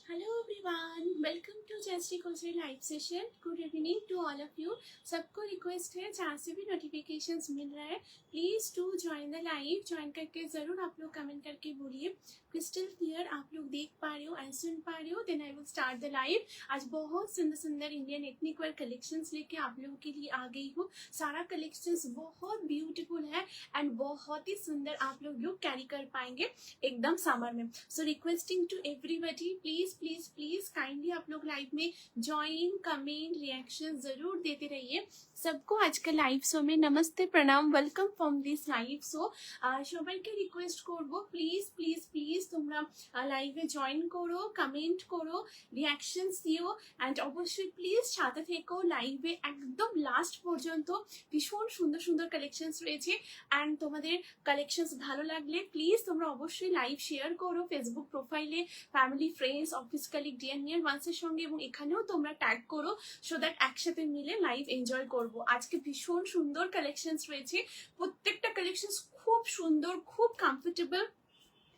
Hello everyone, welcome to Jayashree Kosar live session. Good evening to all of you. सबको request है जहाँ से भी नोटिफिकेशंस मिल रहा है please to join the live. Join करके जरूर आप लोग कमेंट करके बोलिए क्रिस्टल क्लियर आप लोग देख पा रहे हो एंड सुन पा रहे हो. Then I will start the live. आज बहुत सुंदर सुंदर इंडियन एथनिक वेयर कलेक्शंस लेके आप लोगों के लिए आ गई हूँ. सारा कलेक्शंस बहुत ब्यूटीफुल है एंड बहुत ही सुंदर आप लोग लुक कैरी कर पाएंगे एकदम समर में. So requesting to everybody please please please kindly आप लोग लाइव में ज्वाइन कमेंट रिएक्शन जरूर देते रहिए. सबको आज का लाइव शो में नमस्ते प्रणाम welcome from this live show. সবাইকে রিকোয়েস্ট করব প্লিজ প্লিজ প্লিজ তোমরা লাইভে জয়েন করো, কমেন্ট করো, রিঅ্যাকশনস দিও অ্যান্ড অবশ্যই প্লিজ সাথে থেকো লাইভে একদম লাস্ট পর্যন্ত. ভীষণ সুন্দর সুন্দর কালেকশনস রয়েছে অ্যান্ড তোমাদের কালেকশনস ভালো লাগলে প্লিজ তোমরা অবশ্যই লাইভ শেয়ার করো ফেসবুক প্রোফাইলে family friends office colleague dear near ওয়ান্সের সঙ্গে এবং এখানেও তোমরা ট্যাগ করো সো দ্যাট একসাথে মিলে লাইভ এনজয় করব. আজকে ভীষণ সুন্দর কালেকশনস রয়েছে, প্রত্যেকটা কালেকশনস খুব সুন্দর, খুব কমফোর্টেবল.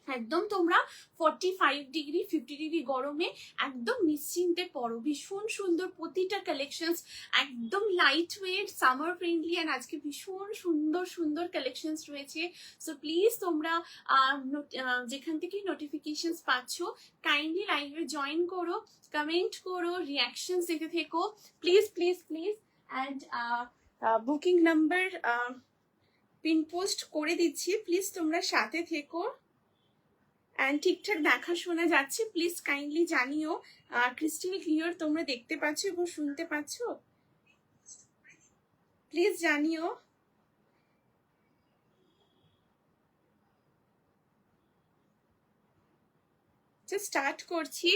একদম তোমরা 45 ডিগ্রি 50 ডিগ্রি গরমে একদম নিশ্চিন্তে পরো. ভীষণ সুন্দর প্রতিটা কালেকশনস, একদম light weight summer friendly and আজকে ভীষণ সুন্দর সুন্দর কালেকশনস রয়েছে. সো প্লিজ তোমরা যেখান থেকে নোটিফিকেশনস পাচ্ছ কাইন্ডলি লাইভে জয়েন করো, কমেন্ট করো, রিঅ্যাকশনস দিতে থেকো please please please. And booking number pin post করে দিচ্ছি, প্লিজ তোমরা সাথে থেকো অ্যান্ড ঠিকঠাক দেখা শোনা যাচ্ছে প্লিজ কাইন্ডলি জানিও. ক্রিস্টাল ক্লিয়ার তোমরা দেখতে পাচ্ছ এবং শুনতে পাচ্ছ প্লিজ জানিও. জাস্ট স্টার্ট করছি,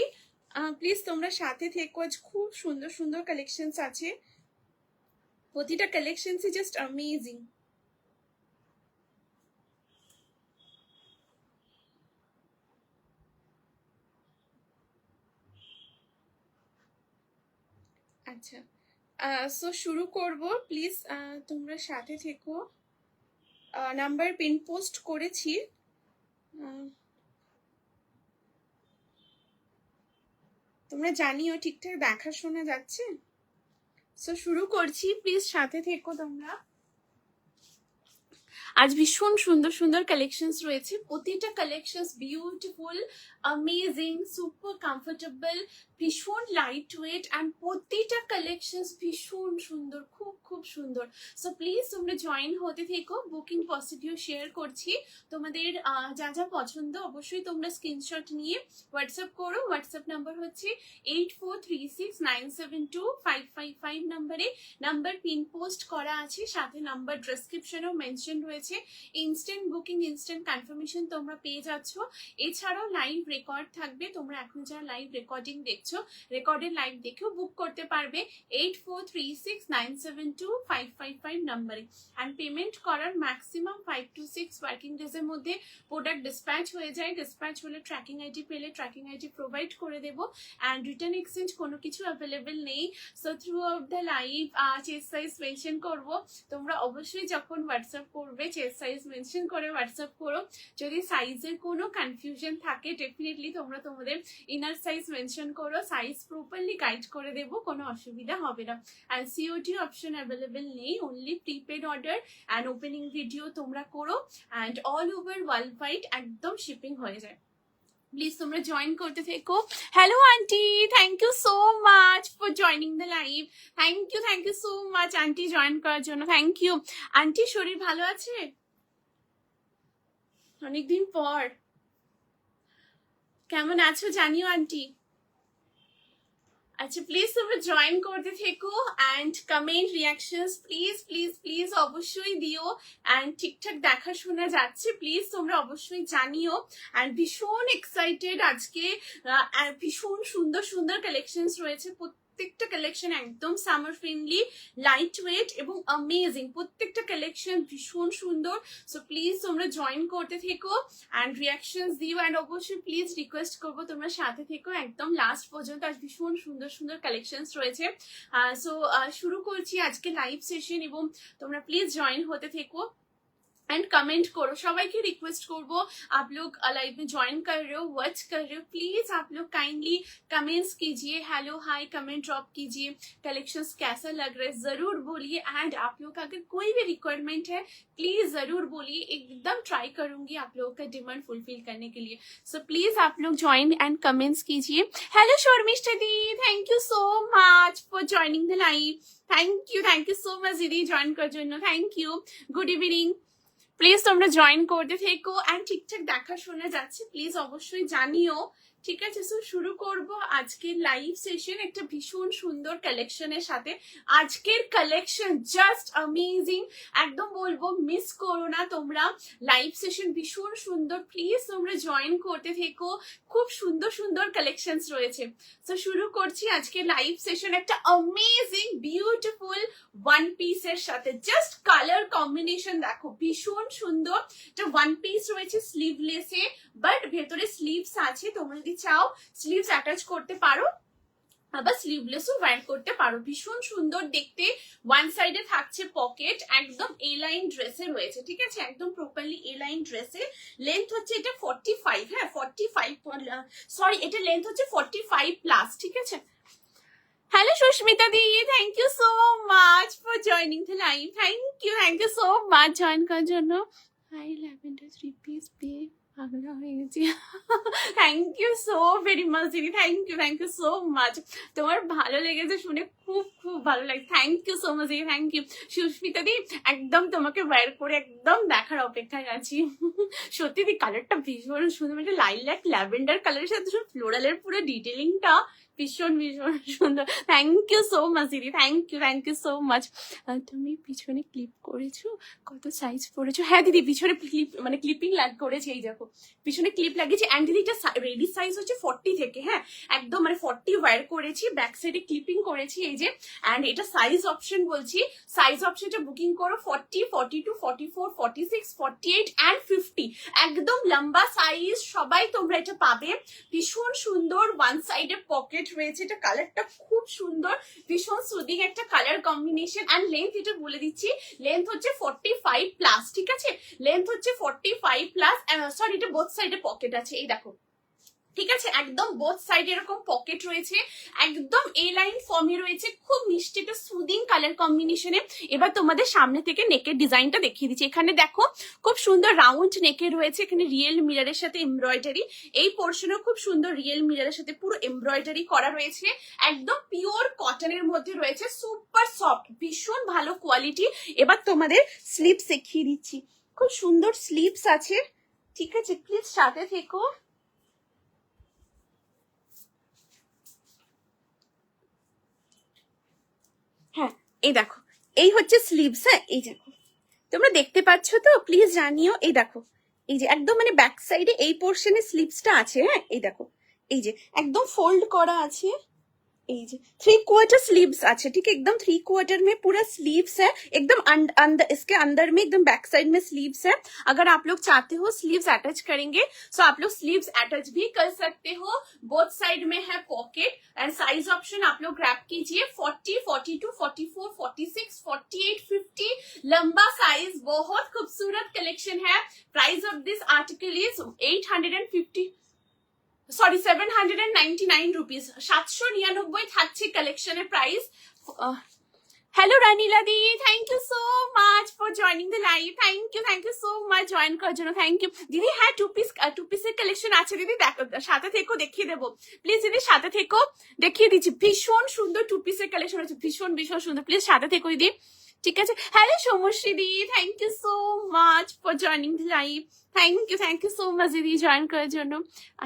প্লিজ তোমরা সাথে থেকো. আজ খুব সুন্দর সুন্দর কালেকশনস আছে, প্রতিটা কালেকশনসই জাস্ট অ্যামেজিং. আচ্ছা সো শুরু করব, প্লিজ তোমরা সাথে থেকো. নাম্বার পিন পোস্ট করেছি, তোমরা জানিও ঠিকঠাক দেখা শোনা যাচ্ছে. সো শুরু করছি, প্লিজ সাথে থেকো তোমরা. আজ ভীষণ সুন্দর সুন্দর কালেকশনস রয়েছে, প্রতিটা collections beautiful, amazing, super comfortable, ভীষণ লাইট ওয়েট অ্যান্ড প্রতিটা কালেকশনস ভীষণ সুন্দর, খুব খুব সুন্দর. সো প্লিজ তোমরা জয়েন হতে থেকো. বুকিং প্রসিডিউর শেয়ার করছি. তোমাদের যা যা পছন্দ অবশ্যই তোমরা স্ক্রিনশট নিয়ে হোয়াটসঅ্যাপ করো. হোয়াটসঅ্যাপ নাম্বার হচ্ছে 8436972555 নাম্বারে. নাম্বার পিন পোস্ট করা আছে, সাথে নাম্বার ডেসক্রিপশনেও মেনশন রয়েছে. ইনস্ট্যান্ট বুকিং, ইনস্ট্যান্ট কনফার্মেশন তোমরা পেয়ে যাচ্ছ. এছাড়াও লাইভ রেকর্ড থাকবে, তোমরা এখন যারা লাইভ রেকর্ডিং দেখছো রেকর্ডেড লাইভ দেখেও বুক করতে পারবে 8436972555 নাম্বারে. অ্যান্ড পেমেন্ট করার ম্যাক্সিমাম 5 to 6 ওয়ার্কিং ডেজের মধ্যে প্রোডাক্ট ডিসপ্যাচ হয়ে যায়. ডিসপ্যাচ হলে ট্র্যাকিং আইডি পেলে ট্র্যাকিং আইডি প্রোভাইড করে দেবো. অ্যান্ড রিটার্ন এক্সচেঞ্জ কোনো কিছু অ্যাভেলেবেল নেই. So through out the live chest size mention করবো. তোমরা অবশ্যই যখন হোয়াটসঅ্যাপ করবে চেস্ট সাইজ মেনশন করে হোয়াটসঅ্যাপ করো. যদি সাইজের কোনো কনফিউশন থাকে ডেফিনেটলি তোমরা তোমাদের ইনার সাইজ মেনশন করো, সাইজ প্রপারলি গাইড করে দেবো, কোনো অসুবিধা হবে না. অ্যান্ড সিওটি অপশন অ্যাভেলেবেল নেই, only prepaid order and opening video তোমরা করো and all over world wide একদম শিপিং হয়ে যায়. প্লিজ তোমরা জয়েন করতে থেকো. Hello aunty, thank you so much for joining the live. Thank you so much aunty join করার জন্য. Thank you aunty. শরীর ভালো আছে? অনেকদিন পর. কেমন আছো জানিও আন্টি. আচ্ছা প্লিজ তোমরা জয়েন করতে থেকো and comment reactions please please please অবশ্যই দিও. অ্যান্ড ঠিকঠাক দেখা শোনা যাচ্ছে প্লিজ তোমরা অবশ্যই জানিও. অ্যান্ড ভীষণ এক্সাইটেড, আজকে ভীষণ সুন্দর সুন্দর কালেকশনস রয়েছে. প্রত্যেকটা কালেকশন একদম সামার ফ্রেন্ডলি, লাইট ওয়েট এবং অ্যামেজিং. প্রত্যেকটা কালেকশন ভীষণ সুন্দর. সো প্লিজ তোমরা জয়েন করতে থেকো অ্যান্ড রিয়াকশনস দিও. অ্যান্ড অবশ্যই প্লিজ রিকোয়েস্ট করবো তোমরা সাথে থেকো একদম লাস্ট পর্যন্ত. আজ ভীষণ সুন্দর সুন্দর কালেকশনস রয়েছে. সো শুরু করছি আজকে লাইভ সেশন এবং তোমরা প্লিজ জয়েন হতে থেকো. एंड कमेंट करो सबाई की रिक्वेस्ट करबो आप लोग लाइव में ज्वाइन कर रहे हो वॉच कर रहे हो प्लीज आप लोग काइंडली कमेंट्स कीजिए हेलो हाय कमेंट ड्रॉप कीजिए कलेक्शंस कैसा लग रहा है जरूर बोलिए एंड आप लोग का अगर कोई भी रिक्वायरमेंट है प्लीज जरूर बोलिए एकदम ट्राई करूंगी आप लोगों का डिमांड फुलफिल करने के लिए सो प्लीज आप लोग ज्वाइन एंड कमेंट्स कीजिए hello Sharmishtha di thank you so much for joining the live thank you so much दीदी ज्वाइन कर जন্য thank you good evening please তোমরা জয়েন করতে থেকো এন্ড ঠিকঠাক দেখা শোনা যাচ্ছে প্লিজ অবশ্যই জানিও ঠিক আছে সো শুরু করব আজকের লাইভ সেশন একটা ভীষণ সুন্দর কালেকশনের সাথে আজকের কালেকশন জাস্ট অ্যামেজিং একদম বলবো মিস করো না তোমরা লাইভ সেশন ভীষণ সুন্দর প্লিজ তোমরা জয়েন করতে থেকো খুব সুন্দর সুন্দর কালেকশনস রয়েছে সো শুরু করছি আজকে লাইভ সেশন একটা অ্যামেজিং বিউটিফুল ওয়ান পিসের সাথে জাস্ট কালার কম্বিনেশন দেখো ভীষণ সুন্দর এটা ওয়ান পিস রয়েছে স্লিভলেসে বাট ভেতরে স্লিভস আছে তোমরা যদি চাও স্লিভস অ্যাটাচ করতে পারো আবার স্লিভলেসও ওয়্যার করতে পারো ভীষণ সুন্দর দেখতে ওয়ান সাইডে থাকছে পকেট একদম এ লাইন ড্রেসে রয়েছে ঠিক আছে একদম প্রপারলি এ লাইন ড্রেসে লেন্থ হচ্ছে এটা 45 হ্যাঁ 45 সরি এটা লেন্থ হচ্ছে 45 প্লাস ঠিক আছে hello Sushmita the thank you so much for joining the live thank you so much join করার জন্য হাই ল্যাভেন্ডার 3 পিস পেয়ে পাগলা হয়ে গেছি thank you so very much দিদি থ্যাংক ইউ সো মাচ তোমার ভালো লেগেছে শুনে খুব খুব ভালো লাগছে থ্যাংক ইউ সো মাচ দিদি থ্যাংক ইউ সুস্মিতা দি একদম তোমাকে ওয়্যার করে একদম দেখার অপেক্ষায় আছি সত্যি দি কালারটা ভীষণ সুন্দর একটা লাইলাক ল্যাভেন্ডার কালারের সাথে ফ্লোরালের পুরো ডিটেলিংটা ভীষণ ভীষণ সুন্দর থ্যাংক ইউ সো মাচ দিদি থ্যাংক ইউ সো মাচ তুমি পিছনে ক্লিপ করেছো কত সাইজ পড়েছো হ্যাঁ দিদি পিছনে ক্লিপ মানে ক্লিপিং করেছি এই দেখো পিছনে ক্লিপ লাগিয়েছি অ্যান্ড দিদি এটা রেডি সাইজ হচ্ছে 40 থেকে হ্যাঁ একদম মানে 40 ওয়্যার করেছি ব্যাক সাইডে ক্লিপিং করেছি এই যে অ্যান্ড এটা সাইজ অপশন বলছি সাইজ অপশনটা বুকিং করো 40 42 44 46 48 অ্যান্ড 50 একদম লম্বা সাইজ সবাই তোমরা এটা পাবে ভীষণ সুন্দর ওয়ান সাইডে পকেট রয়েছে এটা কালারটা খুব সুন্দর ভীষণ সুদিং একটা কালার কম্বিনেশন এন্ড লেন্থ এটা বলে দিচ্ছি লেন্থ হচ্ছে 45 প্লাস ঠিক আছে লেন্থ হচ্ছে 45 প্লাস সরি এটা বোথ সাইডে পকেট আছে এই দেখো ঠিক আছে একদম বোথ সাইড এরকম পকেট রয়েছে একদম এ লাইন ফর্মে রয়েছে খুব মিষ্টি একটা সুদিং কালার কম্বিনেশনে এবার তোমাদের সামনে থেকে নেকের ডিজাইনটা দেখিয়ে দিচ্ছি এখানে দেখো খুব সুন্দর রাউন্ড নেকে রয়েছে এখানে রিয়েল মিররের সাথে এমব্রয়ডারি এই পোর্শনেও খুব সুন্দর রিয়েল মিররের সাথে পুরো এমব্রয়ডারি করা রয়েছে একদম পিওর কটনের মধ্যে রয়েছে সুপার সফট ভীষণ ভালো কোয়ালিটি এবার তোমাদের স্লিভস দেখিয়ে দিচ্ছি খুব সুন্দর স্লিভস আছে ঠিক আছে প্লিজ সাথে থেকো হ্যাঁ এই দেখো এই হচ্ছে স্লিভস হ্যাঁ এই দেখো তোমরা দেখতে পাচ্ছ তো প্লিজ জানিও এই দেখো এই যে একদম মানে ব্যাক সাইডে এই পোর্শনে স্লিভসটা আছে হ্যাঁ এই দেখো এই যে একদম ফোল্ড করা আছে এই যে 3/4 स्लीव्स আছে ठीक है एकदम 3/4 में पूरा स्लीव्स है एकदम अंदर इसके अंदर में एकदम बैक साइड में स्लीव्स है अगर आप लोग चाहते हो स्लीव्स अटैच करेंगे तो आप लोग स्लीव्स अटैच भी कर सकते हो बोथ साइड में है पॉकेट एंड साइज ऑप्शन आप लोग ग्रैब कीजिए 40 42 44 46 48 50 लंबा साइज बहुत खूबसूरत कलेक्शन है price of this article is 850 sorry 799 rupees 799 থাকছে কালেকশনের price hello Ranila di thank you so much for joining the live thank you so much join করার জন্য থ্যাংক ইউ দিদি হ্যাঁ টু পিসের কালেকশন আছে দিদি দেখো সাথে থেকো দেখিয়ে দেবো প্লিজ দিদি সাথে থেকো দেখিয়ে দিচ্ছি ভীষণ সুন্দর টু পিসের কালেকশন আছে ভীষণ ভীষণ সুন্দর প্লিজ সাথে থেকো দিদি ঠিক আছে hello Somashree di thank you so much for joining the live thank you so much দিদি জয়েন করার জন্য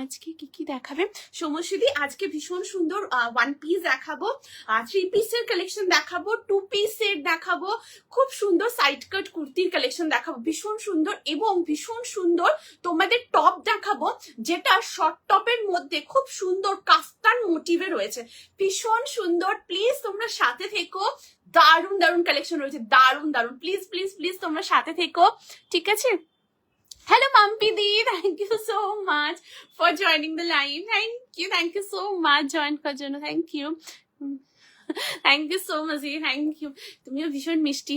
আজকে কি দেখাবে সমশ্রী দি আজকে ভীষণ সুন্দর ওয়ান পিস দেখাবো 3 পিসের কালেকশন দেখাবো 2 পিসের দেখাবো খুব সুন্দর সাইড কাট কুর্তির কালেকশন দেখাবো ভীষণ সুন্দর এবং ভীষণ সুন্দর তোমাদের টপ দেখাবো যেটা শর্ট টপের মধ্যে খুব সুন্দর কাফতান মোটিভে রয়েছে ভীষণ সুন্দর প্লিজ তোমরা সাথে থেকো দারুন দারুন কালেকশন রয়েছে দারুন দারুন প্লিজ প্লিজ প্লিজ তোমরা সাথে থেকো ঠিক আছে Hello, Mampi Di. Thank you so much for joining the live. Thank you so much, join করার জন্য. Thank you so much. Thank you. তুমিও ভীষণ মিষ্টি.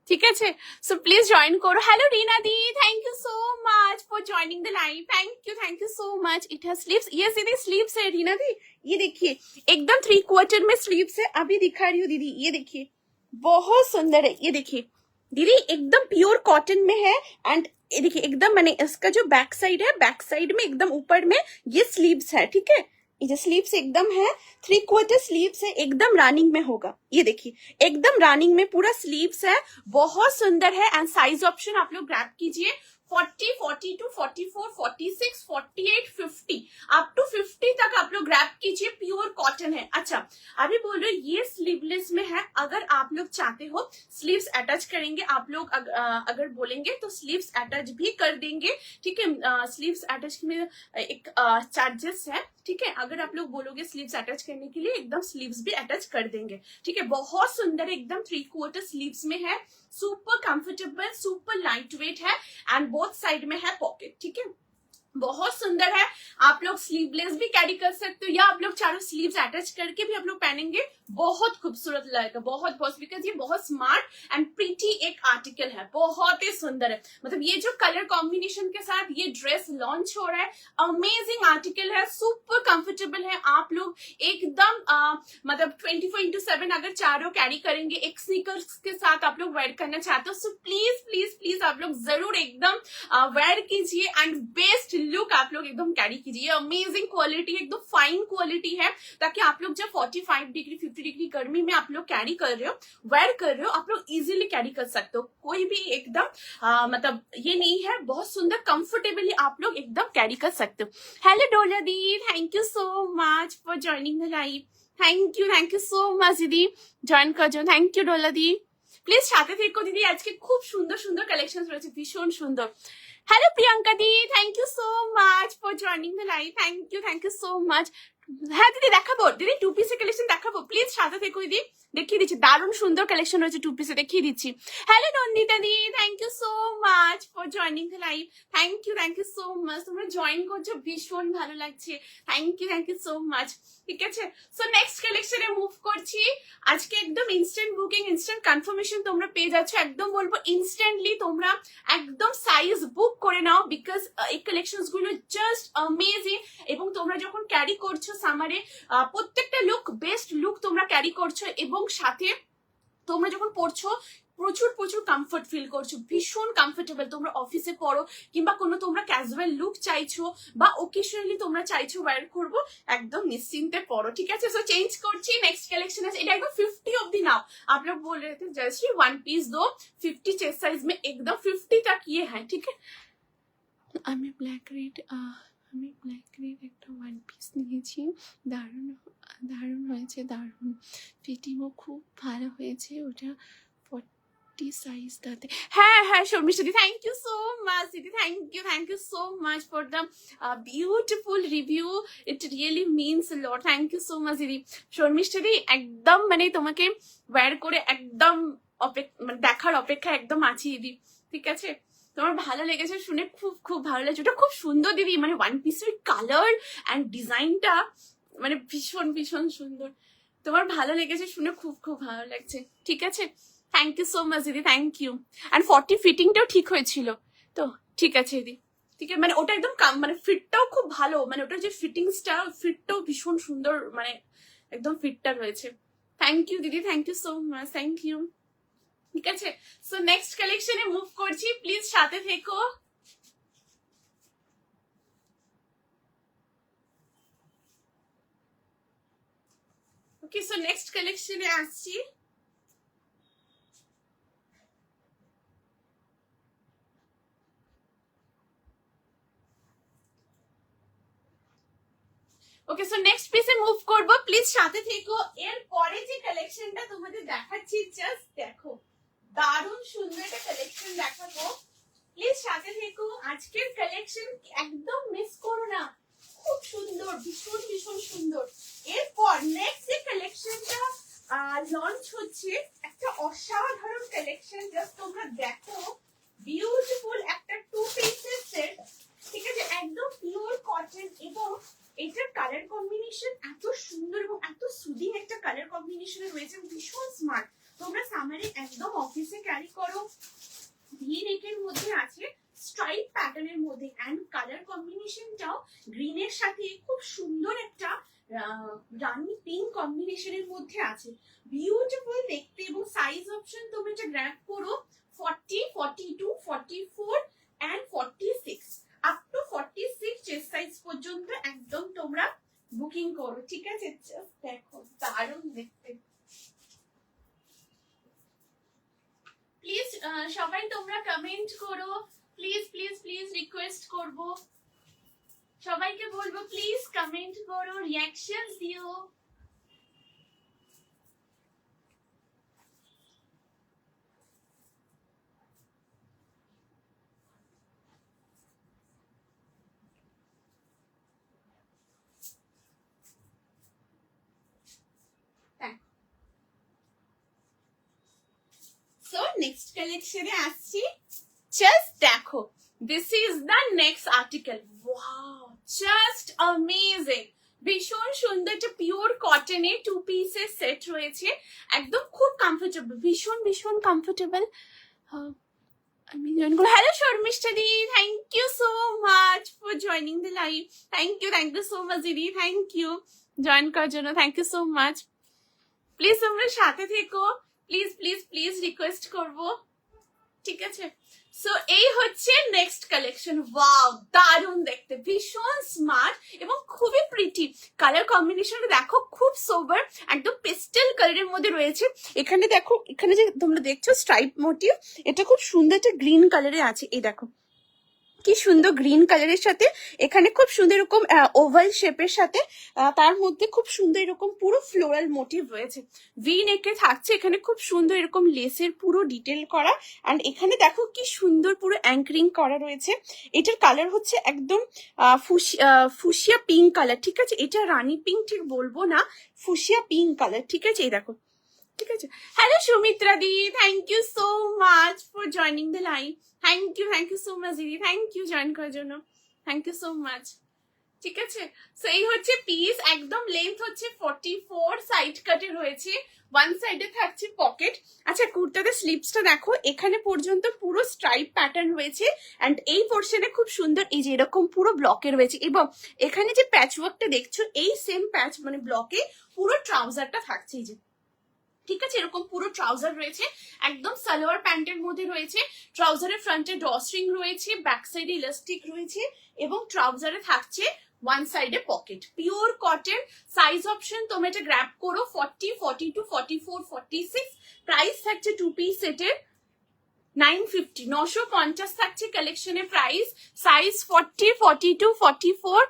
ঠিক আছে, সো প্লিজ জয়েন করো। Hello Reena the, thank you so much for joining the live. Thank you so much. It has sleeves, yes दीदी sleeves है रीना दी, ये देखिए एकदम 3/4 में स्लीव्स है। अभी दिखा रही हूँ दीदी, ये देखिए बहुत सुंदर है, ये देखिए दीदी एकदम प्योर कॉटन में है। एंड ये देखिए एकदम मैंने इसका जो बैक साइड है, बैक साइड में एकदम ऊपर में ये स्लीव्स है, ठीक है। ये जो स्लीव्स एकदम है 3/4 स्लीव्स है, एकदम रनिंग में होगा। ये देखिए एकदम रनिंग में पूरा स्लीव्स है, बहुत सुंदर है। एंड साइज ऑप्शन आप लोग ग्रैब कीजिए 40, 42, 44, 46, 48, 50 अप टू 50 तक आप लोग ग्रैब कीजिए। प्योर कॉटन है। अच्छा अभी बोल रहे ये स्लीवलेस में है, अगर आप लोग चाहते हो स्लीव्स अटैच करेंगे आप लोग, अगर बोलेंगे तो स्लीव्स अटैच भी कर देंगे, ठीक है। स्लीव्स अटैच में एक चार्जेस है, ठीक है। अगर आप लोग बोलोगे स्लीव्स अटैच करने के लिए एकदम स्लीव्स भी अटैच कर देंगे, ठीक है। बहुत सुंदर एकदम 3/4 स्लीव्स में है, super comfortable, super light weight है एंड बोथ साइड में है पॉकेट, ठीक है। बहुत सुंदर है। आप लोग स्लीवलेस भी कैरी कर सकते हो या आप लोग चारों स्लीव्स अटैच करके भी आप लोग पहनेंगे, बहुत खूबसूरत लगेगा, बहुत बिकॉज ये बहुत स्मार्ट एंड प्रीटी एक आर्टिकल है, बहुत ही सुंदर है। मतलब ये जो कलर कॉम्बिनेशन के साथ ये ड्रेस लॉन्च हो रहा है, अमेजिंग आर्टिकल है, सुपर कंफर्टेबल है। आप लोग एकदम मतलब 24/7 अगर चारों कैरी करेंगे, एक स्नीकर्स के साथ आप लोग वेयर करना चाहते हो, सो प्लीज प्लीज प्लीज आप लोग जरूर एकदम वेयर कीजिए एंड बेस्ट लुक आप लोग एकदम कैरी कीजिए। अमेजिंग क्वालिटी है, एकदम फाइन क्वालिटी है, ताकि आप लोग जब 45 डिग्री 50 डिग्री गर्मी में आप लोग कैरी कर रहे हो, वेयर कर रहे हो, आप लोग इजीली कैरी कर सकते हो। कोई भी एकदम मतलब ये नहीं है, बहुत सुंदर कंफर्टेबली आप लोग एकदम कैरी कर सकते हो। Hello Dola di, thank you so much for joining the live. Thank you so much दीदी, জয়েন করার জন্য thank you Dola di. Please সাথে থেকো দিদি, আজকে খুব সুন্দর সুন্দর কালেকশন রয়েছে, ভীষণ সুন্দর। Hello Priyanka the, thank you so much for joining the live. Thank you so much. হ্যাঁ দিদি দেখাবো, দিদি টু পিসের কালেকশন দেখাবো, প্লিজ সাথে থেকো দিদি, দেখিয়ে দিচ্ছি দারুণ সুন্দর কালেকশন রয়েছে টু পিসে, দেখিয়ে দিচ্ছি। Hello Nandita di, thank you so much for joining the live. Thank you so much, তোমরা জয়েন করছো ভীষণ ভালো লাগছে, থ্যাংক ইউ সো মাচ। ঠিক আছে, সো নেক্সট কালেকশনে মুভ করছি। আজকে একদম ইনস্ট্যান্ট বুকিং, ইনস্ট্যান্ট কনফার্মেশন তোমরা পেয়ে যাচ্ছ, একদম বলবো ইনস্ট্যান্টলি তোমরা একদম সাইজ বুক করে নাও, বিকজ এই কালেকশন গুলো জাস্ট অ্যামেজিং। এবং তোমরা যখন ক্যারি করছো সামারে প্রত্যেকটা লুক বেস্ট লুক তোমরা ক্যারি করছো, এবং সাথে তোমরা যখন পড়ছো প্রচুর প্রচুর কমফর্ট ফিল করছো, ভীষণ কমফর্টেবল। তোমরা অফিসে পড়ো কিংবা কোনো তোমরা ক্যাজুয়াল লুক চাইছো বা ওকেশনালি তোমরা চাইছো ওয়্যার করবো, একদম নিশ্চিন্তে পড়ো, ঠিক আছে। সো চেঞ্জ করছি, নেক্সট কালেक्शन है, এটা একদম 50 ऑब्दी नाउ। आप लोग बोल रहे थे जयश्री वन पीस दो 50 चेस्ट साइज में, एकदम 50 तक ये है, ठीक है। আমি ব্ল্যাক রেড একটা ওয়ান পিস নিয়েছি, দারুণ হয়েছে, দারুণ ফিটিংও খুব ভালো হয়েছে, ওটা 40 সাইজটাতে। হ্যাঁ Sharmistha di, thank you so much দিদি, thank you so much for the beautiful review, it really means a lot. Thank you so much দিদি। শর্মিষ্ঠা দি একদম মানে তোমাকে ওয়্যার করে একদম মানে দেখার অপেক্ষা একদম আছি দিদি, ঠিক আছে। তোমার ভালো লেগেছে শুনে খুব ভালো লাগছে, ওটা খুব সুন্দর দিদি, মানে ওয়ান পিসের কালার এন্ড ডিজাইনটা মানে ভীষণ সুন্দর। তোমার ভালো লেগেছে শুনে খুব ভালো লাগছে, ঠিক আছে। থ্যাংক ইউ সো মাচ দিদি, থ্যাংক ইউ। এন্ড 40 ফিটিংটাও ঠিক হয়েছিল তো, ঠিক আছে দিদি, ঠিক আছে। মানে ওটা একদম মানে ফিটটাও খুব ভালো, মানে ওটার যে ফিটটাও ভীষণ সুন্দর, মানে একদম ফিটটা রয়েছে। থ্যাংক ইউ দিদি, thank you so much, thank you, ঠিক আছে। সো নেক্সট কালেকশনে মুভ করছি, প্লিজ সাথে থেকো। ওকে, সো নেক্সট কালেকশনে আসছি। ওকে, সো নেক্সট পিসে মুভ করব, প্লিজ সাথে থেকো। এর পরে যে কালেকশনটা তোমাদের দেখাচ্ছি, জাস্ট দেখো, দারুণ সুন্দর একটা কালেকশন দেখাবো, প্লিজ সাথে থেকো। আজকের কালেকশন একদম মিস করো না, খুব সুন্দর, ভীষণ সুন্দর। এরপর নেক্সট যে কালেকশনটা লঞ্চ হচ্ছে, একটা অসাধারণ কালেকশন, জাস্ট তোমরা দেখো, বিউটিফুল একটা টু পিসের সেট, ঠিক আছে, একদম পিওর কটন, এবং এটার কালার কম্বিনেশন এত সুন্দর এবং এত সুদিং একটা কালার কম্বিনেশনে রয়েছে, ভীষণ স্মার্ট, তোমরা সামারে একদম অফিসে ক্যারি করো। ভি নেকের মধ্যে আছে, স্ট্রাইপ প্যাটার্নের মধ্যে, এন্ড কালার কম্বিনেশনটাও গ্রিনের সাথে খুব সুন্দর একটা রানি পিঙ্ক কম্বিনেশনের মধ্যে আছে। বিউটিফুল দেখতে, এবং সাইজ অপশন তোমরা এটা গ্র্যাব করো 40, 42, 44 and 46, up to 46 chest size পর্যন্ত একদম তোমরা বুকিং করো, ঠিক আছে? দেখো দারুণ দেখতে। প্লিজ সবাই তোমরা কমেন্ট করো, প্লিজ প্লিজ প্লিজ রিকোয়েস্ট করব, সবাইকে বলবো প্লিজ কমেন্ট করো, রিঅ্যাকশনস দিও। সো নেক্সট কালেকশনে আসছি, জাস্ট দেখো, this is the next article. Wow, just amazing, ভীষণ সুন্দর, একটা পিওর কটনের 2 পিসের সেট রয়েছে, একদম খুব কমফোর্টেবল, ভীষণ ভীষণ কমফোর্টেবল। আমি জয়েন করবো। Hello Sharmistha di, thank you so much for joining the live. Thank you so much দিদি, থ্যাংক ইউ জয়েন করার জন্য, thank you so much. Please তোমরা সাথে থেকো, প্লিজ প্লিজ প্লিজ রিকোয়েস্ট করবো, ঠিক আছে? সো এই হচ্ছে নেক্সট কালেকশন। ওয়াও, দারুণ দেখতে, ভীষণ স্মার্ট এবং খুবই প্রিটি। কালার কম্বিনেশন দেখো, খুব সোবার, একদম পেস্টেল কালারের মধ্যে রয়েছে। এখানে দেখো, এখানে যে তোমরা দেখছো স্ট্রাইপ মোটিভ, এটা খুব সুন্দর একটা গ্রিন কালারে আছে। এই দেখো কি সুন্দর গ্রিন কালারের সাথে এখানে খুব সুন্দর এরকম ওভাল শেপের সাথে তার মধ্যে খুব সুন্দর এরকম পুরো ফ্লোরাল মোটিভ রয়েছে। ভি নেকে থাকছে, এখানে খুব সুন্দর এরকম লেসের পুরো ডিটেল করা, অ্যান্ড এখানে দেখো কি সুন্দর পুরো অ্যাঙ্করিং করা রয়েছে। এটার কালার হচ্ছে একদম ফুসিয়া পিঙ্ক কালার, ঠিক আছে? এটা রানী পিঙ্ক ঠিক বলবো না, ফুসিয়া পিঙ্ক কালার, ঠিক আছে? এই দেখো, ঠিক আছে? Hello Sumitra di, thank you so much for joining the live. Thank you so much দিদি, থ্যাংক ইউ জয়েন করার জন্য, থ্যাংক ইউ সো মাচ, ঠিক আছে? সো এই হচ্ছে পিস, একদম লেন্থ হচ্ছে 44, সাইড কাটে রয়েছে, ওয়ান সাইডে থাকছে পকেট। আচ্ছা, কুর্তাতে স্লিপসটা দেখো, এখানে পর্যন্ত পুরো স্ট্রাইপ প্যাটার্ন রয়েছে, অ্যান্ড এই পোর্শনে খুব সুন্দর এই যে এরকম পুরো ব্লকে রয়েছে, এবং এখানে যে প্যাচ ওয়ার্কটা দেখছো, এই সেম প্যাচ মানে ব্লকে পুরো ট্রাউজারটা থাকছে, এই যে, ঠিক আছে? এরকম পুরো ট্রাউজার রয়েছে, একদম সালোয়ার প্যান্টের মধ্যে রয়েছে। ট্রাউজারের ফ্রন্টে ড্রস্ট্রিং রয়েছে, ব্যাক সাইডে ইলাস্টিক রয়েছে, এবং ট্রাউজারে থাকছে ওয়ান সাইডে pocket, pure cotton. Size option তোমরা এটা গ্র্যাব করো 40, 42, 44, 46। প্রাইস থাকছে 2 পিস সেটের 950, 950 থাকছে কালেকশনের price. Size 40, 42, 44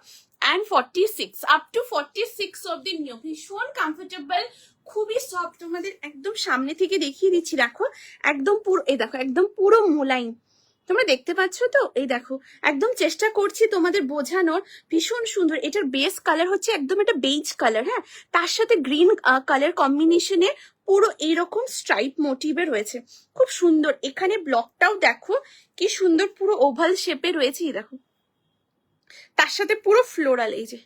and 46, up to 46 অব্দি নিও। ভীষণ কমফোর্টেবল, খুবই সফট, তোমাদের একদম সামনে থেকে দেখিয়ে দিচ্ছি। দেখো একদম পুরো, এই দেখো একদম পুরো মোলায়েম, তোমরা দেখতে পাচ্ছ তো? এই দেখো, একদম চেষ্টা করছি তোমাদের বোঝানোর, ভীষণ সুন্দর। এটার বেস কালার হচ্ছে একদম একটা বেজ কালার, হ্যাঁ, তার সাথে গ্রিন কালার কম্বিনেশনে পুরো এইরকম স্ট্রাইপ মোটিভে রয়েছে, খুব সুন্দর। এখানে ব্লকটাও দেখো কি সুন্দর, পুরো ওভাল শেপে রয়েছে, এই দেখো, তার সাথে পুরো ফ্লোরাল, এই যে,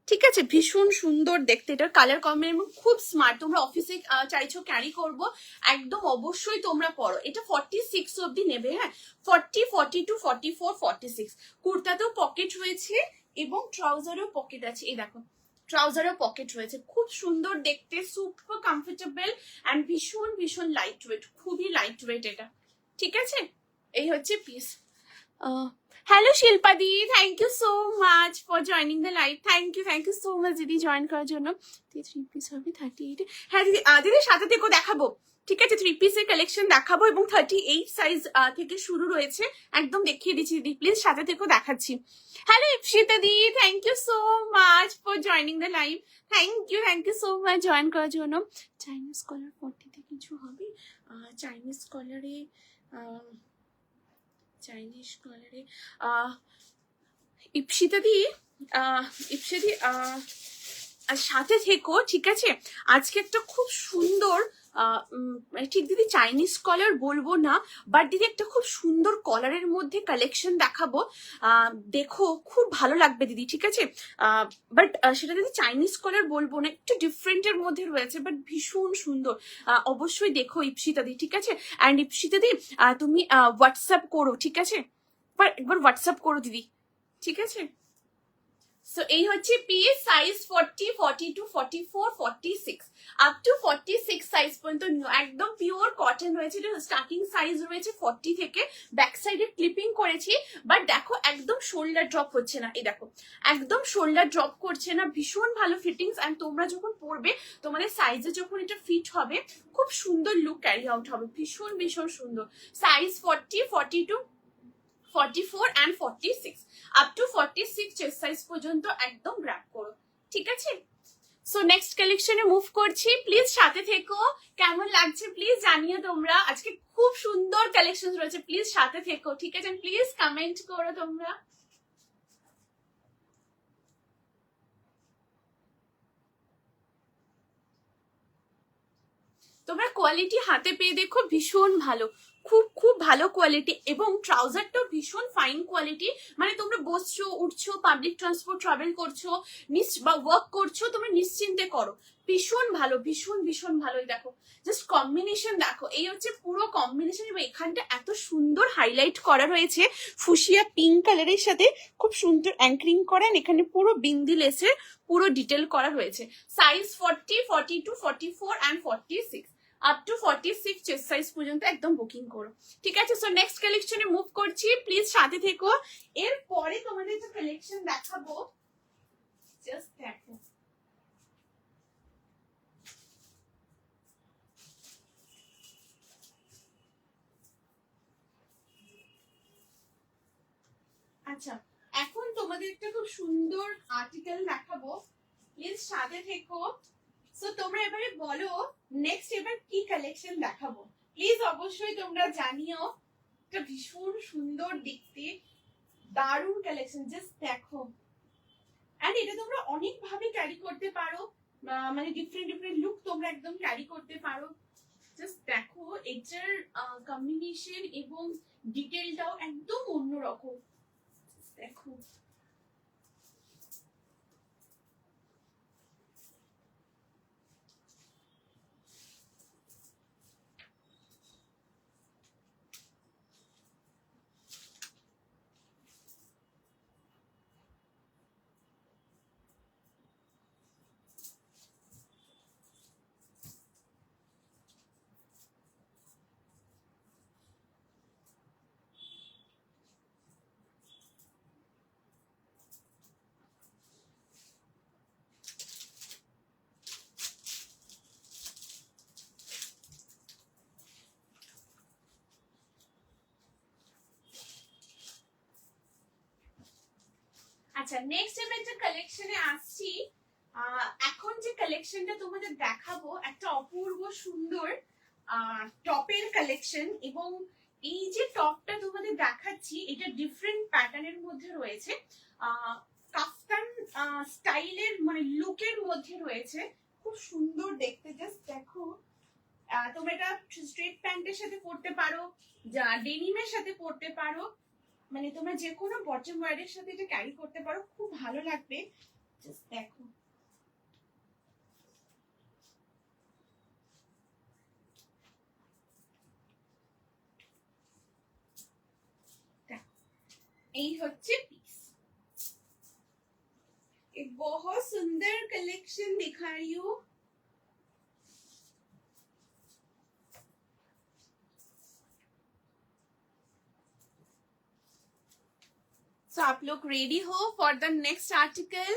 ঠিক আছে? ভীষণ সুন্দর দেখতে, এটার কালার কম্বিনেশন খুব স্মার্ট। তোমরা অফিসে চাইছো ক্যারি করবো, একদম অবশ্যই তোমরা পরো। এটা 46 অব্দি নেবে, হ্যাঁ, 40, 42, 44, 46। কুর্তাতেও পকেট রয়েছে এবং ট্রাউজারেও পকেট আছে, এই দেখো, ট্রাউজারেও পকেট রয়েছে, খুব সুন্দর দেখতে, সুপার কমফোর্টেবল অ্যান্ড ভীষণ ভীষণ লাইট ওয়েট, খুবই লাইট ওয়েট এটা, ঠিক আছে? এই হচ্ছে piece. Hello Shilpa di, thank you so much for joining the live. Thank you so much দিদি জয়েন করার জন্য। 3 পিস হবে 38। হ্যাঁ দিদি, দিদি সাথে থেকেও দেখাবো, ঠিক আছে? 3 পিসের কালেকশন দেখাবো, এবং 38 সাইজ থেকে শুরু রয়েছে, একদম দেখিয়ে দিচ্ছি দিদি, প্লিজ সাথে থেকেও দেখাচ্ছি। Hello Ipsita di, thank you so much for joining the live. Thank you so much join করার জন্য। চাইনিজ কলার 40তে কিছু হবে? চাইনিজ কলারে ইপসিতা দি সাথে থেকো, ঠিক আছে? আজকে একটা খুব সুন্দর মানে ঠিক দিদি চাইনিজ কলার বলবো না, বাট দিদি একটা খুব সুন্দর কলারের মধ্যে কালেকশন দেখাবো, দেখো খুব ভালো লাগবে দিদি, ঠিক আছে? বাট সেটা দিদি চাইনিজ কলার বলবো না, একটু ডিফারেন্টের মধ্যে রয়েছে, বাট ভীষণ সুন্দর। অবশ্যই দেখো ইপসিতা দি, ঠিক আছে? অ্যান্ড ইপসিতা দি তুমি হোয়াটসঅ্যাপ করো, ঠিক আছে? একবার হোয়াটসঅ্যাপ করো দিদি, ঠিক আছে? সো এই হচ্ছে piece, size 40, 42, 44, 46 up to 46 size পর্যন্ত একদম পিওর কটন রয়েছে। স্টার্টিং সাইজ রয়েছে 40 থেকে, ব্যাক সাইডে ক্লিপিং করেছি, বাট দেখো একদম শোল্ডার ড্রপ হচ্ছে না, এই দেখো একদম শোল্ডার ড্রপ করছে না, ভীষণ ভালো ফিটিংস। অ্যান্ড তোমরা যখন পরবে তোমাদের সাইজে যখন এটা ফিট হবে খুব সুন্দর লুক ক্যারি আউট হবে, ভীষণ ভীষণ সুন্দর। Size 40, 42, 44 and 46 up to 46 chest size পর্যন্ত একদম গ্র্যাব করো, ঠিক আছে? সো নেক্সট কালেকশনে মুভ করছি, প্লিজ সাথে থেকো। কেমন লাগছে প্লিজ জানিও তোমরা, আজকে খুব সুন্দর কালেকশন রয়েছে, প্লিজ সাথে থেকো, ঠিক আছে? প্লিজ কমেন্ট করো তোমরা। তোমরা কোয়ালিটি হাতে পেয়ে দেখো, ভীষণ ভালো, খুব খুব ভালো কোয়ালিটি, এবং ট্রাউজারটাও ভীষণ ফাইন কোয়ালিটি। মানে তোমরা বসছো, উঠছো, পাবলিক ট্রান্সপোর্ট ট্রাভেল করছো বা ওয়ার্ক করছো, তোমরা নিশ্চিন্তে করো, ভীষণ ভালো, ভীষণ ভীষণ ভালো। দেখো জাস্ট কম্বিনেশন দেখো, এই হচ্ছে পুরো কম্বিনেশন, এবং এখানটা এত সুন্দর হাইলাইট করা রয়েছে ফুসিয়া পিঙ্ক কালারের সাথে, খুব সুন্দর অ্যাঙ্করিং করেন, এখানে পুরো বিন্দি লেসের পুরো ডিটেল করা রয়েছে। Size 40, 42, 44 and 46 up to 46 chest size পর্যন্ত একদম বুকিং করো, ঠিক আছে? সো নেক্সট কালেকশনে মুভ করছি, প্লিজ সাথে থেকো। এরপরে তোমাদের যে কালেকশন দেখাবো, জাস্ট দেখো, আচ্ছা এখন তোমাদের একটা খুব সুন্দর আর্টিকেল দেখাবো, প্লিজ সাথে থেকো। সো তোমরা এবারে বলো নেক্সট এবার কি কালেকশন দেখাবো, প্লিজ অবশ্যই তোমরা জানিও। এটা ভীষণ সুন্দর দেখতে, দারুণ কালেকশন, জাস্ট দেখো। এন্ড এটা তোমরা অনেক ভাবে ক্যারি করতে পারো, মানে ডিফারেন্ট ডিফারেন্ট লুক তোমরা একদম ক্যারি করতে পারো। জাস্ট দেখো এটার কম্বিনেশন এবং ডিটেলটাও একদম অন্যরকম, দেখো। আচ্ছা নেক্সট আমি একটা কালেকশনে আসছি। এখন যে কালেকশনটা তোমাদের দেখাবো একটা অপূর্ব সুন্দর টপের কালেকশন, এবং এই যে টপটা তোমাদের দেখাচ্ছি এটা ডিফারেন্ট প্যাটার্নের মধ্যে রয়েছে, কাফতান স্টাইলের মানে লুকের মধ্যে রয়েছে, খুব সুন্দর দেখতে, জাস্ট দেখো। তোমরা এটা স্ট্রেট প্যান্টের সাথে পরতে পারো, ডেনিমের সাথে পরতে পারো, মানে তোমরা যে কোনো বটম ওয়্যারের সাথে এটা ক্যারি করতে পারো, খুব ভালো লাগবে, জাস্ট দেখো। এই হচ্ছে পিস, एक बहुत सुंदर कलेक्शन दिखा रही हूँ। So आप लोग ready हो for the next article?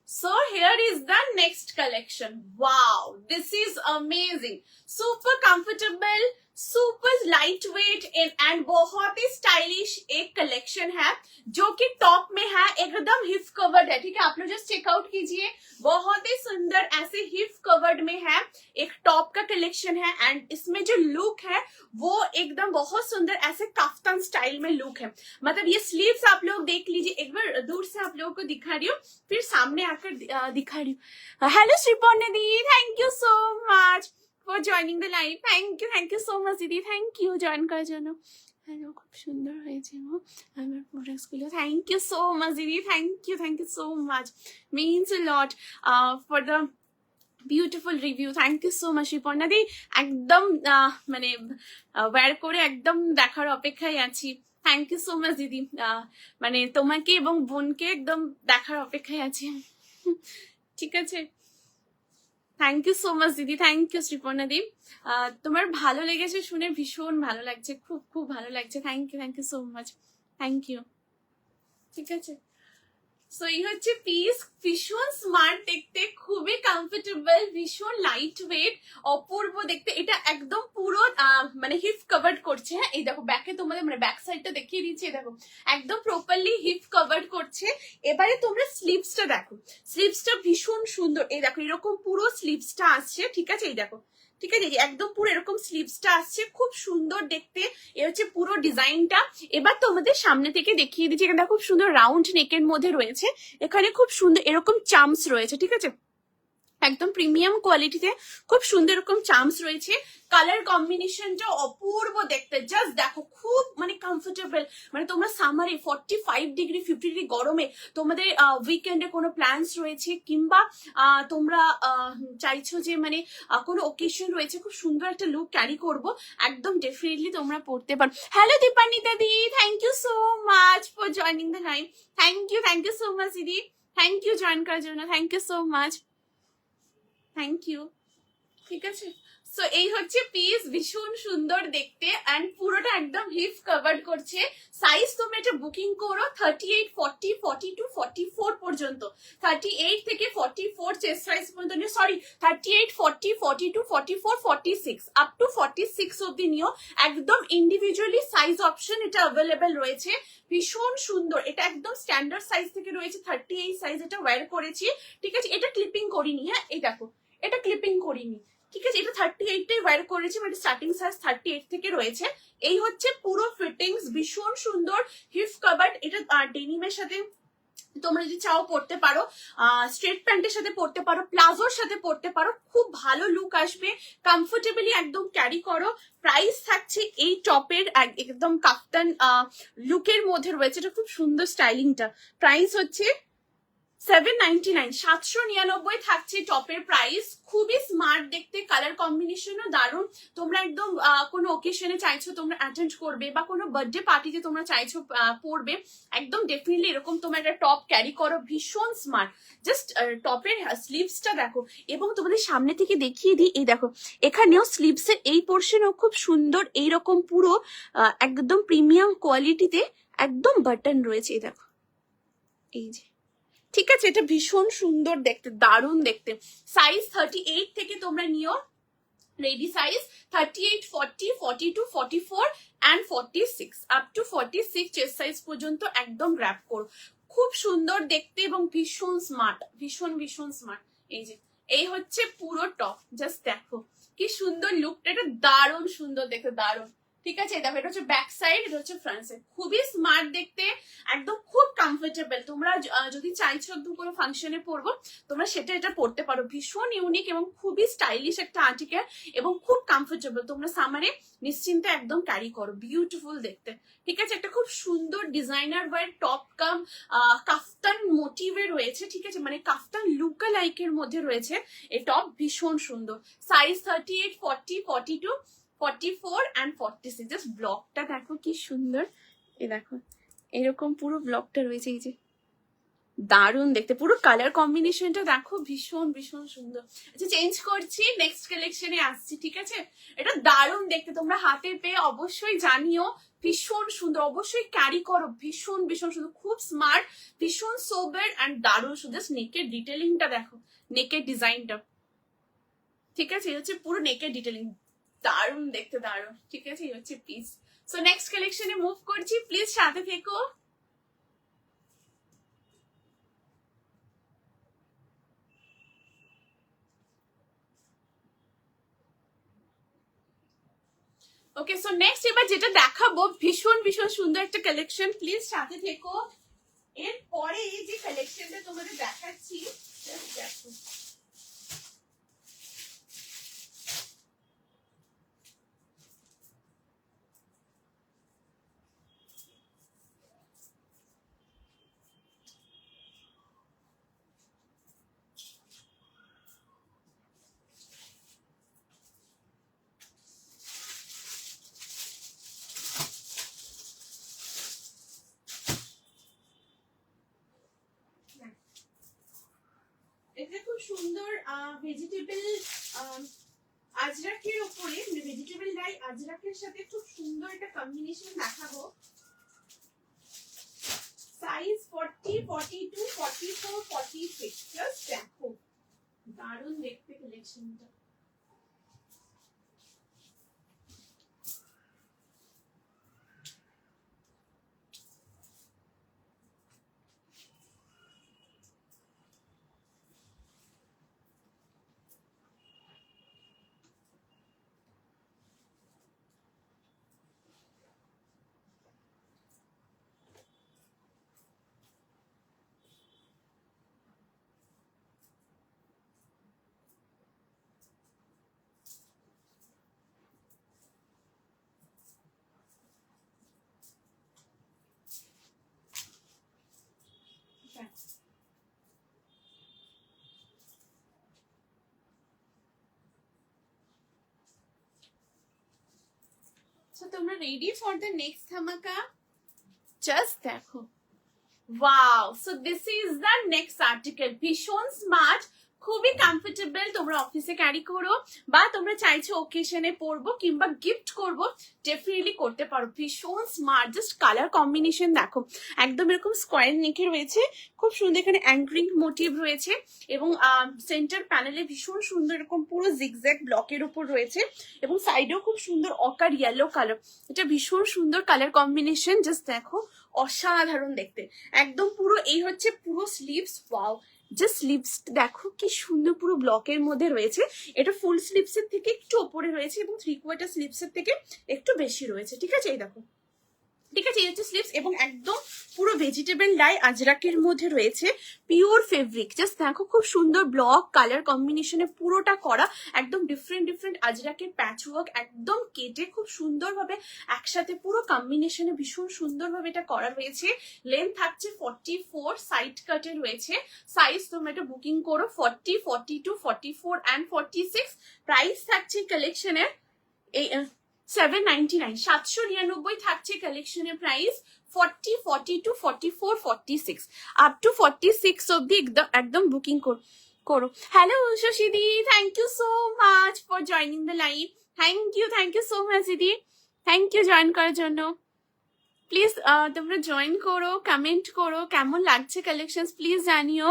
So here is the next collection. Wow, this is amazing, super comfortable, super light weight and बहुत ही स्टाइलिश एक कलेक्शन है जो कि टॉप में है, एकदम हिप कवर्ड है। ठीक है, आप लोग जस्ट चेकआउट कीजिए, बहुत ही सुंदर ऐसे हिप कवर्ड में है, एक टॉप का कलेक्शन है। एंड इसमें जो लुक है वो एकदम बहुत सुंदर ऐसे काफ्तान स्टाइल में लुक है। मतलब ये स्लीव्स आप लोग देख लीजिए, एक बार दूर से आप लोगों को दिखा रही हूँ, फिर सामने आकर दिखा रही हूँ। Hello Sriparna di, thank you so much for joining the live. Thank you so much দিদি, thank you জয়েন করার জন্য। হ্যালো, খুব সুন্দর হয়েছে গো আমার প্রোডাক্টস গুলো। থ্যাংক ইউ সো মাচ দিদি, thank you so much, means a lot for the beautiful review. Thank you so much Riparna di, একদম মানে ওয়্যার করে একদম দেখার অপেক্ষায় আছি। থ্যাংক ইউ সো মাচ দিদি, মানে তোমাকে এবং বোনকে একদম দেখার অপেক্ষায় আছি। ঠিক আছে, থ্যাংক ইউ সো মাচ দিদি, থ্যাংক ইউ শ্রীপর্ণা দি। তোমার ভালো লেগেছে শুনে ভীষণ ভালো লাগছে, খুব খুব ভালো লাগছে। Thank you so much, thank you. ঠিক আছে, সো এই হচ্ছে পিস, ভীষণ স্মার্ট দেখতে, খুবই কমফোর্টেবল, ভীষণ লাইট ওয়েট, অপূর্ব দেখতে। এটা একদম পুরো মানে হিপ কভার্ড করছে। হ্যাঁ, এই দেখো ব্যাকে তোমাদের মানে ব্যাক সাইডটা দেখিয়ে দিচ্ছি, দেখো একদম প্রপারলি হিপ কভার্ড করছে। এবারে তোমরা স্লিভসটা দেখো, স্লিভসটা ভীষণ সুন্দর। এই দেখো এরকম পুরো স্লিভসটা আসছে। ঠিক আছে, এই দেখো, ঠিক আছে, একদম পুরো এরকম স্লিভসটা আসছে, খুব সুন্দর দেখতে। এ হচ্ছে পুরো ডিজাইনটা। এবার তোমাদের সামনে থেকে দেখিয়ে দিচ্ছি, এখানে খুব সুন্দর রাউন্ড নেকের মধ্যে রয়েছে, এখানে খুব সুন্দর এরকম চাম্পস রয়েছে। ঠিক আছে, একদম প্রিমিয়াম কোয়ালিটিতে খুব সুন্দর এরকম চাম্পস রয়েছে। কালার কম্বিনেশনটা অপূর্ব দেখতে, জাস্ট দেখো, খুব মানে কমফোর্টেবল। মানে তোমরা সামারে 45 ডিগ্রি 50 ডিগ্রি গরমে তোমাদের উইকেন্ডে কোনো প্ল্যানস রয়েছে, কিংবা তোমরা চাইছো যে মানে কোনো ওকেশন রয়েছে, খুব সুন্দর একটা লুক ক্যারি করবো, একদম ডেফিনেটলি তোমরা পড়তে পারো। Hello Dipanwita di, thank you so much for joining the live. Thank you so much দিদি, থ্যাংক ইউ জয়েন করার জন্য, thank you so much, thank you. ঠিক আছে, সো এই হচ্ছে পিস, ভীষণ সুন্দর দেখতে এন্ড পুরোটা একদম হিপ কভার্ড করছে। সাইজ তোমরা এটা বুকিং করো 38, 40, 42, 44 পর্যন্ত, 38 থেকে 44 চেস্ট সাইজ পর্যন্ত নিও, সরি 38, 40, 42, 44, 46 আপ টু 46 অব্দি নিও। একদম ইন্ডিভিজুয়ালি সাইজ অপশন এটা অ্যাভেলেবেল রয়েছে, ভীষণ সুন্দর। এটা একদম স্ট্যান্ডার্ড সাইজ থেকে রয়েছে 38 সাইজ, এটা ওয়্যার করেছি। ঠিক আছে, এটা ক্লিপিং করিনি। হ্যাঁ, এই দেখো, এটা ক্লিপিং করিনি। ঠিক আছে, এটা 38টাই ওয়্যার করেছি, মানে স্টার্টিং সাইজ 38 থেকে রয়েছে। এই হচ্ছে পুরো ফিটিংস, ভীষণ সুন্দর হিপ কভার্ড। এটা ডেনিমের সাথে তোমরা যদি চাও পড়তে পারো, স্ট্রেট প্যান্টের সাথে পড়তে পারো, প্লাজোর সাথে পড়তে পারো, খুব ভালো লুক আসবে, কমফোর্টেবলি একদম ক্যারি করো। প্রাইস থাকছে এই টপের একদম কাফতান লুকের মধ্যে রয়েছে, এটা খুব সুন্দর স্টাইলিংটা। প্রাইস হচ্ছে 799, 799 থাকছে টপের প্রাইস। খুবই স্মার্ট দেখতে, কালার কম্বিনেশনও দারুণ। তোমরা একদম কোনো ওকেশনে চাইছো তোমরা অ্যাটেন্ড করবে, বা কোনো বার্থডে পার্টিতে তোমরা চাইছো পরবে, একদম ডেফিনেটলি এরকম তোমরা একটা টপ ক্যারি করো, ভীষণ স্মার্ট। জাস্ট টপের স্লিভসটা দেখো, এবং তোমাদের সামনে থেকে দেখিয়ে দিই, এই দেখো এখানেও স্লিভসের এই পোর্শনও খুব সুন্দর, এইরকম পুরো একদম প্রিমিয়াম কোয়ালিটিতে একদম বাটন রয়েছে। এই দেখো, এই যে, ঠিক আছে, এটা ভীষণ সুন্দর দেখতে, দারুণ দেখতে। সাইজ 38 থেকে তোমরা নিও, ready size 38, 40, 42, 44 and 46 up to 46 chest size পর্যন্ত একদম গ্র্যাব করো। খুব সুন্দর দেখতে এবং ভীষণ স্মার্ট, ভীষণ ভীষণ স্মার্ট। এই যে, এই হচ্ছে পুরো টপ, জাস্ট দেখো কি সুন্দর লুকটা, এটা দারুণ সুন্দর দেখতে, দারুণ। ঠিক আছে, দেখো এটা হচ্ছে ব্যাক সাইড, এটা হচ্ছে ফ্রন্ট সাইড, খুবই স্মার্ট দেখতে, একদম খুব কমফোর্টেবল। তোমরা যদি চাইছো একদম কোনো ফাংশনে পরবো, তোমরা সেটা এটা পরতে পারো, ভীষণ ইউনিক এবং খুবই স্টাইলিশ একটা আর্টিকেল, এবং খুব কমফোর্টেবল। তোমরা সামারে নিশ্চিন্তে একদম ক্যারি করো, বিউটিফুল দেখতে। ঠিক আছে, একটা খুব সুন্দর ডিজাইনার ওয়্যার টপ কাম কাফতান মোটিভে রয়েছে। ঠিক আছে, মানে কাফতান লুকা লাইকের মধ্যে রয়েছে এই টপ, ভীষণ সুন্দর। Size 38, 40, 42, 44 and 46। জাস্ট ব্লকটা দেখো কি সুন্দর, এই দেখো এরকম পুরো ব্লকটা রয়েছে, এই যে দারুণ দেখতে, পুরো কালার কম্বিনেশনটা দেখো, ভীষণ ভীষণ সুন্দর। আচ্ছা, চেঞ্জ করছি, নেক্সট কালেকশনে আসছি। ঠিক আছে, এটা দারুণ দেখতে, তোমরা হাতে পেয়ে অবশ্যই জানিও, ভীষণ সুন্দর, অবশ্যই ক্যারি করো, ভীষণ ভীষণ সুন্দর, খুব স্মার্ট, ভীষণ সোবার অ্যান্ড দারুণ সুন্দর। নেকের ডিটেলিংটা দেখো, নেকের ডিজাইনটা। ঠিক আছে, এটা হচ্ছে পুরো নেকের ডিটেলিং, দারুণ দেখতে, দারুণ। ঠিক আছে, এই হচ্ছে পিস। সো নেক্সট কালেকশনে মুভ করছি, প্লিজ সাথে থেকো। ওকে, সো নেক্সট এবার যেটা দেখাবো ভীষণ ভীষণ সুন্দর একটা কালেকশন, প্লিজ সাথে থেকো। এরপরে যে কালেকশনটা তোমাদের দেখাচ্ছি, দেখো এটা খুব সুন্দর ভেজিটেবল আজরাকের উপরে, ভেজিটেবল ডাই আজরাকের সাথে খুব সুন্দর একটা কম্বিনেশন দেখাবো। সাইজ 40, 42, 44, 46। জাস্ট দেখো দারুণ দেখতে কালেকশনটা। So তোমরা রেডি ফর দ্য নেক্সট ধামাকা? জাস্ট দেখো, wow. So this is the next article, ভীষণ স্মার্ট, খুবই কমফোর্টেবল। তোমরা অফিসে ক্যারি করো বা তোমরা চাইছো ওকেশনে পরবো কিংবা গিফট করবো, ডেফিনেটলি করতে পারো। ভীষণ স্মার্ট, জাস্ট কালার কম্বিনেশন দেখো, একদম এরকম স্কোয়ার নেকে রয়েছে, খুব সুন্দর এখানে অ্যাঙ্করিং মোটিভ রয়েছে এবং সেন্টার প্যানেলে ভীষণ সুন্দর এরকম পুরো জিগজ্যাগ ব্লকের উপর রয়েছে এবং সাইডেও খুব সুন্দর অকার ইয়েলো কালার। এটা ভীষণ সুন্দর কালার কম্বিনেশন, জাস্ট দেখো অসাধারণ দেখতে। একদম পুরো এই হচ্ছে পুরো স্লিভস, ওয়াও। জাস্ট স্লিভস দেখো কি সুন্দর, পুরো ব্লকের মধ্যে রয়েছে। এটা ফুল স্লিভস এর থেকে একটু ওপরে রয়েছে এবং 3/4 স্লিভস এর থেকে একটু বেশি রয়েছে। ঠিক আছে, এই দেখো, ঠিক আছে, এই হচ্ছে স্লিভস এবং একদম পুরো ভেজিটেবল ডাই আজরাকের মধ্যে রয়েছে, পিওর ফেব্রিক। জাস্ট দেখো খুব সুন্দর ব্লক কালার কম্বিনেশনে পুরোটা করা, একদম ডিফারেন্ট ডিফারেন্ট আজরাকের প্যাচ ওয়ার্ক একদম কেটে খুব সুন্দরভাবে একসাথে পুরো কম্বিনেশনে ভীষণ সুন্দরভাবে এটা করা রয়েছে। লেন্থ থাকছে 44, সাইড কাটে রয়েছে। সাইজ তোমরা এটা বুকিং করো 40, 42, 44 অ্যান্ড 46। প্রাইস থাকছে কালেকশনের এই 799, 799 থাকছে কালেকশনের প্রাইস। 40, 42, 44, 46 আপ টু 46 অব্দি একদম বুকিং করো। Hello Shashi di, thank you so much for joining the live. Thank you so much দিদি, থ্যাংক ইউ জয়েন করার জন্য। প্লিজ তোমরা জয়েন করো, কমেন্ট করো কেমন লাগছে কালেকশন, প্লিজ জানিও।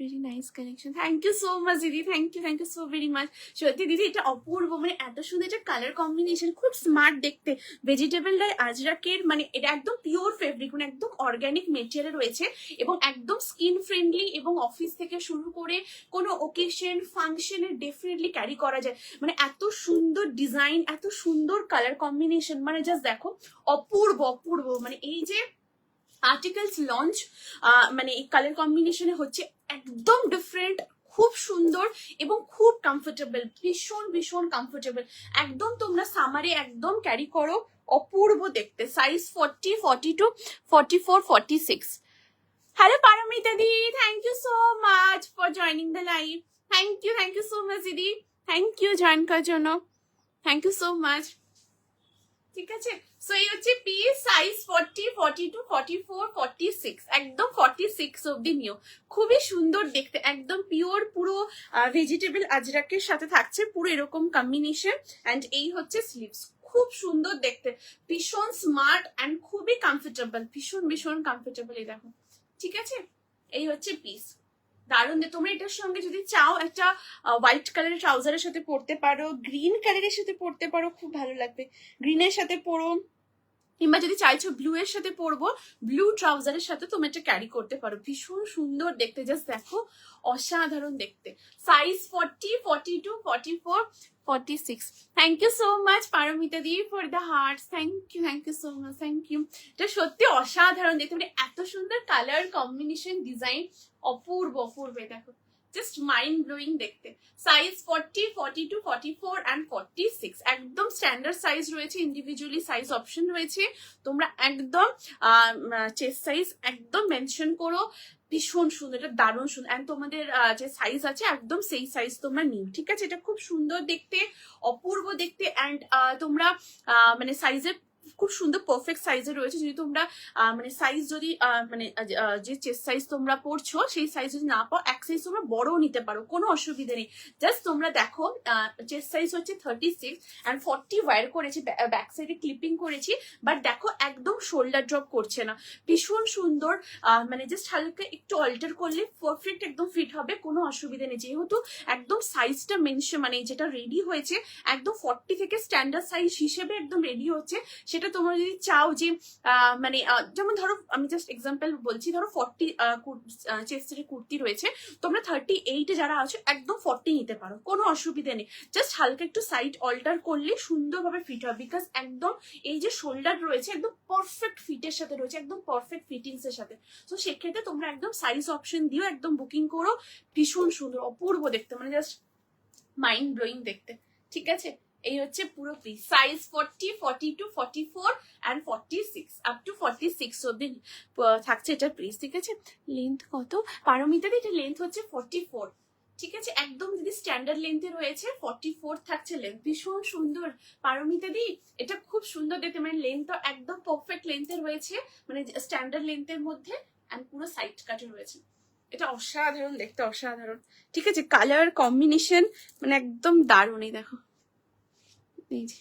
Very nice collection, thank you so much দিদি, thank you so very much. সত্যি দিদি এটা অপূর্ব, মানে এত সুন্দর একটা কালার কম্বিনেশন, খুব স্মার্ট দেখতে। ভেজিটেবল ডাই আজরাকের মানে এটা একদম পিওর ফেব্রিক, মানে একদম অর্গানিক মেটেরিয়াল রয়েছে এবং একদম স্কিন ফ্রেন্ডলি এবং অফিস থেকে শুরু করে কোনো ওকেশন ফাংশনে ডেফিনেটলি ক্যারি করা যায়। মানে এত সুন্দর ডিজাইন, এত সুন্দর কালার কম্বিনেশন, মানে জাস্ট দেখো অপূর্ব অপূর্ব। মানে এই যে আর্টিকেলস লঞ্চ মানে এই কালার কম্বিনেশনে হচ্ছে একদম ডিফারেন্ট, খুব সুন্দর এবং খুব কমফোর্টেবল, ভীষণ ভীষণ কমফোর্টেবল। একদম তোমরা সামারে একদম ক্যারি করো, অপূর্ব দেখতে। Size 40, 42, 44, 46। Hello Paromita di, thank you so much for joining the live. Thank you so much দিদি, থ্যাংক ইউ জয়েন করার জন্য, থ্যাংক ইউ সো মাচ। ঠিক আছে, সো এই হচ্ছে পিস, সাইজ 40, 42, 44, 46, একদম 46 অব্দি নিও। খুবই সুন্দর দেখতে, একদম পিওর পুরো ভেজিটেবল আজরাকের সাথে থাকছে পুরো এরকম কম্বিনেশন। অ্যান্ড এই হচ্ছে স্লিভস, খুব সুন্দর দেখতে, ভীষণ স্মার্ট অ্যান্ড খুবই কমফোর্টেবল, ভীষণ ভীষণ কমফোর্টেবল। এই দেখো, ঠিক আছে, এই হচ্ছে পিস। দারুণ। তোমরা এটার সঙ্গে যদি চাও একটা হোয়াইট কালারের ট্রাউজারের সাথে পরতে পারো, গ্রিন কালারের সাথে পরতে পারো, খুব ভালো লাগবে। গ্রিনের সাথে পরো, কিংবা যদি চাইছো ব্লু এর সাথে পরবো, ব্লু ট্রাউজারের সাথে তুমি এটা ক্যারি করতে পারো। ভীষণ সুন্দর দেখতে, জাস্ট দেখো, অসাধারণ দেখতে। Size 40, 42, 44, 46। Thank you so much Paromita di for the hearts. Thank you so much, thank you. এটা সত্যি অসাধারণ দেখতে, মানে এত সুন্দর কালার কম্বিনেশন, ডিজাইন, অপূর্ব অপূর্ব। দেখো, জাস্ট মাইন্ড ব্লোয়িং দেখতে। সাইজ 40, 42, 44 and 46, একদম স্ট্যান্ডার্ড সাইজ রয়েছে, ইন্ডিভিজুয়ালি সাইজ অপশন রয়েছে। তোমরা একদম চেস্ট সাইজ একদম মেনশন করো। ভীষণ সুন্দর, এটা দারুণ সুন্দর। অ্যান্ড তোমাদের যে সাইজ আছে একদম সেই সাইজ তোমরা নিও, ঠিক আছে? এটা খুব সুন্দর দেখতে, অপূর্ব দেখতে। অ্যান্ড তোমরা মানে সাইজের খুব সুন্দর পারফেক্ট সাইজে রয়েছে। যদি তোমরা মানে সাইজ যদি মানে যে চেস্ট সাইজ তোমরা পড়ছো সেই সাইজ যদি না পাও, এক সাইজ তোমরা বড়ও নিতে পারো, কোনো অসুবিধা নেই। জাস্ট তোমরা দেখো, চেস্ট সাইজ হচ্ছে 36 and 40 ওয়্যার করেছি, ব্যাক সাইডে ক্লিপিং করেছি, বাট দেখো একদম শোল্ডার ড্রপ করছে না, ভীষণ সুন্দর। মানে জাস্ট হালকা একটু অল্টার করলে পারফেক্ট একদম ফিট হবে, কোনো অসুবিধা নেই। যেহেতু একদম সাইজটা মেনশন, মানে যেটা রেডি হয়েছে একদম 40 থেকে স্ট্যান্ডার্ড সাইজ হিসেবে একদম রেডি হচ্ছে। সেটা তোমরা যদি চাও যে মানে যেমন ধরো আমি জাস্ট এক্সাম্পল বলছি, ধরো 40 চেস্টের কুর্তি রয়েছে, তোমরা 38 যারা আছে একদম 40 নিতে পারো, কোনো অসুবিধা নেই। জাস্ট হালকা একটু সাইড অল্টার করলে সুন্দরভাবে ফিট হবে, বিকজ একদম এই যে শোল্ডার রয়েছে একদম পারফেক্ট ফিটের সাথে রয়েছে, একদম পারফেক্ট ফিটিংস এর সাথে। তো সেক্ষেত্রে তোমরা একদম সাইজ অপশন দিও, একদম বুকিং করো। ভীষণ সুন্দর, অপূর্ব দেখতে, মানে জাস্ট মাইন্ড ব্লোয়িং দেখতে, ঠিক আছে? এই হচ্ছে পুরো piece. Size 40, 42, 44 and 46, up to 46 অব্দি থাকছে এটার প্রাইস, ঠিক আছে? লেন্থ কত পারমিতা দি? এটা লেন্থ হচ্ছে 44, ঠিক আছে? একদম যদি স্ট্যান্ডার্ড লেন্থে রয়েছে, 44 থাকছে লেন্থ। ভীষণ সুন্দর পারমিতা দি, এটা খুব সুন্দর দেখতে, মানে লেন্থ একদম পারফেক্ট লেন্থে রয়েছে, মানে স্ট্যান্ডার্ড লেন্থের মধ্যে, এন্ড পুরো সাইড কাটে রয়েছে। এটা অসাধারণ দেখতে, অসাধারণ, ঠিক আছে? কালার কম্বিনেশন মানে একদম দারুণ। এই দেখো, এই যে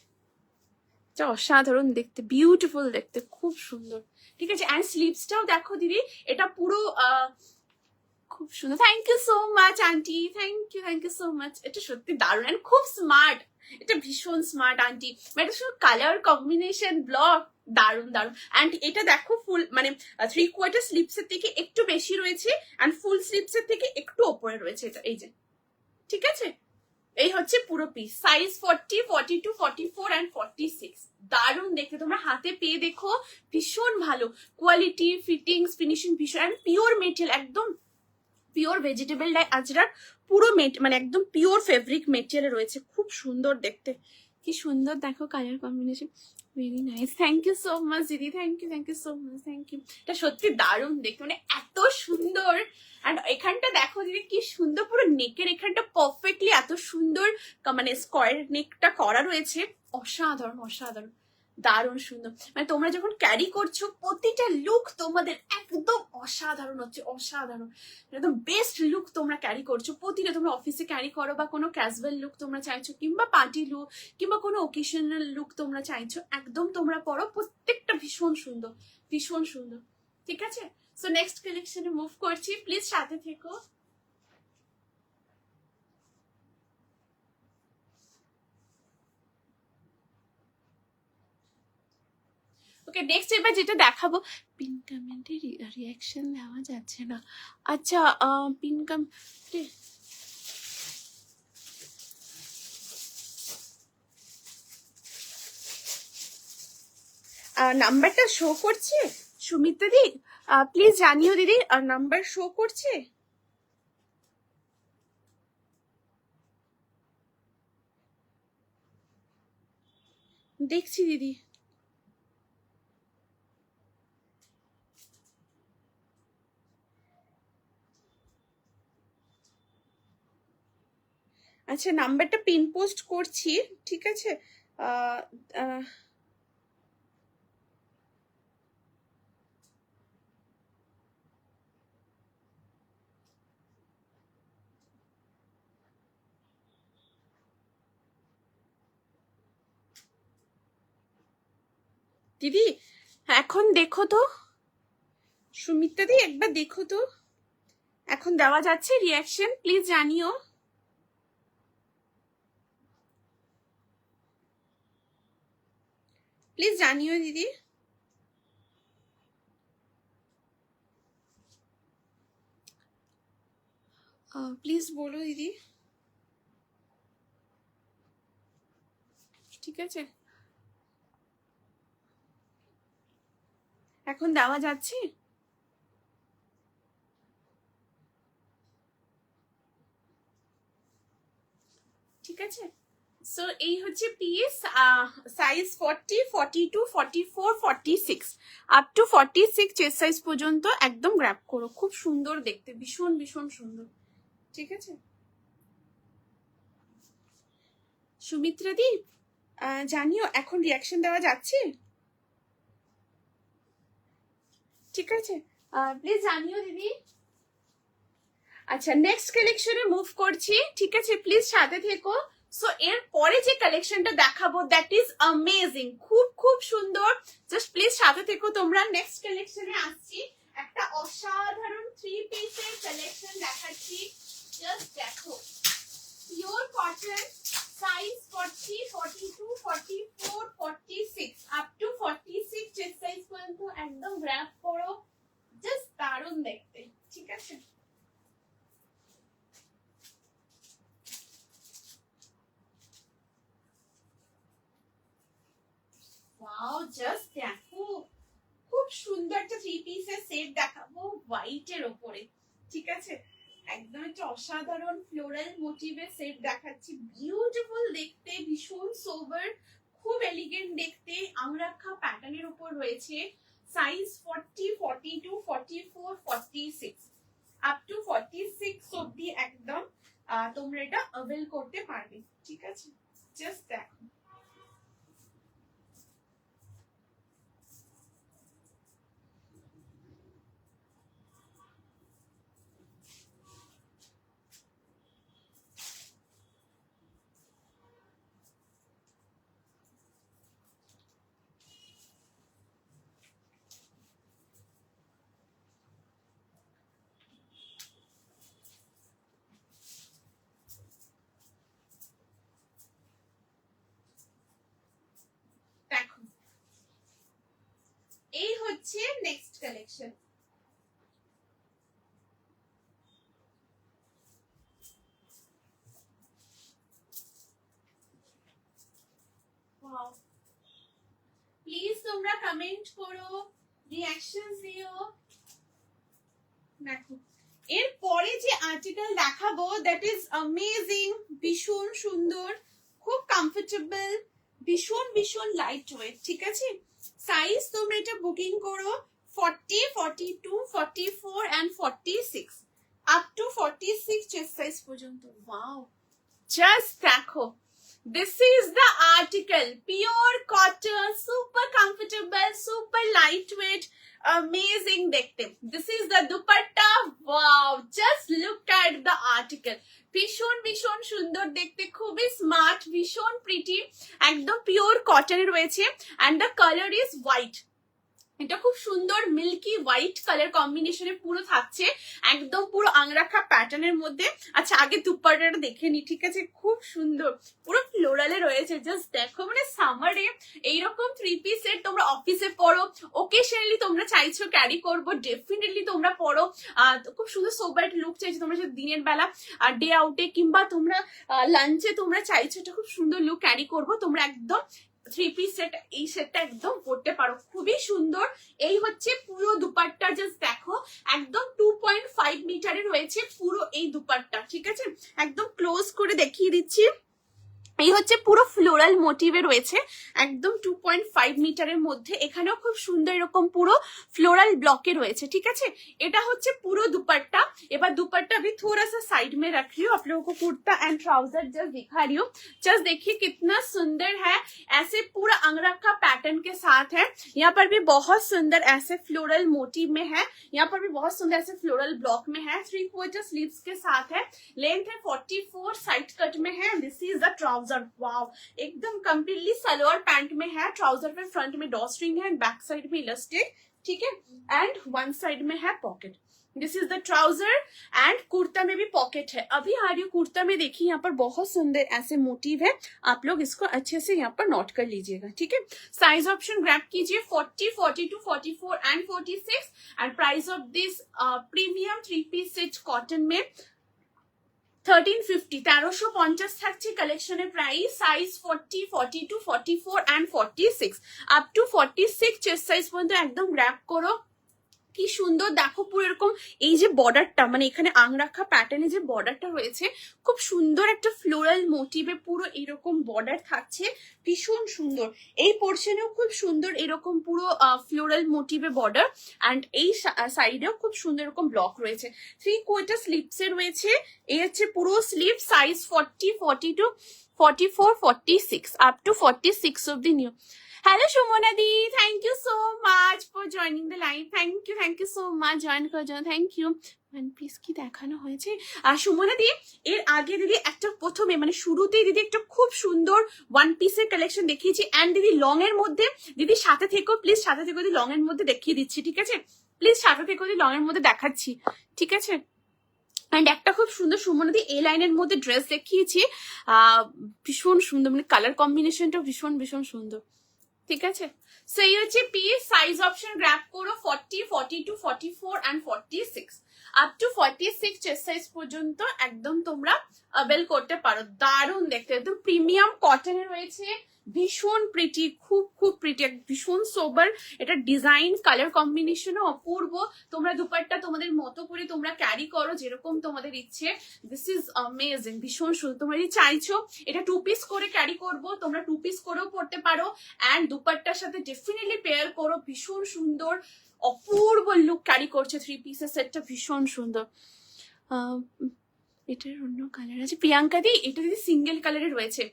এটা অসাধারণ দেখতে, বিউটিফুল দেখতে, খুব সুন্দর, ঠিক আছে? অ্যান্ড স্লিভসটাও দেখো দিদি, এটা পুরো খুব সুন্দর। Thank you so much aunty, thank you so much. এটা সত্যি দারুণ অ্যান্ড খুব স্মার্ট, এটা ভীষণ স্মার্ট আন্টি। মানে এটা শুধু কালার কম্বিনেশন, ব্লক, দারুণ দারুণ। অ্যান্ড এটা দেখো ফুল মানে 3/4 স্লিভস এর থেকে একটু বেশি রয়েছে, অ্যান্ড ফুল স্লিভস এর থেকে একটু ওপরে রয়েছে এটা, এই যে, ঠিক আছে? এই হচ্ছে পুরো পিস। সাইজ 40, 42, 44 and 46, দারুণ দেখতে। তোমরা হাতে পেয়ে দেখো, ভীষণ ভালো কোয়ালিটি, ফিটিংস, ফিনিশিং ভীষণ, অ্যান্ড পিওর মেটেরিয়াল, একদম পিওর ভেজিটেবল ডাই আজরার পুরো মানে একদম পিওর ফেব্রিক মেটেরিয়াল রয়েছে, খুব সুন্দর দেখতে। কি সুন্দর দেখো colour combination, very nice. Thank you so much দিদি, thank you so much, thank you. এটা সত্যি দারুণ দেখতে, মানে এত সুন্দর। অ্যান্ড এখানটা দেখো দিদি কি সুন্দর, পুরো নেকের এখানটা পারফেক্টলি এত সুন্দর মানে স্কোয়ার নেকটা করা রয়েছে, অসাধারণ অসাধারণ, দারুণ সুন্দর। মানে তোমরা যখন ক্যারি করছো প্রতিটা লুক তোমাদের একদম অসাধারণ হচ্ছে, অসাধারণ, একদম বেস্ট লুক তোমরা ক্যারি করছো প্রতিটা। তোমরা অফিসে ক্যারি করো বা কোনো ক্যাজুয়াল লুক তোমরা চাইছো, কিংবা পার্টি লুক, কিংবা কোনো ওকেশনাল লুক তোমরা চাইছো, একদম তোমরা পরো, প্রত্যেকটা ভীষণ সুন্দর, ভীষণ সুন্দর, ঠিক আছে? সো নেক্সট কালেকশনে মুভ করছি, প্লিজ সাথে থেকো। ওকে, নেক্সট এবার যেটা দেখাবো, পিন কমেন্টে রিয়াকশন দেওয়া যাচ্ছে না। আচ্ছা, পিন কমেন্টে নাম্বারটা শো করছে সুমিতা দি? প্লিজ জানিও দিদি, নাম্বার শো করছে? দেখছি দিদি। আচ্ছা, নাম্বারটা পিন পোস্ট করছি, ঠিক আছে? দিদি এখন দেখো তো, সুমিতা দি একবার দেখো তো, এখন দেওয়া যাচ্ছে রিয়াকশন, প্লিজ জানিও। প্লিজ জানিও দিদি। প্লিজ বলো দিদি, ঠিক আছে? এখন দেওয়া যাচ্ছে? ঠিক আছে, সো এই হচ্ছে piece, size 40, 42, 44, 46 up to 46 chest size পর্যন্ত একদম গ্র্যাব করো। খুব সুন্দর দেখতে, ভীষণ ভীষণ সুন্দর, ঠিক আছে? সুমিত্রা দি জানিও এখন রিয়াকশন দেওয়া যাচ্ছে? ঠিক আছে, প্লিজ জানিও দিদি। আচ্ছা, নেক্সট কালেকশনে মুভ করছি, ঠিক আছে? প্লিজ সাথে থেকো। সো এর পরে যে কালেকশনটা দেখাবো দ্যাট ইজ অ্যামেজিং, খুব খুব সুন্দর। জাস্ট প্লিজ সাথে থেকো তোমরা। নেক্সট কালেকশনে আসছি, একটা অসাধারণ 3 পিসের কালেকশন দেখাচ্ছি। জাস্ট দেখো, pure cotton, size 40, 42, 44, 46 up to 46 chest size পর্যন্ত একদম গ্র্যাব করো। জাস্ট দারুণ দেখতে, ঠিক আছে? ওয়াও, জাস্ট দেখো, খুব সুন্দর একটা 3 পিসের সেট দেখাবো হোয়াইটের ওপরে, ঠিক আছে? একদম একটা অসাধারণ ফ্লোরাল মোটিভের সেট দেখাচ্ছি। বিউটিফুল দেখতে, ভীষণ সোবার, খুব এলিগেন্ট দেখতে, আংরাক্ষা প্যাটার্নের উপর রয়েছে। সাইজ 40, 42, 44, 46 আপ টু 46 অব্দি একদম তোমরা এটা অ্যাভেল করতে পারবে, ঠিক আছে? জাস্ট দেখো, দেখো, এই হচ্ছে নেক্সট কালেকশন। প্লিজ তোমরা কমেন্ট করো, রিঅ্যাকশন দিও। দেখো, এর পরে যে আর্টিকেল দেখাবো দ্যাট ইজ অ্যামেজিং, ভীষণ সুন্দর, খুব কমফোর্টেবল, ভীষণ ভীষণ লাইট ওয়েট, ঠিক আছে? সাইজ তোমরা এটা বুকিং করো 40, 42, 44 and 46 up to 46 chest size পর্যন্ত। ওয়াও, জাস্ট দেখো, this is the article, pure cotton, super comfortable, super lightweight, amazing দেখতে। This is the dupatta, wow, just look at the article, ভীষণ ভীষণ সুন্দর দেখতে, খুবই স্মার্ট, ভীষণ প্রিটি, একদম পিওর কটনের রয়েছে and the color is white। এটা খুব সুন্দর মিল্কি হোয়াইট কালার কম্বিনেশনে পুরো থাকছে, একদম পুরো আংরাখা প্যাটার্নের মধ্যে। আচ্ছা, আগে দুপাট্টাটা দেখে নি, ঠিক আছে? খুব সুন্দর, পুরো ফ্লোরালে রয়েছে। জাস্ট দেখো, মানে সামারে এইরকম 3 পিস সেট তোমরা অফিসে পড়ো, ওকেশনালি তোমরা চাইছো ক্যারি করবো, ডেফিনেটলি তোমরা পড়ো। খুব সুন্দর সোবার লুক চাইছো তোমরা, দিনের বেলা ডে আউটে কিংবা তোমরা লাঞ্চে তোমরা চাইছো এটা খুব সুন্দর লুক ক্যারি করবো, তোমরা একদম 3 পিস সেট, এই সেটটা একদম পড়তে পারো, খুবই সুন্দর। এই হচ্ছে পুরো দুপাট্টা, জাস্ট দেখো, একদম 2.5 মিটারের রয়েছে পুরো এই দুপাট্টা, ঠিক আছে? একদম ক্লোজ করে দেখিয়ে দিচ্ছি। এই হচ্ছে পুরো ফ্লোরাল মোটিভে রয়েছে, একদম 2.5 মিটারের মধ্যে। এখানেও খুব সুন্দর এরকম পুরো फ्लोरल ब्लॉके রয়েছে, ঠিক আছে? এটা হচ্ছে পুরো दुपट्टा। এবার दुपट्टा भी थोड़ा सा साइड में रख रही हूँ, आप लोगों को कुर्ता एंड ट्राउजर जस्ट दिखा रही हूँ। जस्ट देखिए कितना सुंदर है, ऐसे पूरा अंगरखा पैटर्न के साथ है। यहाँ पर भी बहुत सुंदर ऐसे फ्लोरल मोटिव में है, यहाँ पर भी बहुत सुंदर ऐसे फ्लोरल ब्लॉक में है, 3/4 स्लीव्स के साथ है, लेंथ है 44, साइड कट में है। This is the trouser, wow, एकदम कंप्लीटली सलवार पैंट में है। ट्राउजर पे फ्रंट में डॉ स्ट्रिंग है, बैक साइड में इलास्टिक, ठीक है, एंड वन साइड में है pocket. This is the trouser and kurta में भी पॉकेट है। अभी आ रही हूँ कुर्ता में, देखिए यहाँ पर बहुत सुंदर ऐसे मोटिव है, आप लोग इसको अच्छे से यहाँ पर नोट कर लीजिएगा, ठीक है। साइज ऑप्शन ग्रैब कीजिए 40, 42, 44 and 46 and price of this premium 3 piece set cotton में 1350 1350 থাকছে কালেকশনের price. Size 40, 42, 44 and 46 up to 46 chest size পর্যন্ত একদম গ্র্যাব করো। কি সুন্দর দেখো, পুরো এরকম এই যে বর্ডারটা, মানে এখানে আংরাখা প্যাটার্নে যে বর্ডারটা রয়েছে, খুব সুন্দর একটা ফ্লোরাল মোটিভে পুরো এরকম বর্ডার থাকছে, ভীষণ সুন্দর। এই পোর্শনেও খুব সুন্দর এরকম পুরো ফ্লোরাল মোটিভে বর্ডার, অ্যান্ড এই সাইডেও খুব সুন্দর এরকম ব্লক রয়েছে। 3/4 স্লিভসে রয়েছে, এই হচ্ছে পুরো sleeve. Size 40, 42, 44, 46 up to 46 of the new. Hello Sumana di, thank you so much for joining the live. Thank you so much join করার জন্য, থ্যাংক ইউ। ওয়ান পিস কি দেখানো হয়েছে? আর সুমনা দি, এর আগে দিদি একটা প্রথমে মানে শুরুতেই দিদি একটা খুব সুন্দর ওয়ান পিসের কালেকশন দেখিয়েছি, অ্যান্ড দিদি লং এর মধ্যে, দিদি সাথে থেকো প্লিজ, সাথে থেকো, দিদি লং এর মধ্যে দেখিয়ে দিচ্ছি, ঠিক আছে? প্লিজ সাথে থেকো, দিদি লং এর মধ্যে দেখাচ্ছি, ঠিক আছে? অ্যান্ড একটা খুব সুন্দর সুমনাদি এ লাইনের মধ্যে ড্রেস দেখিয়েছি, ভীষণ সুন্দর, মানে কালার কম্বিনেশনটা ভীষণ ভীষণ সুন্দর, ঠিক আছে? সো এই হচ্ছে পিস। সাইজ অপশন গ্র্যাব করো 40, 42, 44 and 46 up to 46 chest size পর্যন্ত একদম তোমরা অ্যাভেল করতে পারো। দারুণ দেখতে, একদম প্রিমিয়াম কটনে রয়েছে, ভীষণ প্রিটি, খুব খুব প্রিটি, ভীষণ সোবার। এটা ডিজাইন কালার কম্বিনেশনও অপূর্ব। তোমরা দুপাট্টা তোমাদের মতো করে তোমরা ক্যারি করো যেরকম তোমাদের ইচ্ছে। দিস ইজ অ্যামেজিং, ভীষণ সুন্দর। তোমরা যদি চাইছো এটা 2 পিস করে ক্যারি করবো, তোমরা 2 পিস করেও পড়তে পারো, অ্যান্ড দুপাট্টার সাথে ডেফিনেটলি পেয়ার করো, ভীষণ সুন্দর অপূর্ব লুক ক্যারি করছে। 3 পিসের সেটটা ভীষণ সুন্দর। এটার অন্য কালার আছে প্রিয়াঙ্কা দি, এটা যদি সিঙ্গেল কালারে রয়েছে।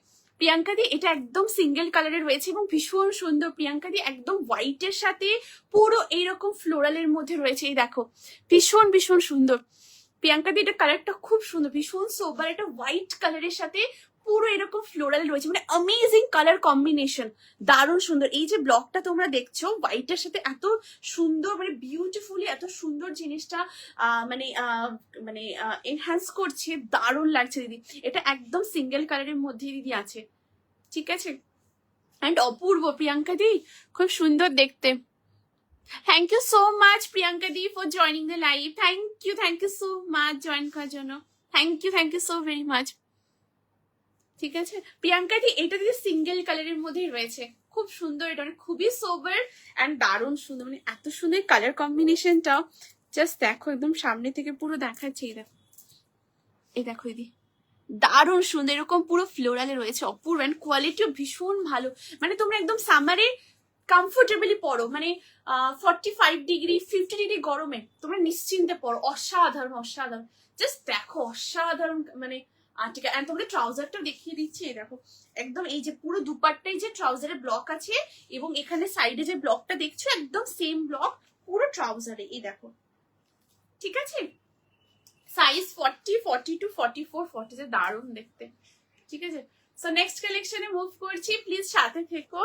প্রিয়াঙ্কা দি এটা একদম সিঙ্গেল কালারে রয়েছে এবং ভীষণ সুন্দর। প্রিয়াঙ্কা দি একদম হোয়াইটের সাথে পুরো এইরকম ফ্লোরালের মধ্যে রয়েছে, এই দেখো ভীষণ ভীষণ সুন্দর। প্রিয়াঙ্কা দি এটা কালারটা খুব সুন্দর, ভীষণ সোবার। এটা হোয়াইট কালারের সাথে পুরো এরকম ফ্লোরাল রয়েছে, মানে অ্যামেজিং কালার কম্বিনেশন, দারুণ সুন্দর। এই যে ব্লকটা তোমরা দেখছো হোয়াইটের সাথে এত সুন্দর, মানে বিউটিফুলি এত সুন্দর জিনিসটা মানে মানে এনহ্যান্স করছে, দারুণ লাগছে দিদি। এটা একদম সিঙ্গেল কালারের মধ্যে দিদি আছে, ঠিক আছে? অ্যান্ড অপূর্ব প্রিয়াঙ্কা দি, খুব সুন্দর দেখতে। Thank you so much Priyanka di for joining the live. Thank you so much join করার জন্য, thank you so very much, ঠিক আছে? প্রিয়াঙ্কা দি এটা দিদি সিঙ্গেল কালারের মধ্যেই রয়েছে, খুব সুন্দর। এটা মানে খুবই সোবার অ্যান্ড দারুণ সুন্দর, মানে এত সুন্দর কালার কম্বিনেশনটা জাস্ট দেখো, একদম সামনে থেকে পুরো দেখাচ্ছে। এই দেখো দিদি, দারুণ সুন্দর, এরকম পুরো ফ্লোরালে রয়েছে, অপূর্ব। অ্যান্ড কোয়ালিটিও ভীষণ ভালো, মানে তোমরা একদম সামারে কমফোর্টেবলি পড়ো, মানে 45 ডিগ্রি 50 ডিগ্রি গরমে তোমরা নিশ্চিন্তে পড়ো, অসাধারণ অসাধারণ। জাস্ট দেখো অসাধারণ, মানে ঠিক আছে। তোমাদের ট্রাউজারটা দেখিয়ে দিচ্ছি, এই দেখো একদম এই যে পুরো দুপাট্টাই যে ট্রাউজারের ব্লক আছে, এবং এখানে সাইডে যে ব্লকটা দেখছো একদম সেম ব্লক পুরো ট্রাউজারে, এই দেখো, ঠিক আছে? সাইজ 40, 42, 44, 40, দারুণ দেখতে, ঠিক আছে? সো নেক্সট কালেকশনে মুভ করছি, প্লিজ সাথে থেকো।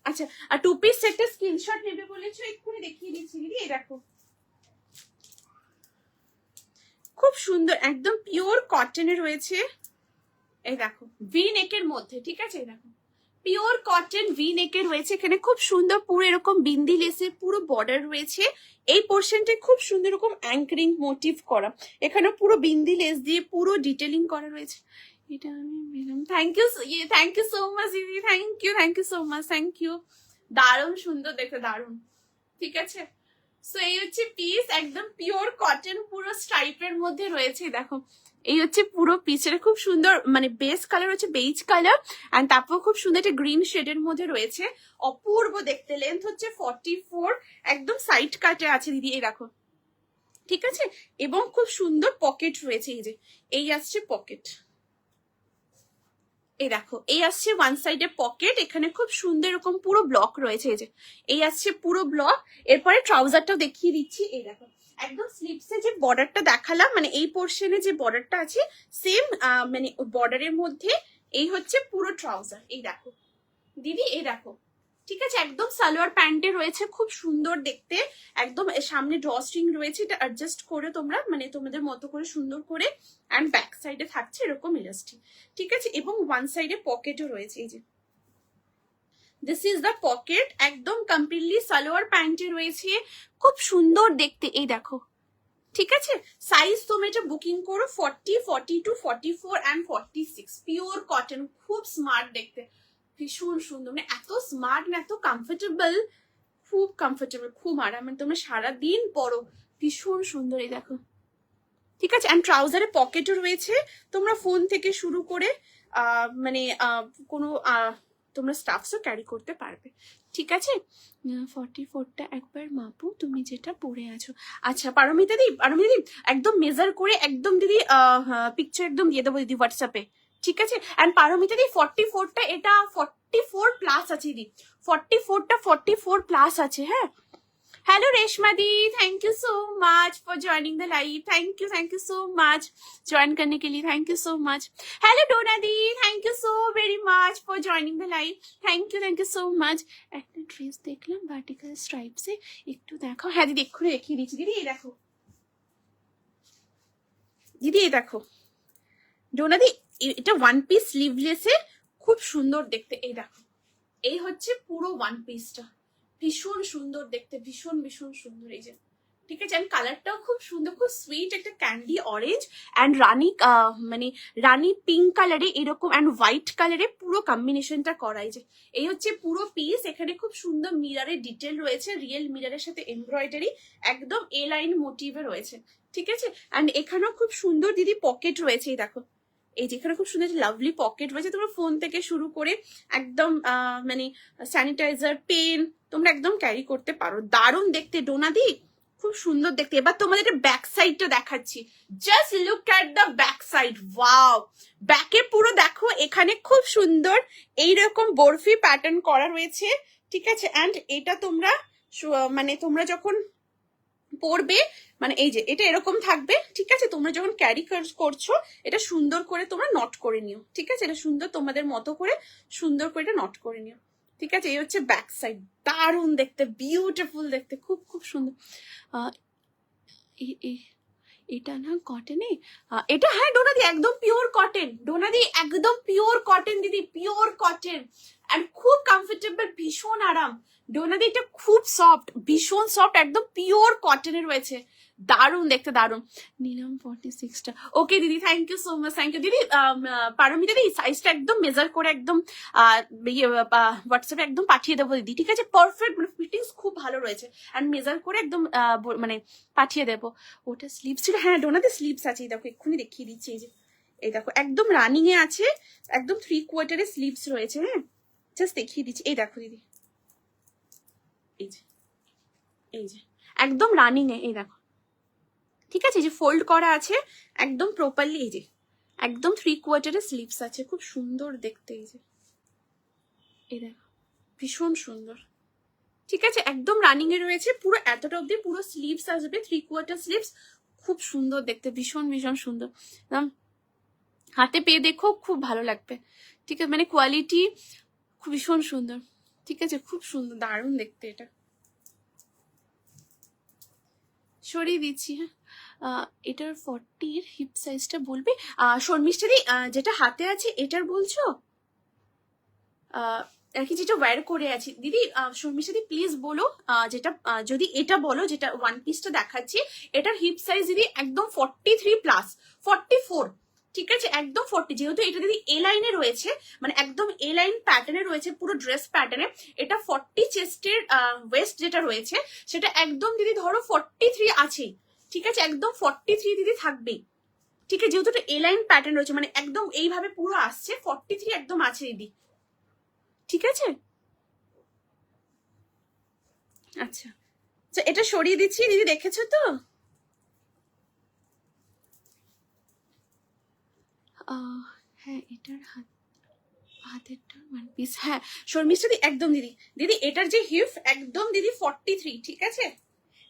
আচ্ছা, আর 2 পিস সেটের স্ক্রিনশট নেবে বলেছো, এক্ষুনি দেখিয়ে দিচ্ছি দিদি। এই দেখো খুব সুন্দর, একদম পিওর কটনে রয়েছে, এই দেখো ভি নেকের মধ্যে, ঠিক আছে? এই দেখো পিওর কটন ভি নেকের রয়েছে, এখানে খুব সুন্দর পুরো এরকম বিন্দি লেসের পুরো বর্ডার রয়েছে। এই পোর্শনটা খুব সুন্দর এরকম অ্যাঙ্কারিং মোটিভ করা, এখানে পুরো বিন্দি লেস দিয়ে পুরো ডিটেলিং করা রয়েছে। এটা আমি পেলাম, থ্যাংক ইউ সো মাচ দিদি, thank you so much, thank you. দারুণ সুন্দর দেখতে, দারুণ, ঠিক আছে? সো এই হচ্ছে পিস, একদম পিওর কটন পুরো স্ট্রাইপের মধ্যে রয়েছে, দেখো এই হচ্ছে পুরো পিসের খুব সুন্দর, মানে বেস কালার হচ্ছে বেজ কালার, এন্ড তারপর খুব সুন্দর একটা গ্রিন শেডের মধ্যে রয়েছে, অপূর্ব দেখতে। লেন্থ হচ্ছে 44, একদম সাইড কাটে আছে দিদি, এই দেখো, ঠিক আছে? এবং খুব সুন্দর পকেট রয়েছে, এই যে এই আসছে পকেট, এই দেখো এই আসছে ওয়ান সাইডে পকেট, এখানে খুব সুন্দর এরকম পুরো ব্লক রয়েছে, এই যে এই আসছে পুরো ব্লক। এরপরে ট্রাউজারটাও দেখিয়ে দিচ্ছি, এই দেখো একদম স্লিপসে যে বর্ডারটা দেখালাম, মানে এই পোর্শনে যে বর্ডারটা আছে সেম, মানে বর্ডারের মধ্যে এই হচ্ছে পুরো ট্রাউজার, এই দেখো দিদি, এই দেখো, ঠিক আছে, একদম সালোয়ার প্যান্টে রয়েছে, খুব সুন্দর দেখতে, একদম সামনে ড্র স্ট্রিং রয়েছে, এটা অ্যাডজাস্ট করে তোমরা মানে তোমাদের মতো করে সুন্দর করে, অ্যান্ড ব্যাক সাইডে থাকছে এরকম ইলাস্টিক, ঠিক আছে, এবং ওয়ান সাইডে পকেটও রয়েছে। এই যে দিস ইজ দ্য পকেট, একদম কমপ্লিটলি সালোয়ার প্যান্টে রয়েছে, খুব সুন্দর দেখতে। এই দেখো, ঠিক আছে, সাইজ তুমি এটা বুকিং করো 40, 42, 44 অ্যান্ড 46, পিওর কটন, খুব স্মার্ট দেখতে, ভীষণ সুন্দর, মানে এত স্মার্ট না এত কমফোর্টেবল, খুব কমফোর্টেবল, খুব আরাম, মানে তোমরা সারাদিন পরো, ভীষণ সুন্দর। এই দেখো, ঠিক আছে, অ্যান্ড ট্রাউজারে পকেটও রয়েছে, তোমরা ফোন থেকে শুরু করে মানে কোনো তোমরা স্টাফসও ক্যারি করতে পারবে, ঠিক আছে। 44টা একবার মাপু তুমি যেটা পরে আছো। আচ্ছা পারমিতা দি, একদম মেজার করে একদম দিদি পিকচার একদম দিয়ে দেবো দিদি হোয়াটসঅ্যাপে, ঠিক আছে। অ্যান্ড পারমিতা দি 44টা এটা 44 প্লাস আছে দিদি, 44টা 44 প্লাস আছে, হ্যাঁ। Hello Reshma di, thank you so much for joining the live, thank you so much join करने के लिए, thank you so much. Hello Dona di, thank you so very much for joining the live, thank you so much. একটা dress দেখলাম vertical স্ট্রাইপসে, একটু দেখো। হ্যাঁ দিদি এক্ষুনি দেখিয়ে দিচ্ছি, দিদি এই দেখো, দিদি এই দেখো ডোনা দি, এটা ওয়ান পিস স্লিভলেসে, খুব সুন্দর দেখতে। এই দেখো, এই হচ্ছে পুরো ওয়ান পিসটা, ভীষণ সুন্দর দেখতে, ভীষণ ভীষণ সুন্দর। এই যে, ঠিক আছে, অ্যান্ড কালারটাও খুব সুন্দর, খুব সুইট একটা ক্যান্ডি অরেঞ্জ অ্যান্ড রানি মানে রানি পিঙ্ক কালারে এরকম, অ্যান্ড হোয়াইট কালারে পুরো কম্বিনেশনটা করা। এই যে এই হচ্ছে পুরো পিস, এখানে খুব সুন্দর মিরারের ডিটেল রয়েছে, রিয়েল মিরারের সাথে এমব্রয়ডারি, একদম এ লাইন মোটিভে রয়েছে, ঠিক আছে। অ্যান্ড এখানেও খুব সুন্দর দিদি পকেট রয়েছে, এই দেখো, এই যেখানে খুব সুন্দর লাভলি পকেট রয়েছে, তোমরা ফোন থেকে শুরু করে একদম মানে স্যানিটাইজার, পেন তোমরা একদম ক্যারি করতে পারো, দারুণ দেখতে ডোনা দি, খুব সুন্দর দেখতে। এবার তোমাদের ব্যাক সাইডটা দেখাচ্ছি, just look at the back side, wow, ব্যাকে পুরো দেখো, এখানে খুব সুন্দর এইরকম বরফি প্যাটার্ন করা রয়েছে, ঠিক আছে। অ্যান্ড এটা তোমরা মানে তোমরা যখন পরবে, মানে এই যে এটা এরকম থাকবে, ঠিক আছে, তোমরা যখন ক্যারি করছো এটা সুন্দর করে তোমরা নট করে নিও, ঠিক আছে, এটা সুন্দর তোমাদের মতো করে সুন্দর করে এটা নট করে নিও, ঠিক আছে। এই হচ্ছে ব্যাক সাইড, দারুণ দেখতে, বিউটিফুল দেখতে, খুব খুব সুন্দর। এটা না কটনে, এটা হ্যাঁ ডোনাদি একদম পিওর কটন, ডোনাদি একদম পিওর কটন দিদি, পিওর কটন, অ্যান্ড খুব কমফোর্টেবল, ভীষণ আরাম ডোনাদি, এটা খুব সফট, ভীষণ সফট, একদম পিওর কটনে রয়েছে, দারুণ দেখতে, দারুণ। নিলাম 46টা, ওকে দিদি, thank you so much, thank you দিদি। পারমিতা দিদি সাইজটা একদম মেজার করে একদম হোয়াটসঅ্যাপে একদম পাঠিয়ে দেবো দিদি, ঠিক আছে, পারফেক্ট, মানে ফিটিংস খুব ভালো রয়েছে, অ্যান্ড মেজার করে একদম মানে পাঠিয়ে দেবো। ওটা স্লিভস ছিল, হ্যাঁ ডোনাতে স্লিভস আছে, এই দেখো এক্ষুনি দেখিয়ে দিচ্ছি, এই যে এই দেখো একদম রানিং এ আছে, একদম 3/4 স্লিভস রয়েছে, হ্যাঁ জাস্ট দেখিয়ে দিচ্ছি, এই দেখো দিদি, এই যে এই যে একদম রানিং এ, এই দেখো, ঠিক আছে, এই যে ফোল্ড করা আছে একদম প্রপারলি, এই যে একদম 3/4 স্লিভস আছে, খুব সুন্দর দেখতে, এই যে এই দেখো ভীষণ সুন্দর, ঠিক আছে, একদম রানিং এ রয়েছে, পুরো এতটা অব্দি পুরো স্লিভস আসবে, 3/4 স্লিভস, খুব সুন্দর দেখতে, ভীষণ ভীষণ সুন্দর, হাতে পেয়ে দেখো খুব ভালো লাগবে, ঠিক আছে, মানে কোয়ালিটি খুব ভীষণ সুন্দর, ঠিক আছে, খুব সুন্দর, দারুণ দেখতে, এটা সরিয়ে দিচ্ছি, হ্যাঁ এটার 40 হিপ সাইজটা বলবে শর্মিষ্ঠা দি, যেটা হাতে আছে এটার বলছো আর কি, যেটা ওয়্যার করে আছি দিদি, শর্মিষ্ঠা দি প্লিজ বলো, যেটা যদি এটা বলো, যেটা ওয়ান পিসটা দেখাচ্ছি এটার হিপ সাইজ দিদি একদম 43 প্লাস 44, ঠিক আছে, একদম 40, যেহেতু এটা দিদি এ লাইনে রয়েছে, মানে একদম এ লাইন প্যাটার্নে রয়েছে পুরো ড্রেস প্যাটার্নে, এটা 40 চেস্টের ওয়েস্ট যেটা রয়েছে সেটা একদম দিদি ধরো 43 আছে, ঠিক আছে, একদম 43 দিদি থাকবেই, ঠিক আছে, যেহেতু এটা এ লাইন প্যাটার্ন রয়েছে, মানে একদম এইভাবে পুরো আসছে, 43 একদম আছে দিদি, ঠিক আছে। আচ্ছা এটা সরিয়ে দিচ্ছি দিদি, দেখেছো তো, হ্যাঁ এটার হাতেরটা ওয়ান পিস, হ্যাঁ শর্মিষ্ঠা দি একদম দিদি, দিদি এটার যে হিপ একদম দিদি 43, ঠিক আছে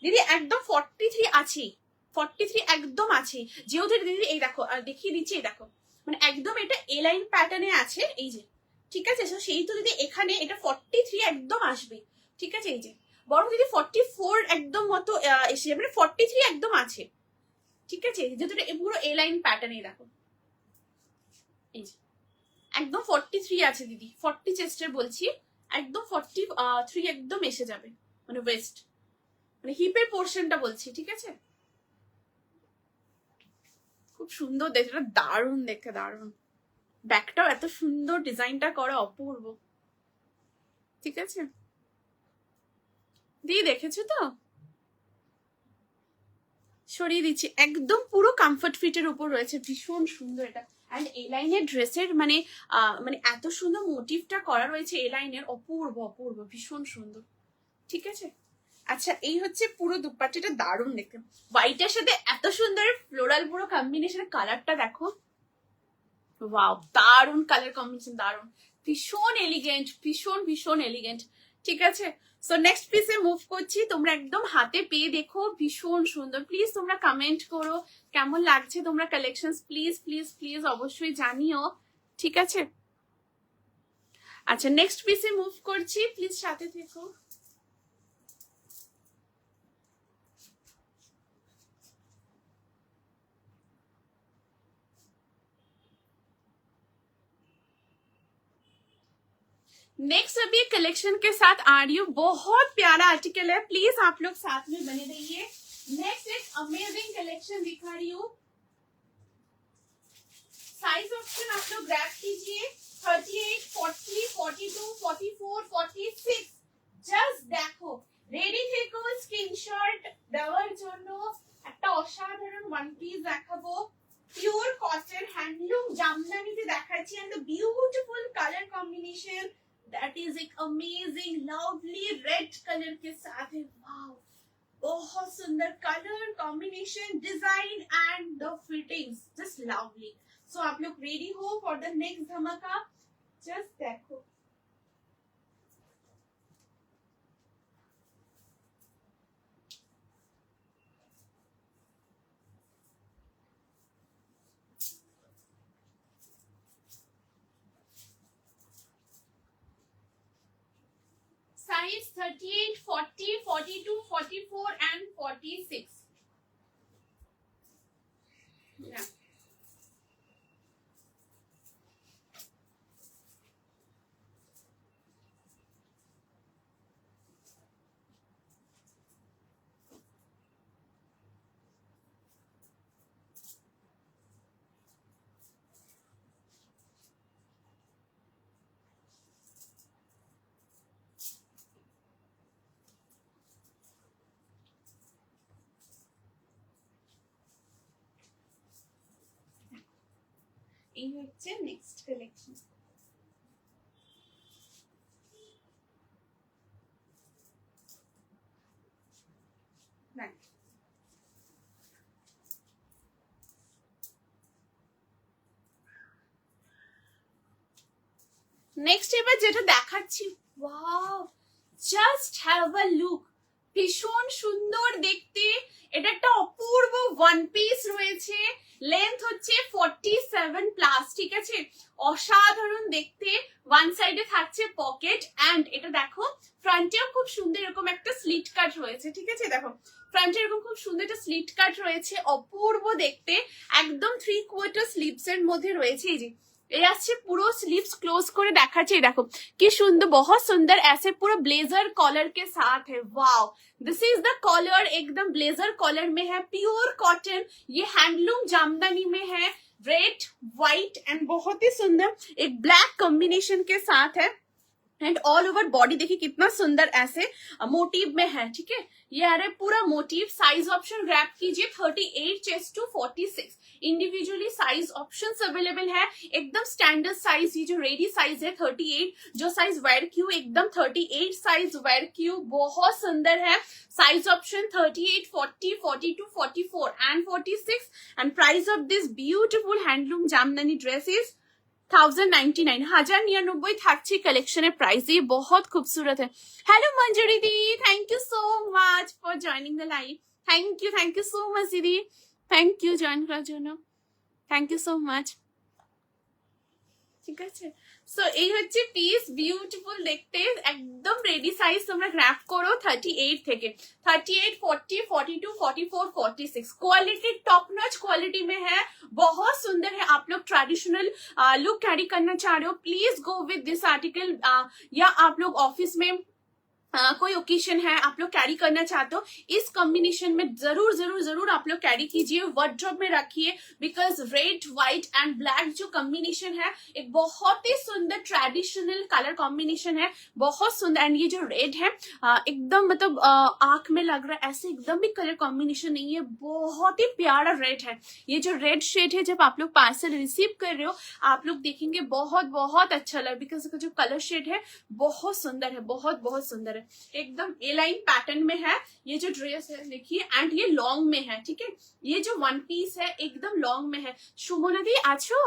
দিদি, একদম 43 আছে, 43 একদম আছে, যেহেতু দিদি এই দেখো দেখিয়ে দিচ্ছি, এই দেখো মানে একদম এটা এ লাইন প্যাটার্নে আছে, এই যে ঠিক আছে। সেই তো দিদি এখানে এটা 43 একদম আসবে, ঠিক আছে। এই যে বরং দিদি 44 একদম মতো এসে যাবে, মানে 43 একদম আছে, ঠিক আছে। যেহেতু এটা পুরো এ লাইন প্যাটার্ন, এই দেখো এই যে একদম 43 আছে দিদি, 40 চেস্টের বলছি, একদম 43 একদম এসে যাবে, মানে ওয়েস্ট, মানে হিপের পোর্শনটা বলছি, ঠিক আছে। খুব সুন্দর দেখতে, দারুণ দেখতে, দারুণ। ব্যাগটাও এত সুন্দর, ডিজাইনটা করা অপূর্ব, ঠিক আছে। দিয়ে দেখেছো তো, সরিয়ে দিচ্ছি, একদম পুরো কমফর্ট ফিটের উপর রয়েছে, ভীষণ সুন্দর এটা। অ্যান্ড এ লাইনের ড্রেসের মানে মানে এত সুন্দর মোটিভটা করা রয়েছে এ লাইনের, অপূর্ব অপূর্ব, ভীষণ সুন্দর, ঠিক আছে। আচ্ছা, এই হচ্ছে পুরো দুপাট্টাটা, দারুণ দেখতে, হোয়াইটের সাথে এত সুন্দর ফ্লোরাল পুরো কম্বিনেশন, কালারটা দেখো, ওয়াও, দারুণ কালার কম্বিনেশন, দারুণ, ভীষণ এলিগেন্ট, ভীষণ ভীষণ এলিগেন্ট, ঠিক আছে। সো নেক্সট পিসে মুভ করছি, তোমরা একদম হাতে পেয়ে দেখো, ভীষণ সুন্দর। প্লিজ তোমরা কমেন্ট করো কেমন লাগছে তোমরা কালেকশন, প্লিজ প্লিজ প্লিজ অবশ্যই জানিও, ঠিক আছে। আচ্ছা, নেক্সট পিসে মুভ করছি, প্লিজ সাথে থেকো। नेक्स्ट अभी कलेक्शन के साथ आ रही हूँ, बहुत प्यारा आर्टिकल है, प्लीज आप लोग साथ में बने रहिए। नेक्स्ट एक अमेजिंग कलेक्शन दिखा रही हूँ, साइज ऑप्शन आप लोग ग्रैब कीजिए, 38, 40, 42, 44, 46, জাস্ট দেখো, রেডি থেকো, স্ক্রিনশট দেওয়ার জন্য। একটা অসাধারণ ওয়ান পিস দেখাবো, পিওর কটন হ্যান্ডলুম জামদানিতে দেখাচ্ছি, and the beautiful colour combination that is एक amazing lovely red color के साथ है, wow, बहुत सुंदर colour combination, design and the fittings just lovely. So आप लोग रेडी हो फॉर द नेक्स्ट धमाका, जस्ट देखो। Size 38, 40, 42, 44 and 46. Yeah. এই হচ্ছে নেক্সট কালেকশন। নেক্সট এবার যেটা দেখাচ্ছি, wow, just have a look, ভীষণ সুন্দর দেখতে। এটা একটা অপূর্ব ওয়ান পিস রয়েছে, লেন্থ হচ্ছে 47 প্লাস, ঠিক আছে, অসাধারণ দেখতে। ওয়ান সাইডে থাকছে পকেট, এন্ড এটা দেখো ফ্রন্টেও খুব সুন্দর এরকম একটা স্লিট কাট রয়েছে, ঠিক আছে। দেখো ফ্রন্টে এরকম খুব সুন্দর একটা স্লিট কাট রয়েছে, অপূর্ব দেখতে, একদম 3/4 স্লিভস এর মধ্যে রয়েছে। এই যে এই আসছে পুরো स्लीव्स क्लोज করে দেখাচ্ছি, দেখো কি সুন্দর, बहुत सुंदर, ऐसे पूरा ब्लेजर कॉलर के साथ है, wow, this is the collar, एकदम ब्लेजर कॉलर में है, प्योर कॉटन, ये हैंडलूम जामदानी में है, रेड व्हाइट एंड बहुत ही सुंदर एक ब्लैक कॉम्बिनेशन के साथ है, एंड ऑल ओवर बॉडी देखिए कितना सुंदर ऐसे मोटिव में है, ठीक है। ये आ रहा है पूरा मोटिव। साइज ऑप्शन ग्रैब कीजिए, 38 chest to 46, individually size options available है, एकदम स्टैंडर्ड साइज, ये जो रेडी साइज है 38, जो साइज वेयर क्यू एकदम 38 साइज वेयर क्यू, बहुत सुंदर है। Size option 38, 40, 42, 44 and 46, and price of this beautiful handloom jamdani dress is 1099, 1099 থাকছে কালেকশনের প্রাইস, ये बहुत खूबसूरत है। Hello Manjuri di, thank you so much for joining the live, thank you so much दीदी, थैंक यू जॉइन করার জন্য, थैंक यू सो मच, ঠিক আছে। সো এই হচ্ছে পিস, বিউটিফুল দেখতে, একদম রেডি সাইজ তোমরা গ্র্যাব করো 38 থেকে 38, 40, 42, 44, 46। क्वालिटी टॉप नॉच क्वालिटी में है, बहुत सुंदर है। आप लोग ट्रेडिशनल लुक कैरी करना चाह रहे हो, please go with this article. या आप लोग ऑफिस में कोई ओकेशन है, आप लोग कैरी करना चाहते हो, इस कॉम्बिनेशन में जरूर जरूर जरूर आप लोग कैरी कीजिए, वार्डरोब में रखिए। Because red white and black जो कॉम्बिनेशन है एक बहुत ही सुंदर ट्रेडिशनल कलर कॉम्बिनेशन है, बहुत सुंदर। एंड ये जो रेड है एकदम मतलब आंख में लग रहा है ऐसे, एकदम भी कलर कॉम्बिनेशन नहीं है, बहुत ही प्यारा रेड है। ये जो रेड शेड है, जब आप लोग पार्सल रिसीव कर रहे हो आप लोग देखेंगे बहुत बहुत अच्छा लगा, बिकॉज इसका जो कलर शेड है बहुत सुंदर है, बहुत बहुत सुंदर है, एकदम ए लाइन पैटर्न में है ये जो ड्रेस है, देखिए। एंड ये लॉन्ग में है, ठीक है, ये जो वन पीस है एकदम लॉन्ग में है। সুমনা দি আছো?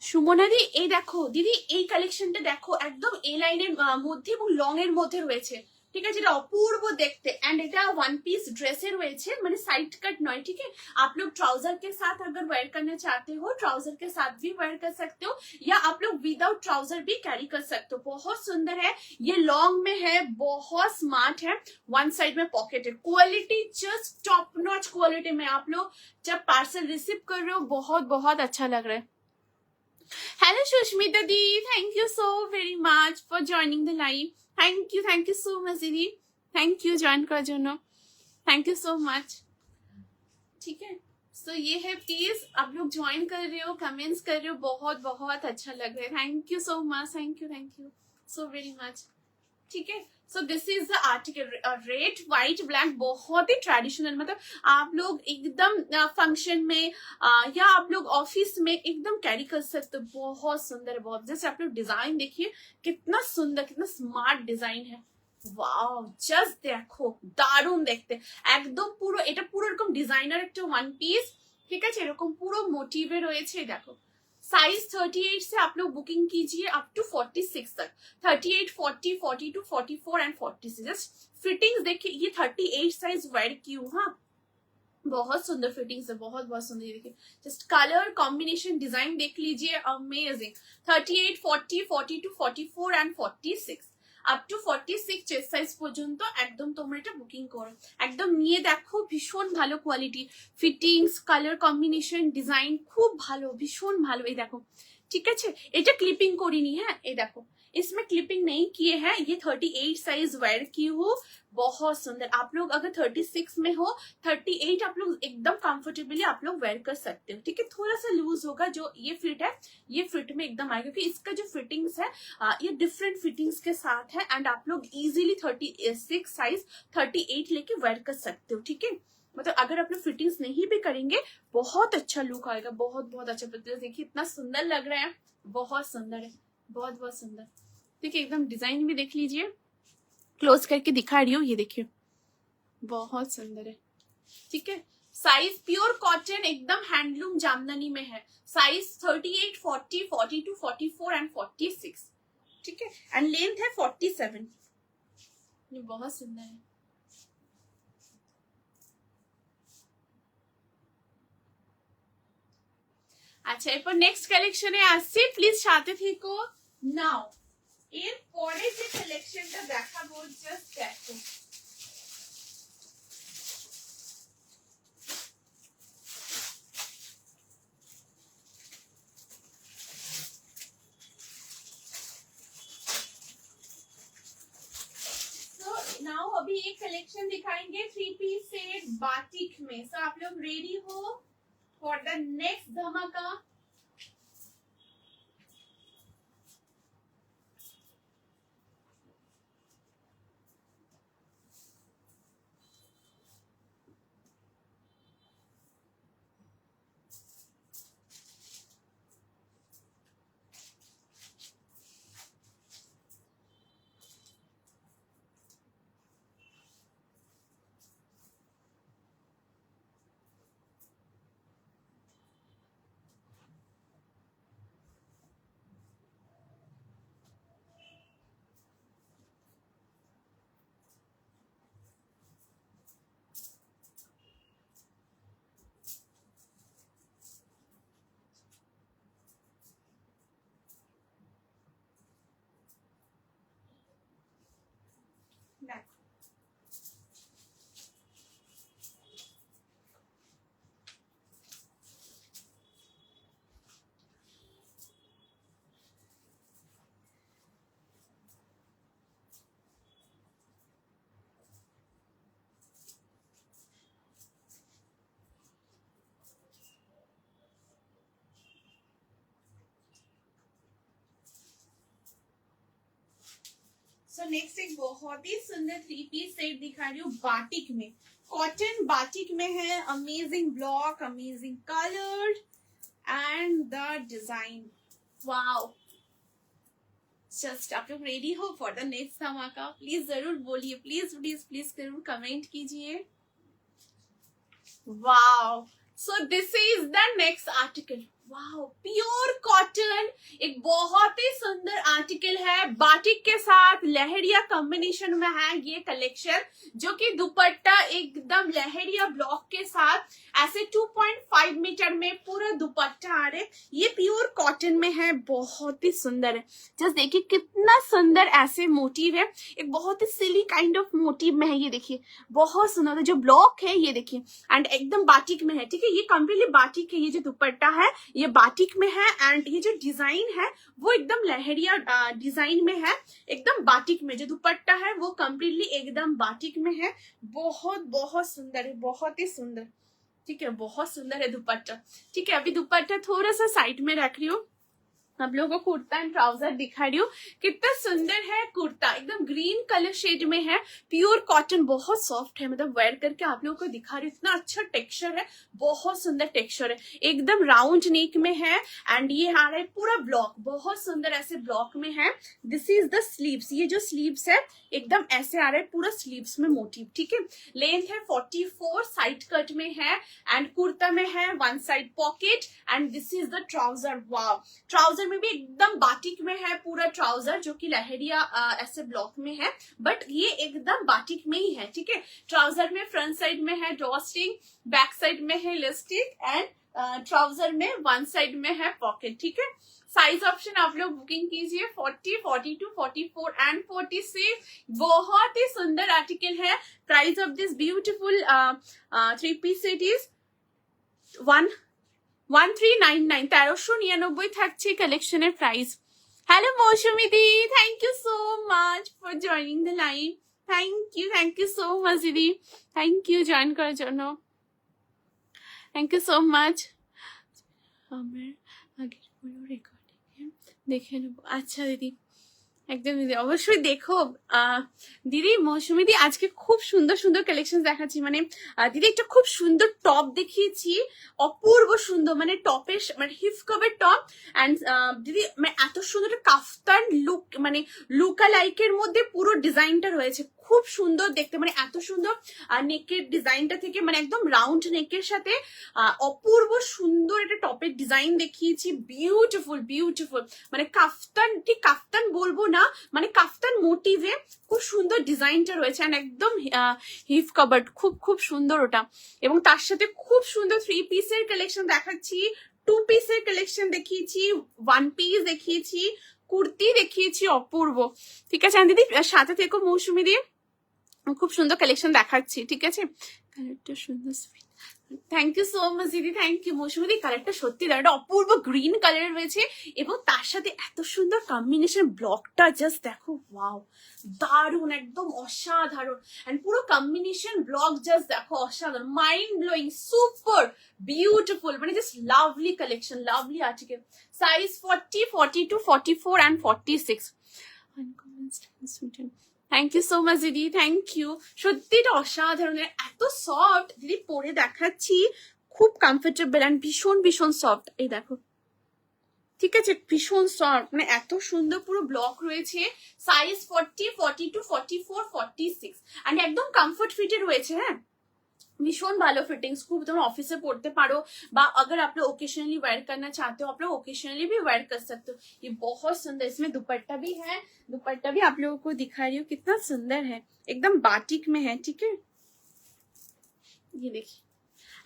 সুমনা দি এই দেখো দিদি, এই কালেকশনটা দেখো, একদম এ লাইনের মধ্যে এবং লং এর মধ্যে রয়েছে, ঠিক আছে, এটা অপূর্ব দেখতে। एंड এটা वन पीस ड्रेसे রয়েছে, মানে साइड कट नॉय, ठीक है। आप लोग ट्राउजर के साथ अगर वेयर करना चाहते हो, ट्राउजर के साथ भी वेयर कर सकते हो, या आप लोग विदाउट ट्राउजर भी कैरी कर सकते हो। बहुत सुंदर है, ये लॉन्ग में है, बहुत स्मार्ट है, वन साइड में पॉकेट है, quality just top notch quality में। आप लोग जब पार्सल रिसीव कर रहे हो बहुत बहुत अच्छा लग रहा है। Hello Sushmita the, thank you so very much for joining the live. Thank you so much दीदी, थैंक यू ज्वाइन कরার জন্য, थैंक यू सो मच, ठीक है। सो ये है प्लीज, आप लोग ज्वाइन कर रहे हो, कमेंट्स कर रहे हो, बहुत बहुत अच्छा लग रहा है, thank you so much, thank you so very much, ठीक है। So this is the article, red white black, बहुत ही ट्रेडिशनल, मतलब आप लोग एकदम फंक्शन में या आप लोग ऑफिस में एकदम कैरी कर सकते हो, बहुत सुंदर है, बहुत। जैसे आप लोग डिजाइन देखिए कितना सुंदर, कितना स्मार्ट डिजाइन है, वाओ, जस्ट देखो দারুণ দেখতে, একদম পুরো এটা পুরো এরকম ডিজাইনার একটা ওয়ান পিস, ঠিক আছে, এরকম পুরো মোটিভে রয়েছে, দেখো। साइज 38 से आप लोग बुकिंग कीजिए अप टू 46 तक, 38, 40, 42, 44 एंड 46। जस्ट फिटिंग्स देखिए, ये 38 साइज वेयर की हूँ, हाँ, बहुत सुंदर फिटिंग्स है, बहुत बहुत सुंदर। देखिए जस्ट कलर कॉम्बिनेशन डिजाइन देख लीजिए, amazing. 38, 40, 42, 44 and 46 up to 46 chest size পর্যন্ত একদম তোমরা এটা বুকিং করো, একদম নিয়ে দেখো, ভীষণ ভালো quality, fittings, colour combination, design খুব ভালো, ভীষণ ভালো। এই দেখো, ঠিক আছে, এটা ক্লিপিং করিনি, হ্যাঁ, এই দেখো इसमें क्लिपिंग नहीं किए हैं, ये 38 साइज वेयर की हूँ, बहुत सुंदर। आप लोग अगर 36 में हो, 38 आप लोग एकदम कंफर्टेबली आप लोग वेयर कर सकते हो, ठीक है। थोड़ा सा लूज होगा, जो ये फिट है ये फिट में एकदम आएगा, क्योंकि इसका जो फिटिंग्स है ये डिफरेंट फिटिंग्स के साथ है, एंड आप लोग इजीली 36 साइज 38 लेके वेयर कर सकते हो, ठीक है। मतलब अगर आप लोग फिटिंग्स नहीं भी करेंगे बहुत अच्छा लुक आएगा, बहुत बहुत अच्छा। देखिए इतना सुंदर लग रहा है, बहुत सुंदर है, बहुत बहुत सुंदर। देखिए एकदम डिजाइन भी देख लीजिए, क्लोज करके दिखा रही हूँ, ये देखिए बहुत सुंदर है, ठीक है। साइज प्योर कॉटन, एकदम हैंडलूम जामदानी में है, साइज 38, 40, 42, 44 एंड 46, ठीक है, एंड लेंथ है 47। ये बहुत सुंदर है। আচ্ছা, এরপর নেক্সট কালেকশনে আসছি, প্লিজ সাথে থেকো। নাও এর পরে যে কালেকশনটা দেখাবো, জাস্ট দেখো, नाउ अभी एक कलेक्शन दिखाएंगे 3 पीस सेट बाटिक में। सो आप लोग रेडी हो फॉर द नेक्स्ट धमाका। सो नेक्स्ट एक बहुत ही सुंदर 3 पीस सेट दिखा रही हूँ बाटिक में, कॉटन बाटिक में है, amazing block, amazing coloured and the design, wow. Just आप लोग रेडी हो फॉर द नेक्स्ट धमाका? प्लीज जरूर बोलिए, प्लीज प्लीज प्लीज जरूर कमेंट कीजिए। Wow, so this is the next article. Wow, pure cotton, एक बहुत ही सुंदर आर्टिकल है, बाटिक के साथ लहरिया कॉम्बिनेशन में है ये कलेक्शन, जो कि दुपट्टा एकदम लहरिया ब्लॉक के साथ ऐसे 2.5 मीटर में पूरा दुपट्टा आ रहे, ये प्योर कॉटन में है, बहुत ही सुंदर है। जस्ट देखिए कितना सुंदर ऐसे मोटिव है, एक बहुत ही सिली काइंड ऑफ मोटिव में है, ये देखिए बहुत सुंदर। जो ब्लॉक है ये देखिए एंड एकदम बाटिक में है, ठीक है, ये कम्प्लीटली बाटिक है, ये जो दुपट्टा है ये बाटिक में है एंड ये जो डिजाइन है वो एकदम लहरिया डिजाइन में है, एकदम बाटिक में। जो दुपट्टा है वो कम्प्लीटली एकदम बाटिक में है, बहुत बहुत सुंदर है, बहुत ही सुंदर, ठीक है, बहुत सुंदर है दुपट्टा। ठीक है, अभी दुपट्टा थोड़ा सा साइड में रख रही हूँ, आप लोगों को कुर्ता एंड ट्राउजर दिखा रही हूँ। कितना सुंदर है कुर्ता, एकदम ग्रीन कलर शेड में है, प्योर कॉटन, बहुत सॉफ्ट है, मतलब वेयर करके आप लोगों को दिखा रही हूँ, इतना अच्छा टेक्सचर है, बहुत सुंदर टेक्सचर है, एकदम राउंड नेक में है एंड ये आ रहा है पूरा ब्लॉक, बहुत सुंदर ऐसे ब्लॉक में है। दिस इज द स्लीव्स, ये जो स्लीव्स है एकदम ऐसे आ रहा है पूरा स्लीव्स में मोटिव, ठीक है। लेंथ है 44, साइड कट में है एंड कुर्ता में है one side pocket and this is the trouser. Wow, trouser में भी एकदम बाटिक में है पूरा ट्राउजर, जो कि लहरिया ऐसे ब्लॉक में है, बट ये एकदम बाटिक में ही है, ठीक है। ट्राउजर में फ्रंट साइड में है ड्रॉस्ट्रिंग, बैक साइड में है इलास्टिक एंड ट्राउजर में वन साइड में है पॉकेट, ठीक है। साइज ऑप्शन आप लोग बुकिंग कीजिए 40, 42, 44 एंड 46। बहुत ही सुंदर आर्टिकल है। Price of this beautiful 3 piece set is 1399, 1399 থাকছে কালেকশনের price. Hello Mousumi di, thank you so much for joining the live, thank you so much দিদি, থ্যাংক ইউ জয়েন করার জন্য, থ্যাংক ইউ সো মাচ। আমার আগের কোনো রেকর্ডিং দেখে নেবো, আচ্ছা দিদি, একদম দিদি অবশ্যই দেখো। দিদি মৌসুমী দি আজকে খুব সুন্দর সুন্দর কালেকশন দেখাচ্ছি, মানে দিদি একটা খুব সুন্দর টপ দেখিয়েছি, অপূর্ব সুন্দর, মানে টপের মানে হিপ কভার টপ অ্যান্ড দিদি মানে এত সুন্দর একটা কাফতান লুক, মানে লুকা লাইকের মধ্যে পুরো ডিজাইনটা রয়েছে, খুব সুন্দর দেখতে, মানে এত সুন্দর নেকের ডিজাইনটা থেকে, মানে একদম রাউন্ড নেকের সাথে অপূর্ব সুন্দর একটা টপের ডিজাইন দেখিয়েছি, বিউটিফুল বিউটিফুল, মানে কাফতান, ঠিক কাফতান বলবো না, মানে কাফতান মোটিভে খুব সুন্দর ডিজাইনটা রয়েছে এন্ড একদম হিপ কভার্ড, খুব খুব সুন্দর ওটা। এবং তার সাথে খুব সুন্দর 3 পিসের কালেকশন দেখাচ্ছি, 2 পিসের কালেকশন দেখিয়েছি, 1 পিস দেখিয়েছি, কুর্তি দেখিয়েছি, অপূর্ব। ঠিক আছে দিদি, সাথে থেকো মৌসুমী দিয়ে, খুব সুন্দর কালেকশন দেখাচ্ছি, ঠিক আছে। কালারটা সুন্দর, থ্যাংক ইউ সো মাচ দিদি, থ্যাংক ইউ মৌসুমী দি। কালারটা সত্যি দারুণ, অপূর্ব গ্রিন কালার রয়েছে এবং তার সাথে এত সুন্দর কম্বিনেশন, ব্লকটা জাস্ট দেখো, ওয়াও দারুণ, একদম অসাধারণ এন্ড পুরো কম্বিনেশন ব্লক জাস্ট দেখো, অসাধারণ, মাইন্ড ব্লোয়িং, সুপার বিউটিফুল, মানে just lovely collection, lovely article. Size 40, 42, 44 and 46। Thank you so much দিদি, থ্যাংক ইউ। সত্যি এটা অসাধারণ, এত সফট দিদি, পরে দেখাচ্ছি, খুব কমফোর্টেবল এন্ড ভীষণ ভীষণ সফট, এই দেখো, ঠিক আছে, ভীষণ সফট, মানে এত সুন্দর পুরো ব্লক রয়েছে। সাইজ 40, 42, 44, 46 এন্ড একদম কমফোর্ট ফিটে রয়েছে। হ্যাঁ, भीषण भालो फिटिंग्स, खूब तुम ऑफिस से पढ़ते पारो, बा अगर आप लोग ओकेशनली वेयर करना चाहते हो, आप लोग ओकेशनली भी वेयर कर सकते हो। ये बहुत सुंदर, इसमें दुपट्टा भी है, दुपट्टा भी आप लोगों को दिखा रही हूँ, कितना सुंदर है, एकदम बाटिक में है, ठीक है। ये देखिए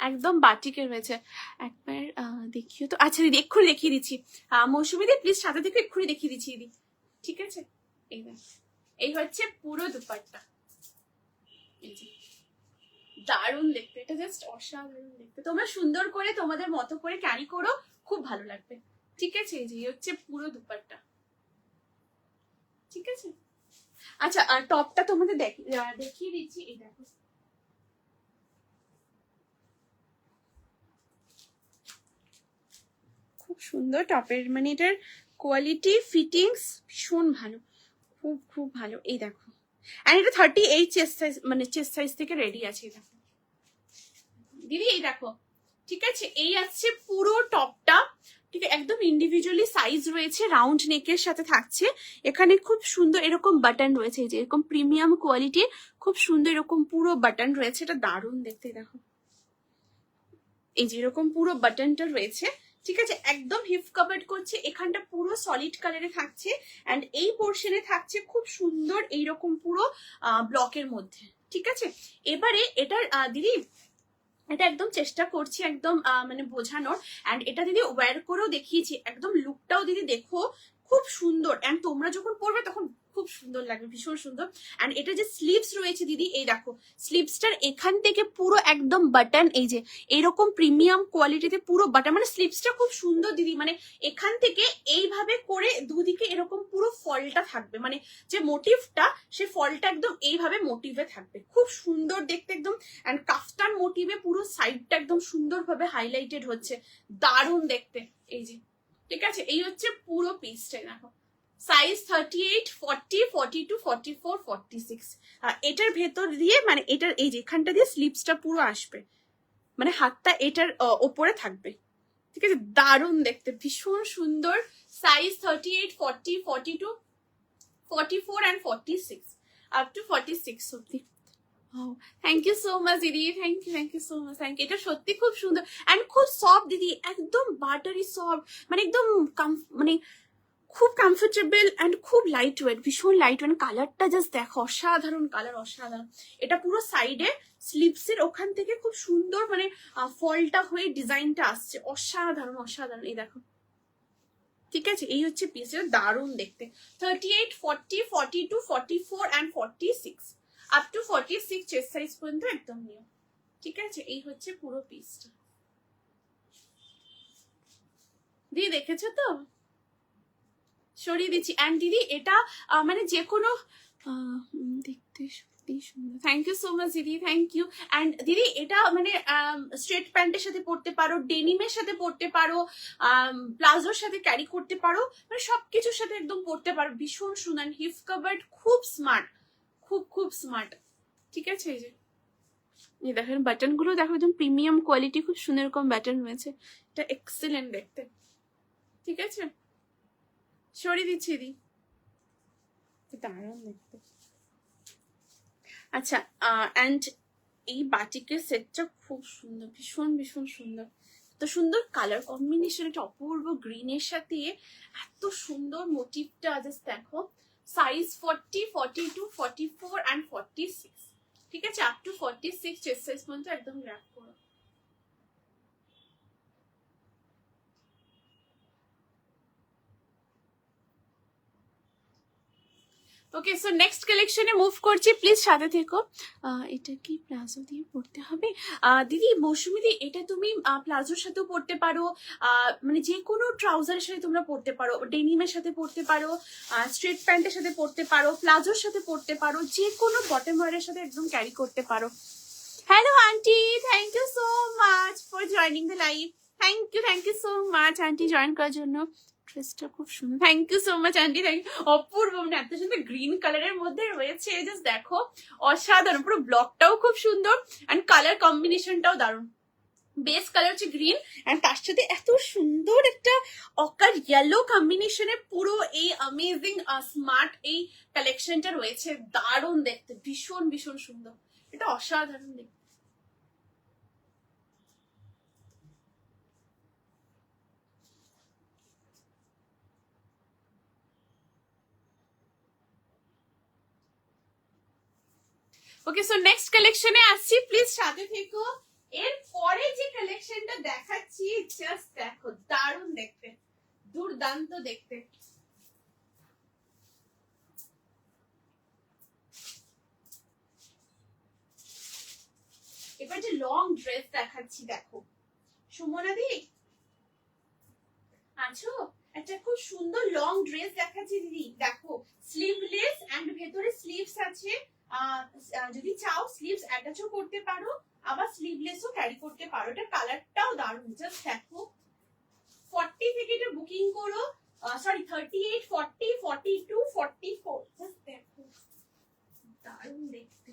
একদম বাটিকের রয়েছে, একবার দেখিও তো। আচ্ছা দিদি এক্ষুনি দেখিয়ে দিচ্ছি, মৌসুমী দি প্লিজ সাথে থেকে এক্ষুনি দেখিয়ে দিচ্ছি দিদি, ঠিক আছে। এই দেখ, এই হচ্ছে পুরো দুপাট্টা, এই যে দারুণ দেখতে, এটা জাস্ট অসাধারণ দেখতে। তোমরা সুন্দর করে তোমাদের মতো করে ক্যারি করো, খুব ভালো লাগবে, ঠিক আছে। এই যে হচ্ছে পুরো দুপাট্টা, ঠিক আছে। আচ্ছা আর টপটা তোমাদের দেখিয়ে দিচ্ছি, এই দেখো, খুব সুন্দর টপের, মানে এটার কোয়ালিটি ফিটিংস ভীষণ ভালো, খুব খুব ভালো। এই দেখো, এন্ড এটা 38 চেস্ট সাইজ, মানে চেস্ট সাইজ থেকে রেডি আছে। এই দেখো দিদি, এই দেখো, ঠিক আছে, এই আছে পুরো টপটা, ঠিক আছে, একদম ইন্ডিভিজুয়ালি সাইজ রয়েছে, রাউন্ড নেকের সাথে থাকছে। এখানে খুব সুন্দর এরকম বাটন রয়েছে, এই যে এরকম প্রিমিয়াম কোয়ালিটি, খুব সুন্দর এরকম পুরো বাটন রয়েছে, এটা দারুণ দেখতে। দেখো এই যে এরকম পুরো বাটনটা রয়েছে, ঠিক আছে, একদম হিপ কভার করছে, এখানটা পুরো সলিড কালারে থাকছে, এন্ড এই পোর্শনে থাকছে খুব সুন্দর এইরকম পুরো ব্লকের মধ্যে, ঠিক আছে। এবারে এটার দিদি, এটা একদম চেষ্টা করছি একদম মানে বোঝানোর, এন্ড এটা দিদি ওয়্যার করেও দেখিয়েছি, একদম লুকটাও দিদি দেখো খুব সুন্দর, এন্ড তোমরা যখন পরবে তখন খুব সুন্দর লাগবে, ভীষণ সুন্দর। এন্ড এটা যে স্লিভস রয়েছে দিদি, এই দেখো স্লিভসটার এখান থেকে পুরো একদম বাটন, এই যে এরকম প্রিমিয়াম কোয়ালিটিতে পুরো বাটন, মানে স্লিভসটা খুব সুন্দর দিদি, মানে এখান থেকে এইভাবে করে দুদিকে এরকম পুরো ফলটা থাকবে, মানে যে মোটিভটা, সে ফলটা একদম এইভাবে মোটিভে থাকবে, খুব সুন্দর দেখতে একদম। এন্ড কাফতান মোটিভে পুরো সাইডটা একদম সুন্দরভাবে হাইলাইটেড হচ্ছে, দারুণ দেখতে। এই যে, ঠিক আছে, এই হচ্ছে পুরো পিসটা। দেখো সাইজ 38, 40, 42, 44, 46। এটার ভেতর দিয়ে, মানে এটার এই যে এখানটা দিয়ে স্লিভসটা পুরো আসবে, মানে হাতটা এটার ওপরে থাকবে, ঠিক আছে, দারুণ দেখতে, ভীষণ সুন্দর। সাইজ 38, 40, 42, 44 and 46, up to 46 অব্দি। থ্যাংক ইউ সো মাচ দিদি, thank you so much, thank you. এটা সত্যি খুব সুন্দর অ্যান্ড খুব সফট দিদি, একদম বাটারি সফট, মানে একদম মানে খুব কমফোর্টেবল অ্যান্ড খুব লাইট ওয়েট, ভীষণ লাইট ওয়েট। কালারটা জাস্ট দেখো, অসাধারণ কালার, অসাধারণ। এটা পুরো সাইডে স্লিভসের ওখান থেকে খুব সুন্দর মানে ফলটা হয়ে ডিজাইনটা আসছে, অসাধারণ অসাধারণ। এই দেখো, ঠিক আছে, এই হচ্ছে পিসের, দারুণ দেখতে। 38, 40, 42, 44 and 46, up to 46 chest size পর্যন্ত একদম নিও, ঠিক আছে। এই হচ্ছে পুরো পিসটা দিদি, দেখেছো তো, সরিয়ে দিচ্ছি। অ্যান্ড দিদি এটা মানে যে কোনো দেখতে সত্যি সুন্দর। থ্যাংক ইউ সো মাচ দিদি, থ্যাংক ইউ। অ্যান্ড দিদি এটা মানে স্ট্রেট প্যান্টের সাথে পরতে পারো, ডেনিমের সাথে পরতে পারো, প্লাজোর সাথে ক্যারি করতে পারো, মানে সবকিছুর সাথে একদম পরতে পারো, ভীষণ সুন্দর, হিপ কাভার্ড, খুব স্মার্ট, খুব খুব স্মার্ট, ঠিক আছে। এই যে এই দেখেন বাটন গুলো দেখো, একদম প্রিমিয়াম কোয়ালিটি, খুব সুন্দর এরকম বাটন রয়েছে, এটা এক্সেলেন্ট দেখতে, ঠিক আছে। সরিয়ে দিচ্ছি দি, দারুণ দেখতে। আচ্ছা, অ্যান্ড এই বাটিকের সেটটা খুব সুন্দর, ভীষণ ভীষণ সুন্দর, এত সুন্দর কালার কম্বিনেশন, একটা অপূর্ব গ্রিনের সাথে এত সুন্দর মোটিভটা, জাস্ট দেখো। সাইজ 40, 42, 44 and 46, ঠিক আছে, আপ টু 46 চেস্ট সাইজ পর্যন্ত একদম গ্র্যাব করো। ওকে, সো নেক্সট কালেকশনে মুভ করছি, প্লিজ সাথে থেকো। এটা কি প্লাজো দিয়ে পরতে হবে? দিদি মৌসুমি দি, এটা তুমি প্লাজোর সাথেও পরতে পারো, মানে যে কোনো ট্রাউজারের সাথে তোমরা পরতে পারো, ডেনিমের সাথে পরতে পারো, স্ট্রেট প্যান্টের সাথে পরতে পারো, প্লাজোর সাথে পরতে পারো, যে কোনো বটম ওয়্যারের সাথে একদম ক্যারি করতে পারো। Hello aunty, thank you so much for joining the live, thank you so much aunty join করার জন্য। ড্রেসটা খুব সুন্দর, thank you so much aunty, thank you. অপূর্ব, মানে এত সুন্দর গ্রিন কালারের মধ্যে রয়েছে, জাস্ট দেখো, অসাধারণ, পুরো ব্লকটাও খুব সুন্দর অ্যান্ড কালার কম্বিনেশনটাও দারুণ। বেস কালার হচ্ছে গ্রিন অ্যান্ড তার সাথে এত সুন্দর একটা অকার ইয়েলো কম্বিনেশনে পুরো এই অ্যামেজিং স্মার্ট এই কালেকশনটা রয়েছে, দারুণ দেখতে, ভীষণ ভীষণ সুন্দর, এটা অসাধারণ দেখতে। ওকে, সো নেক্সট কালেকশনে আসছি, প্লিজ সাথে থেকো। এর পরে যে কালেকশনটা দেখাচ্ছি, জাস্ট দেখো, দারুণ দেখতে, দুর্দান্ত দেখতে। এবার যে লং ড্রেস দেখাচ্ছি, দেখো সুমনা দি আছো, একটা খুব সুন্দর লং ড্রেস দেখাচ্ছি দিদি, দেখো স্লিভলেস এন্ড ভেতরে স্লিভস আছে, যদি চাও স্লিভস অ্যাটাচও করতে পারো, আবার স্লিভলেসও ক্যারি করতে পারো। এটা কালারটাও দারুণ, জাস্ট দেখো। 40 থেকে এটা বুকিং করো, সরি 38, 40, 42, 44, জাস্ট দেখো দারুণ দেখতে।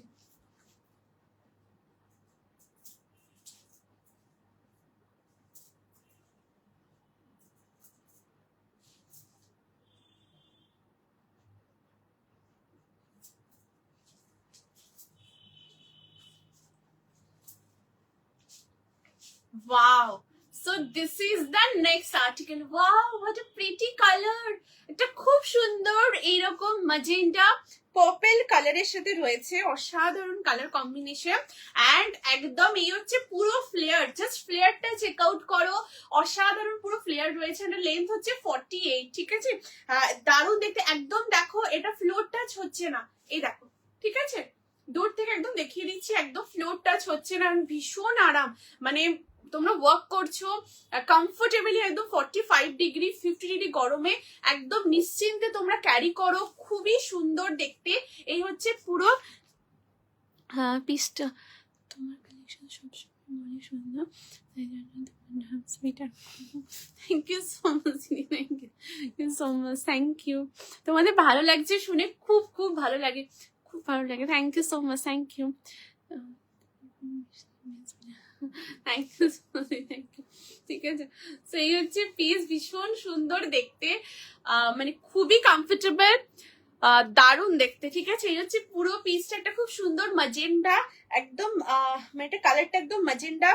Wow. So this is the next article. Wow, what a pretty color. এটা খুব সুন্দর এইরকম ম্যাজেন্টা পার্পল কালারের সাথে রয়েছে, অসাধারণ কালার কম্বিনেশন। এন্ড একদম এই হচ্ছে পুরো ফ্লেয়ার, জাস্ট ফ্লেয়ারটা চেক আউট করো, অসাধারণ পুরো ফ্লেয়ার রয়েছে। এন্ড লেন্থ হচ্ছে 48, ঠিক আছে? দারুণ দেখতে একদম। দেখো এটা ফ্লোর টাচ হচ্ছে না, এই দেখো, ঠিক আছে? দূর থেকে একদম দেখিয়ে দিচ্ছি, একদম ফ্লোর টাচ হচ্ছে না, ভীষণ আরাম। মানে তোমরা ওয়ার্ক করছো কমফোর্টেবলি, একদম 45 ডিগ্রি 50 ডিগ্রি গরমে একদম নিশ্চিন্তে তোমরা ক্যারি করো, খুবই সুন্দর দেখতে। এই হচ্ছে পুরো পিসটা। তোমার কালেকশন সবসময় অনেক সুন্দর, তাই জন্য তোমার নাম sweater. Thank you so much, thank you so much, thank you. তোমাদের ভালো লাগছে শুনে, খুব খুব ভালো লাগে, খুব ভালো লাগে। Thank you so much, thank you, thank you, thank you. ঠিক আছে, তো এই হচ্ছে পিস, ভীষণ সুন্দর দেখতে, মানে খুবই কমফোর্টেবল, দারুণ দেখতে। ঠিক আছে, এই হচ্ছে পুরো পিসটা, একটা খুব সুন্দর ম্যাজেন্ডা, একদম মানে এটা কালারটা একদম ম্যাজেন্ডা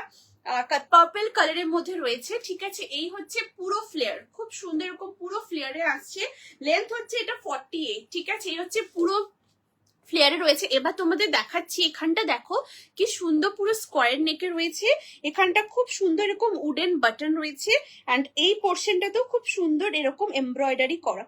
পার্পল কালারের মধ্যে রয়েছে। ঠিক আছে, এই হচ্ছে পুরো ফ্লেয়ার, খুব সুন্দর এরকম পুরো ফ্লেয়ারে আসছে। লেন্থ হচ্ছে এটা 48, ঠিক আছে? এই হচ্ছে পুরো ফ্লেয়ারে রয়েছে। এবার তোমাদের দেখাচ্ছি, এখানটা দেখো কি সুন্দর পুরো স্কোয়ার নেকে রয়েছে, এখানটা খুব সুন্দর এরকম উডেন বাটন রয়েছে, অ্যান্ড এই পোর্শনটাতেও খুব সুন্দর এরকম এমব্রয়ডারি করা,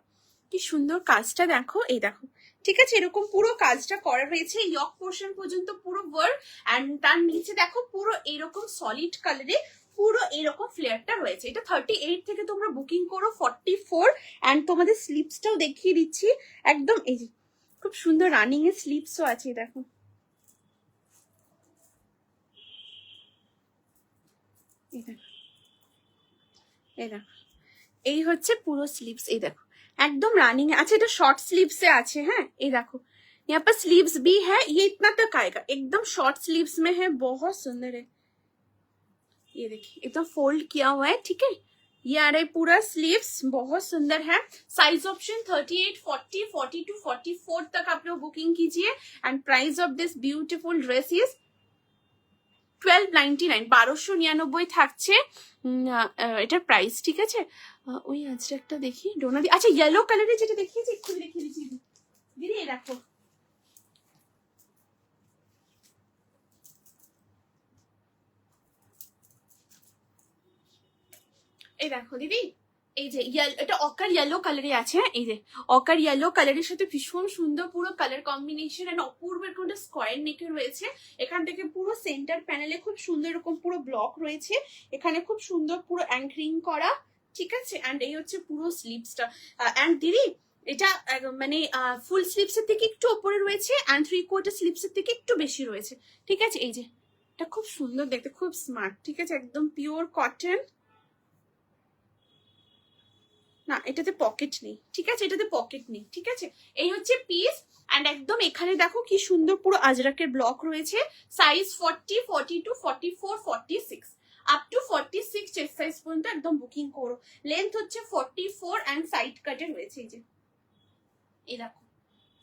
কি সুন্দর কাজটা দেখো, এই দেখো, ঠিক আছে? এরকম পুরো কাজটা করা রয়েছে ইয়ক পোর্শন পর্যন্ত পুরো ওয়ার্ক, অ্যান্ড তার নিচে দেখো পুরো এরকম সলিড কালারে পুরো এরকম ফ্লেয়ারটা রয়েছে। এটা 38 থেকে তোমরা বুকিং করো 44, অ্যান্ড তোমাদের স্লিপসটাও দেখিয়ে দিচ্ছি, একদম এই যে খুব সুন্দর রানিং এর স্লিপসও আছে, দেখো, এই দেখো, এই দেখো, এই হচ্ছে পুরো স্লিপস, এই দেখো एकदम रनिंग है। अच्छा, ये शॉर्ट स्लीव्स से अच्छे हैं, ये देखो यहाँ पर स्लीव्स भी है, ये इतना तक आएगा, एकदम शॉर्ट स्लीव्स में है, बहुत सुंदर है। ये देखिए एकदम फोल्ड किया हुआ है, ठीक है? ये आ रहा है पूरा स्लीव्स, बहुत सुंदर है। साइज ऑप्शन 38, 40, 42, 44 तक आप लोग बुकिंग कीजिए। And price of this beautiful dress is 1299, 1299 থাকছে এটার প্রাইস, ঠিক আছে? ওই আজকে একটা দেখি ডোনা দি, আচ্ছা ইয়েলো কালারের যেটা দেখিয়েছি এক্ষুনি দেখিয়ে দিচ্ছি দিদি, এই দেখো, এই দেখো দিদি, এই যে এটা অকার ইয়েলো কালারে আছে, এই যে অকার ইয়েলো কালারের সাথে ভীষণ সুন্দর পুরো কালার কম্বিনেশন, এন্ড অপূর্ব এরকম স্কোয়ার নেকে রয়েছে। এখান থেকে পুরো সেন্টার প্যানেলে খুব সুন্দর এরকম পুরো ব্লক রয়েছে, এখানে খুব সুন্দর পুরো অ্যাঙ্করিং করা, ঠিক আছে? এন্ড এই হচ্ছে পুরো স্লিভসটা। এন্ড দিদি এটা মানে ফুল স্লিভস এর থেকে একটু উপরে রয়েছে, এন্ড 3/4 স্লিভস এর থেকে একটু বেশি রয়েছে, ঠিক আছে? এই যে এটা খুব সুন্দর দেখতে, খুব স্মার্ট, ঠিক আছে? একদম পিওর কটন, না এটাতে পকেট নেই, ঠিক আছে? এটাতে পকেট নেই, ঠিক আছে? এই হচ্ছে পিস, এন্ড একদম এখানে দেখো কি সুন্দর পুরো আজরাকের ব্লক রয়েছে। Size 40, 42, 44, 46 up to 46 chest size পর্যন্ত একদম বুকিং করো। লেন্থ হচ্ছে 44, এন্ড সাইড কাটে রয়েছে, এই যে এই দেখো,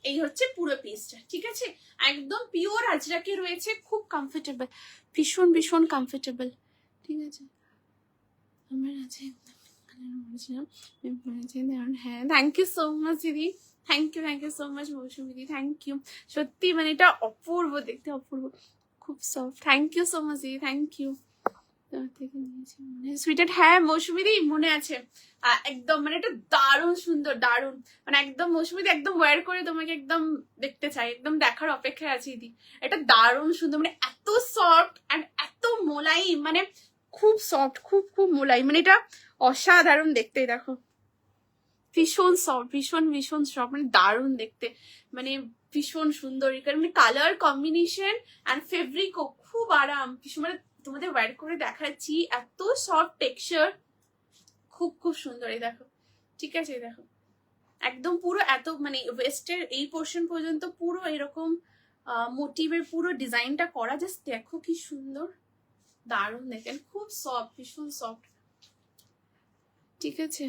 এই হচ্ছে পুরো পিসটা, ঠিক আছে? একদম পিওর আজরাকে রয়েছে, খুব কমফোর্টেবল, ভীষণ ভীষণ কমফোর্টেবল, ঠিক আছে? আমার আছে হ্যাঁ, থ্যাংক ইউ সো মাচ দিদি, থ্যাংক ইউ সো মাচ মৌসুমি দিদি, থ্যাংক ইউ। সত্যি মানে এটা অপূর্ব দেখতে, অপূর্ব, খুব soft. Thank you so much দিদি, থ্যাংক ইউ। সুইটার, হ্যাঁ মৌসুমি দি মনে আছে, একদম মানে এটা দারুণ সুন্দর, দারুণ, মানে একদম মৌসুমি দি একদম ওয়্যার করে তোমাকে একদম দেখতে চাই, একদম দেখার অপেক্ষায় আছি দিদি। এটা দারুণ সুন্দর, মানে এত সফট এন্ড এত মোলায়েম, মানে খুব সফট, খুব খুব মোলায়েম, মানে এটা অসাধারণ দেখতে, দেখো ভীষণ সফট, ভীষণ ভীষণ সফট, মানে দারুণ দেখতে, মানে ভীষণ সুন্দর, মানে কালার কম্বিনেশন অ্যান্ড ফেব্রিকও খুব আরাম, ভীষণ, মানে তোমাদের ওয়্যার করে দেখাচ্ছি, এত সফট টেক্সচার, খুব খুব সুন্দর, এই দেখো, ঠিক আছে দেখো একদম পুরো এত মানে ওয়েস্টের এই পোর্শন পর্যন্ত পুরো এরকম মোটিভের পুরো ডিজাইনটা করা, জাস্ট দেখো কি সুন্দর, দারুণ দেখেন, খুব সফট, ভীষণ সফট। ঠিক আছে,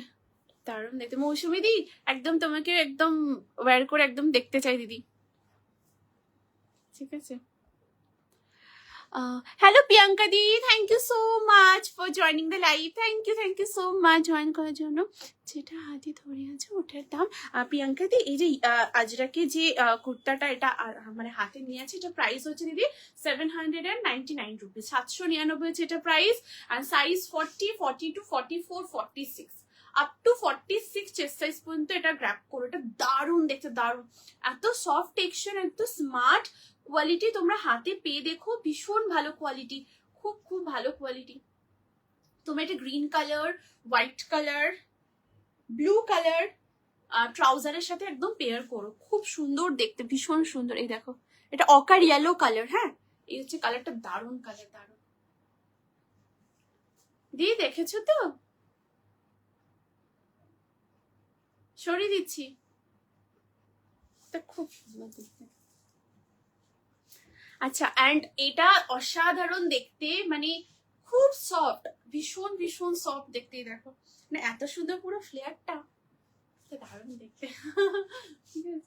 দারুণ দেখতে। মৌসুমি দি একদম তোমাকে একদম ওয়্যার করে একদম দেখতে চাই দিদি। ঠিক আছে, hello Priyanka di, thank you so much for joining the live. Thank you so much join করার জন্য। যেটা হাতে ধরে আছে ওটার দাম, প্রিয়াঙ্কা দি এই যে আজরাকে যে কুর্তাটা এটা মানে হাতে নিয়ে আছে, এটা প্রাইস হচ্ছে দিদি 799 রুপিস, 799 হচ্ছে এটা প্রাইস। আর size 40, 42, 44, 46 up to 46 chest size পর্যন্ত এটা গ্র্যাব করো। এটা দারুণ দেখতে, দারুণ, এত সফট টেক্সচার, এত স্মার্ট কোয়ালিটি। তোমরা হাতে পেয়ে দেখো, ভীষণ ভালো কোয়ালিটি, খুব খুব ভালো কোয়ালিটি। তোমরা এটা green colour, white colour, blue colour ট্রাউজারের সাথে একদম পেয়ার করো, খুব সুন্দর দেখতে, ভীষণ সুন্দর। এই দেখো এটা অকার ইয়েলো কালার, হ্যাঁ এই হচ্ছে কালারটা, দারুণ কালার, দারুণ। দিয়ে দেখেছো তো, সরিয়ে দিচ্ছি, খুব সুন্দর দেখতে। আচ্ছা, অ্যান্ড এটা অসাধারণ দেখতে, মানে খুব সফট, ভীষণ ভীষণ সফট দেখতে। দেখো মানে এত সুন্দর পুরো ফ্লেয়ারটা, দারুণ দেখতে। ঠিক আছে,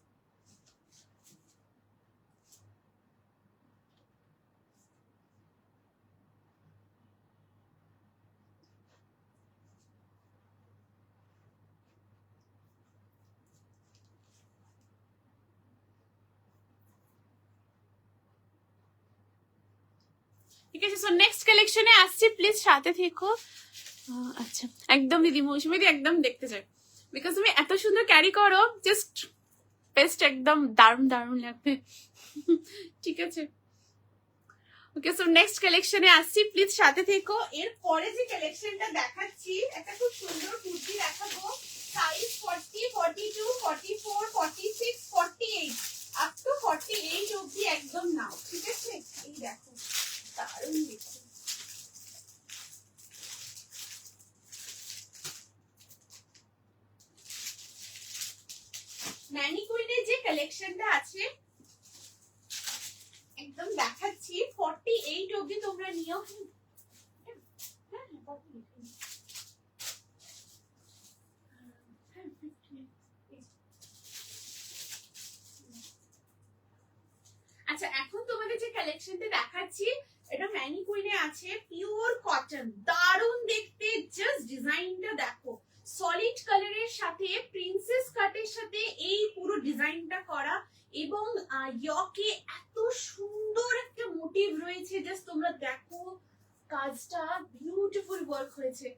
ঠিক আছে। সো নেক্সট কালেকশনে আসছি, প্লিজ সাথে থেকো। আচ্ছা একদম দিদি, মৌসুমি দি একদম দেখতে চাই, বিকজ তুমি এত সুন্দর ক্যারি করো, জাস্ট বেস্ট, একদম দারুণ দারুণ লাগবে। ঠিক আছে, ওকে। সো নেক্সট কালেকশনে আসছি, প্লিজ সাথে থেকো। এর পরে যে কালেকশনটা দেখাচ্ছি, একটা খুব সুন্দর কুর্তি দেখাবো, সাইজ 40, 42, 44, 46, 48 আপ টু 48 অবধি একদম নাও। ঠিক আছে, এই দেখো দারুণ দেখতে। ম্যানিকুইনের যে কালেকশনটা আছে একদম দেখাচ্ছি, 48 অবধি তোমরা নিও। আচ্ছা, এখন তোমাদের যে কালেকশনটা দেখাচ্ছি, এটা ম্যানিকুইনে আছে, পিওর কটন, দারুণ দেখতে, জাস্ট ডিজাইনটা দেখো, সলিড কালারের সাথে প্রিন্সেস কাটের সাথে এই পুরো ডিজাইনটা করা, এবং ইয়কে এত সুন্দর একটা মোটিভ রয়েছে, জাস্ট তোমরা দেখো কাজটা, বিউটিফুল ওয়ার্ক হয়েছে।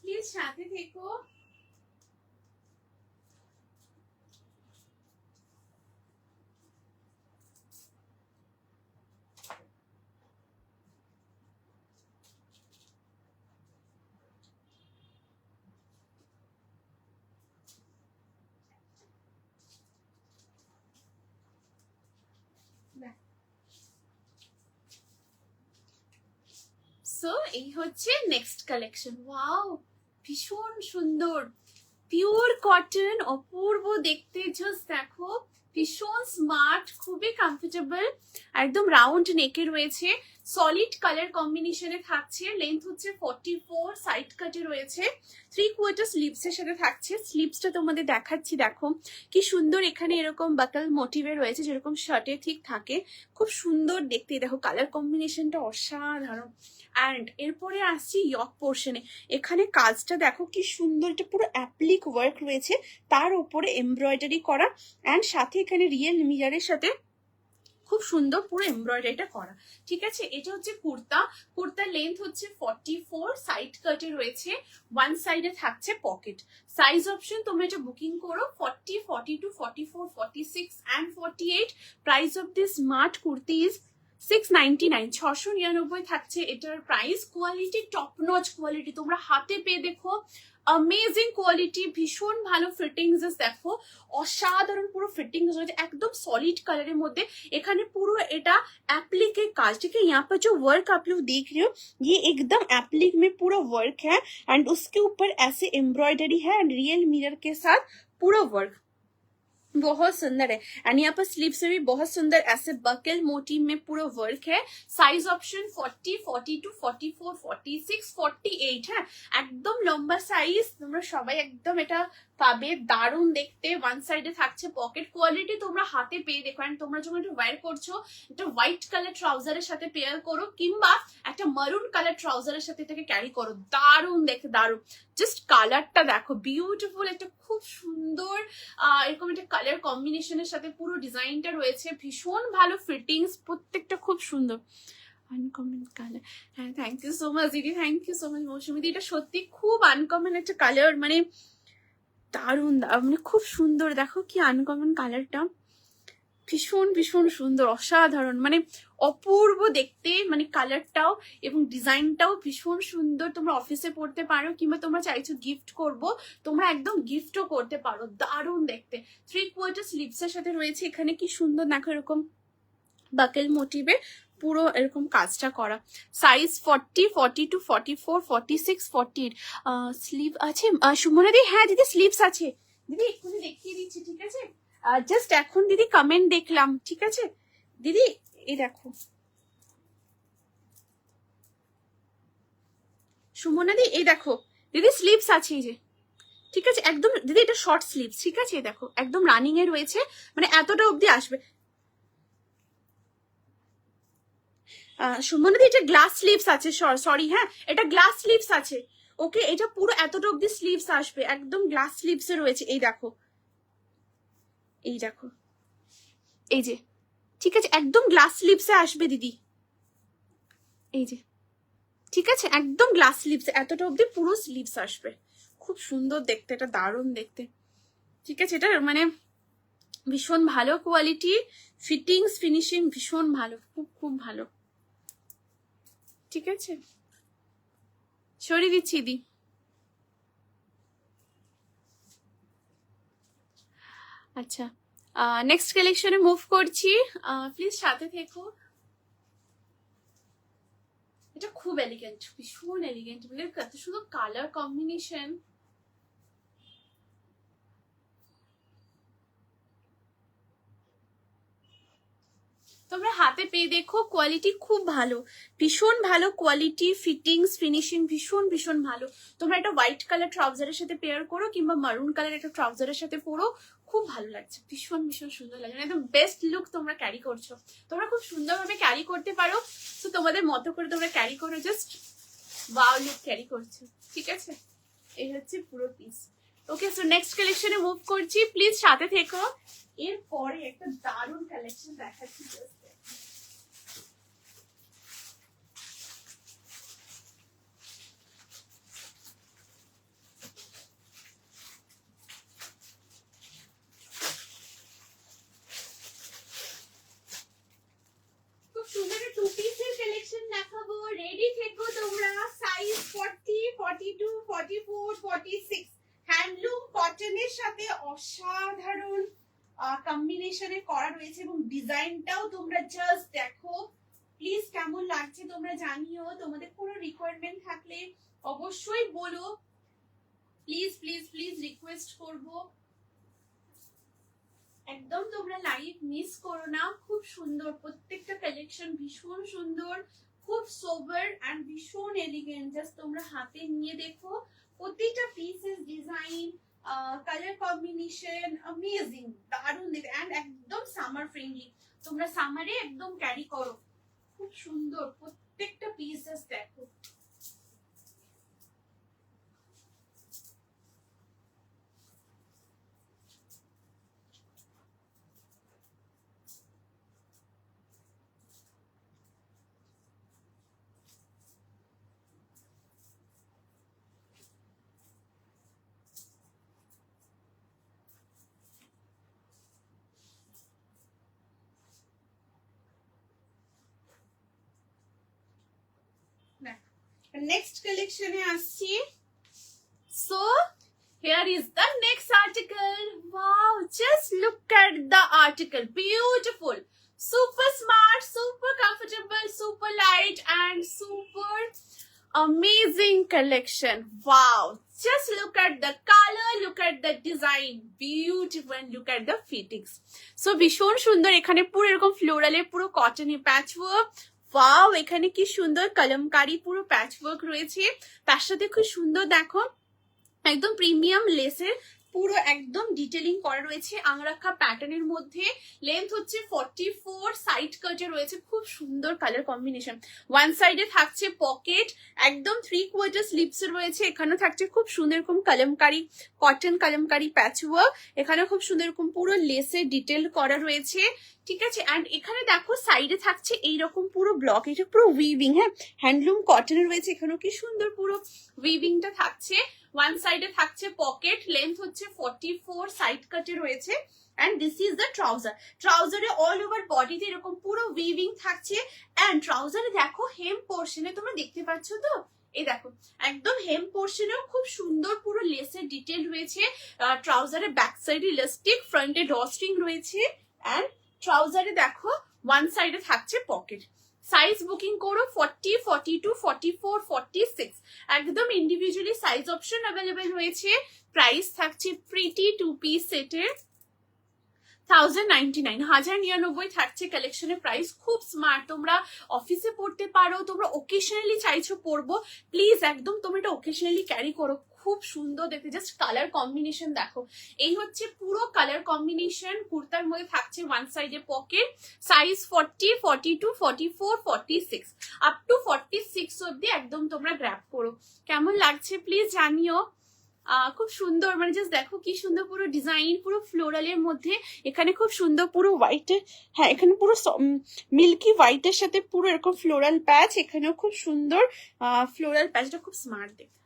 প্লিজ সাথে থেকো। সো এই হচ্ছে নেক্সট কালেকশন। ওয়াও, ভীষণ সুন্দর, পিওর কটন, অপূর্ব দেখতে, জাস্ট দেখো, ভীষণ স্মার্ট, খুবই কমফোর্টেবল, একদম রাউন্ড নেকে রয়েছে, সলিড কালার কম্বিনেশনে থাকছে, লেন্থ হচ্ছে 44, সাইড কাটে রয়েছে, 3/4 স্লিভস এর সাথে থাকছে। স্লিভসটা তোমাদের দেখাচ্ছি, দেখো কি সুন্দর, এখানে এরকম বাকল মোটিভে রয়েছে যেরকম শার্টে ঠিক থাকে, খুব সুন্দর দেখতে, দেখো কালার কম্বিনেশনটা অসাধারণ। অ্যান্ড এরপরে আসছি ইয়ক পোর্শনে, এখানে কাজটা দেখো কি সুন্দর, এটা পুরো অ্যাপ্লিক ওয়ার্ক রয়েছে, তার উপরে এমব্রয়ডারি করা, অ্যান্ড সাথে এখানে রিয়েল মিরারের সাথে খুব সুন্দর পুরো এমব্রয়ডারিটা করা। ঠিক আছে, এটা হচ্ছে কুর্তা, কুর্তার লেন্থ হচ্ছে 44, সাইড কাটে রয়েছে, ওয়ান সাইডে থাকছে পকেট। সাইজ অপশন তোমরা এটা বুকিং করো 40, 42, 44, 46 and 48। Price of this smart kurti is 699, 699 থাকছে এটার price. Quality top notch quality, তোমরা হাতে পেয়ে দেখো, অ্যামেজিং কোয়ালিটি, ভীষণ ভালো ফিটিংস, দেখো অসাধারণ পুরো ফিটিংস রয়েছে, একদম সলিড কালারের মধ্যে। এখানে পুরো এটা एप्लिक के काज, ठीक है। यहाँ पर जो वर्क आप लोग देख रहे हो ये एकदम एप्लिक में पूरा वर्क है, एंड उसके ऊपर ऐसे एम्ब्रॉयडरी है, एंड रियल मिरर के साथ पूरा वर्क बहुत सुंदर है। एंड यहाँ पर स्लीव से भी बहुत सुंदर ऐसे बकल मोटिव में पूरा वर्क है। साइज ऑप्शन 40, 42, 44, 46, 48 है, একদম লম্বা সাইজ, তোমরা সবাই একদম এটা পাবে, দারুণ দেখতে। ওয়ান সাইডে থাকছে পকেট, কোয়ালিটি তোমরা হাতে পেয়ে দেখো। এন্ড তোমরা যখন এটা ওয়্যার করছো, এটা হোয়াইট কালার ট্রাউজারের সাথে পেয়ার করো, কিংবা একটা মারুন কালার ট্রাউজারের সাথে এটাকে ক্যারি করো, দারুণ দেখতে, দারুণ। জাস্ট কালারটা দেখো, বিউটিফুল, একটা খুব সুন্দর এরকম একটা কালার কম্বিনেশনের সাথে পুরো ডিজাইনটা রয়েছে, ভীষণ ভালো ফিটিংস, প্রত্যেকটা খুব সুন্দর। আনকমন কালার, হ্যাঁ থ্যাংক ইউ সো মাচ দিদি, থ্যাংক ইউ সো মাচ মৌসুমী, এটা সত্যি খুব আনকমন একটা কালার, মানে দারুণ, মানে খুব সুন্দর, দেখো কি আনকমন কালারটা, ভীষণ ভীষণ সুন্দর, অসাধারণ, মানে অপূর্ব দেখতে, মানে কালারটাও এবং ডিজাইনটাও ভীষণ সুন্দর। তোমরা অফিসে পড়তে পারো, কিংবা তোমরা চাইছো গিফট করব, তোমরা একদম গিফটও করতে পারো, দারুণ দেখতে। 3/4 স্লিভস এর সাথে রয়েছে, এখানে কি সুন্দর দেখো, এরকম বাকেল মোটিভে পুরো এরকম কাজটা করা। সাইজ 40, 42, 44, 46, 48 স্লিভ আছে। সুমনা দি, হ্যাঁ দিদি স্লিভস আছে দিদি, এক্ষুনি দেখিয়ে দিচ্ছি, ঠিক আছে। জাস্ট এখন দিদি কমেন্ট দেখলাম, ঠিক আছে দিদি, এই দেখো সুমনা দি, এই দেখো দিদি স্লিভস আছে, এই যে, ঠিক আছে একদম দিদি, এটা শর্ট স্লিভস, ঠিক আছে, দেখো একদম রানিং এ রয়েছে, মানে এতটা অবধি আসবে। সুমনা দি, এটা গ্লাস স্লিভস আছে, সরি হ্যাঁ, এটা গ্লাস স্লিভস আছে, ওকে, এটা পুরো এতটা অবধি স্লিভস আসবে, একদম গ্লাস স্লিভস এ রয়েছে, এই দেখো, এই দেখো, এই যে, ঠিক আছে একদম গ্লাস স্লিভসে আসবে দিদি, এই যে, ঠিক আছে একদম গ্লাস স্লিভস, এতটা অবধি পুরো স্লিভস আসবে, খুব সুন্দর দেখতে, এটা দারুণ দেখতে, ঠিক আছে। এটা মানে ভীষণ ভালো কোয়ালিটি, ফিটিংস ফিনিশিং ভীষণ ভালো, খুব খুব ভালো, ঠিক আছে। সরিয়ে দিচ্ছি দি। আচ্ছা, নেক্সট কালেকশনে মুভ করছি, প্লিজ সাথে থেকো। এটা খুব এলিগেন্ট, ভীষণ এলিগেন্ট, মানে কত সুন্দর কালার কম্বিনেশন, তোমরা হাতে পেয়ে দেখো, কোয়ালিটি খুব ভালো, ভীষণ ভালো কোয়ালিটি, ফিটিংস ফিনিশিং ভীষণ ভীষণ ভালো। তোমরা এটা হোয়াইট কালার ট্রাউজারের সাথে পেয়ার করো, কিংবা মারুন কালার একটা ট্রাউজারের সাথে পরো, খুব ভালো লাগছে, ভীষণ ভীষণ সুন্দর লাগছে, একদম বেস্ট লুক তোমরা ক্যারি করছো, তোমরা খুব সুন্দরভাবে ক্যারি করতে পারো। তো তোমাদের মতো করে তোমরা ক্যারি করো, জাস্ট ওয়াও লুক ক্যারি করছো, ঠিক আছে। এই হচ্ছে পুরো পিস, ওকে। সো নেক্সট কালেকশনে মুভ করছি, প্লিজ সাথে থেকো। এরপরে একটা দারুণ কালেকশন দেখাচ্ছি, জাস্ট দেখাবো, রেডি থেকো তোমরা। সাইজ 40, 42, 44, 46, হ্যান্ডলুম কটনের সাথে অসাধারণ কম্বিনেশনে করা রয়েছে, এবং ডিজাইনটাও তোমরা জাস্ট দেখো, প্লিজ কেমন লাগছে তোমরা জানিও, তোমাদের কোনো রিকোয়ারমেন্ট থাকলে অবশ্যই বলো, প্লিজ প্লিজ প্লিজ রিকোয়েস্ট করবো, একদম তোমরা লাইভ মিস করো না। খুব সুন্দর প্রত্যেকটা কালেকশন, ভীষণ সুন্দর, খুব সোবার এন্ড ভীষণ এলিগেন্ট। জাস্ট তোমরা হাতে নিয়ে দেখো, প্রতিটা pieces design, colour combination amazing, দারুণ দেখতে, এন্ড একদম সামার ফ্রেন্ডলি, তোমরা সামারে একদম ক্যারি করো। খুব সুন্দর প্রত্যেকটা পিসেস দেখো। নেক্সট কালেকশনে আসছি। So here is the next article. Wow, just look at the article. Beautiful, super smart, super comfortable, super light and super amazing collection. Wow, just look at the color, look at the design, beautiful, and look at the fittings. So ভীষণ সুন্দর, এখানে পুরো এরকম ফ্লোরালে পুরো কটনে patchwork. Wow, এখানে কি সুন্দর কলমকারি পুরো প্যাচওয়ার্ক রয়েছে, তার সাথে খুব সুন্দর দেখো একদম প্রিমিয়াম লেসের পুরো একদম ডিটেলিং করা রয়েছে আংরাখা প্যাটার্নের মধ্যে। লেন্থ হচ্ছে 44, সাইড কাটে রয়েছে, খুব সুন্দর কালার কম্বিনেশন। ওয়ান সাইডে থাকছে পকেট, একদম 3/4 স্লিভস রয়েছে, এখানেও থাকছে খুব সুন্দর এরকম কলমকারি, কটন কলমকারি প্যাচওয়ার্ক, এখানে খুব সুন্দর এরকম পুরো লেসে ডিটেল করা রয়েছে, ঠিক আছে। অ্যান্ড এখানে দেখো সাইডে থাকছে এইরকম পুরো ব্লক, এটা পুরো উইভিং, হ্যাঁ হ্যান্ডলুম কটনের রয়েছে, এখানেও কি সুন্দর পুরো উইভিংটা থাকছে। ওয়ান সাইডে থাকছে পকেট, লেন্থ হচ্ছে 44, সাইড কাটে রয়েছে। And this is the trouser, ট্রাউজারে অল ওভার বডিতে এরকম পুরো উইভিং থাকছে। এন্ড ট্রাউজারে দেখো হেম পোর্শনে তোমরা দেখতে পাচ্ছ তো, এই দেখো একদম হেম পোর্শনেও খুব সুন্দর পুরো লেসের ডিটেল রয়েছে। ট্রাউজারের ব্যাক সাইডে ইলাস্টিক, ফ্রন্টে ড্রস্ট্রিং রয়েছে। এন্ড ট্রাউজারে দেখো ওয়ান সাইডে থাকছে পকেট। সাইজ বুকিং করো 40, 42, 44, 46, একদম ইন্ডিভিজুয়ালি সাইজ অপশন অ্যাভেলেবেল রয়েছে। প্রাইস থাকছে প্রিটি 2 পিস সেটের 1099, 1099 থাকছে কালেকশনের প্রাইস। খুব স্মার্ট, তোমরা অফিসে পড়তে পারো, তোমরা ওকেশনালি চাইছো পরবো, প্লিজ একদম তোমরা এটা ওকেশনালি ক্যারি করো, খুব সুন্দর দেখতে। জাস্ট কালার কম্বিনেশন দেখো, এই হচ্ছে পুরো কালার কম্বিনেশন। কুর্তার মধ্যে থাকছে ওয়ান সাইডে পকেট, সাইজ 40, 42, 44, 46 আপ টু 46 অব্দি একদম তোমরা গ্র্যাব করো। কেমন লাগছে প্লিজ জানিও। খুব সুন্দর, মানে জাস্ট দেখো কি সুন্দর পুরো ডিজাইন, পুরো ফ্লোরালের মধ্যে, এখানে খুব সুন্দর পুরো হোয়াইটের, হ্যাঁ এখানে পুরো মিল্কি হোয়াইটের সাথে পুরো এরকম ফ্লোরাল প্যাচ, এখানেও খুব সুন্দর ফ্লোরাল প্যাচটা, খুব স্মার্ট দেখতে,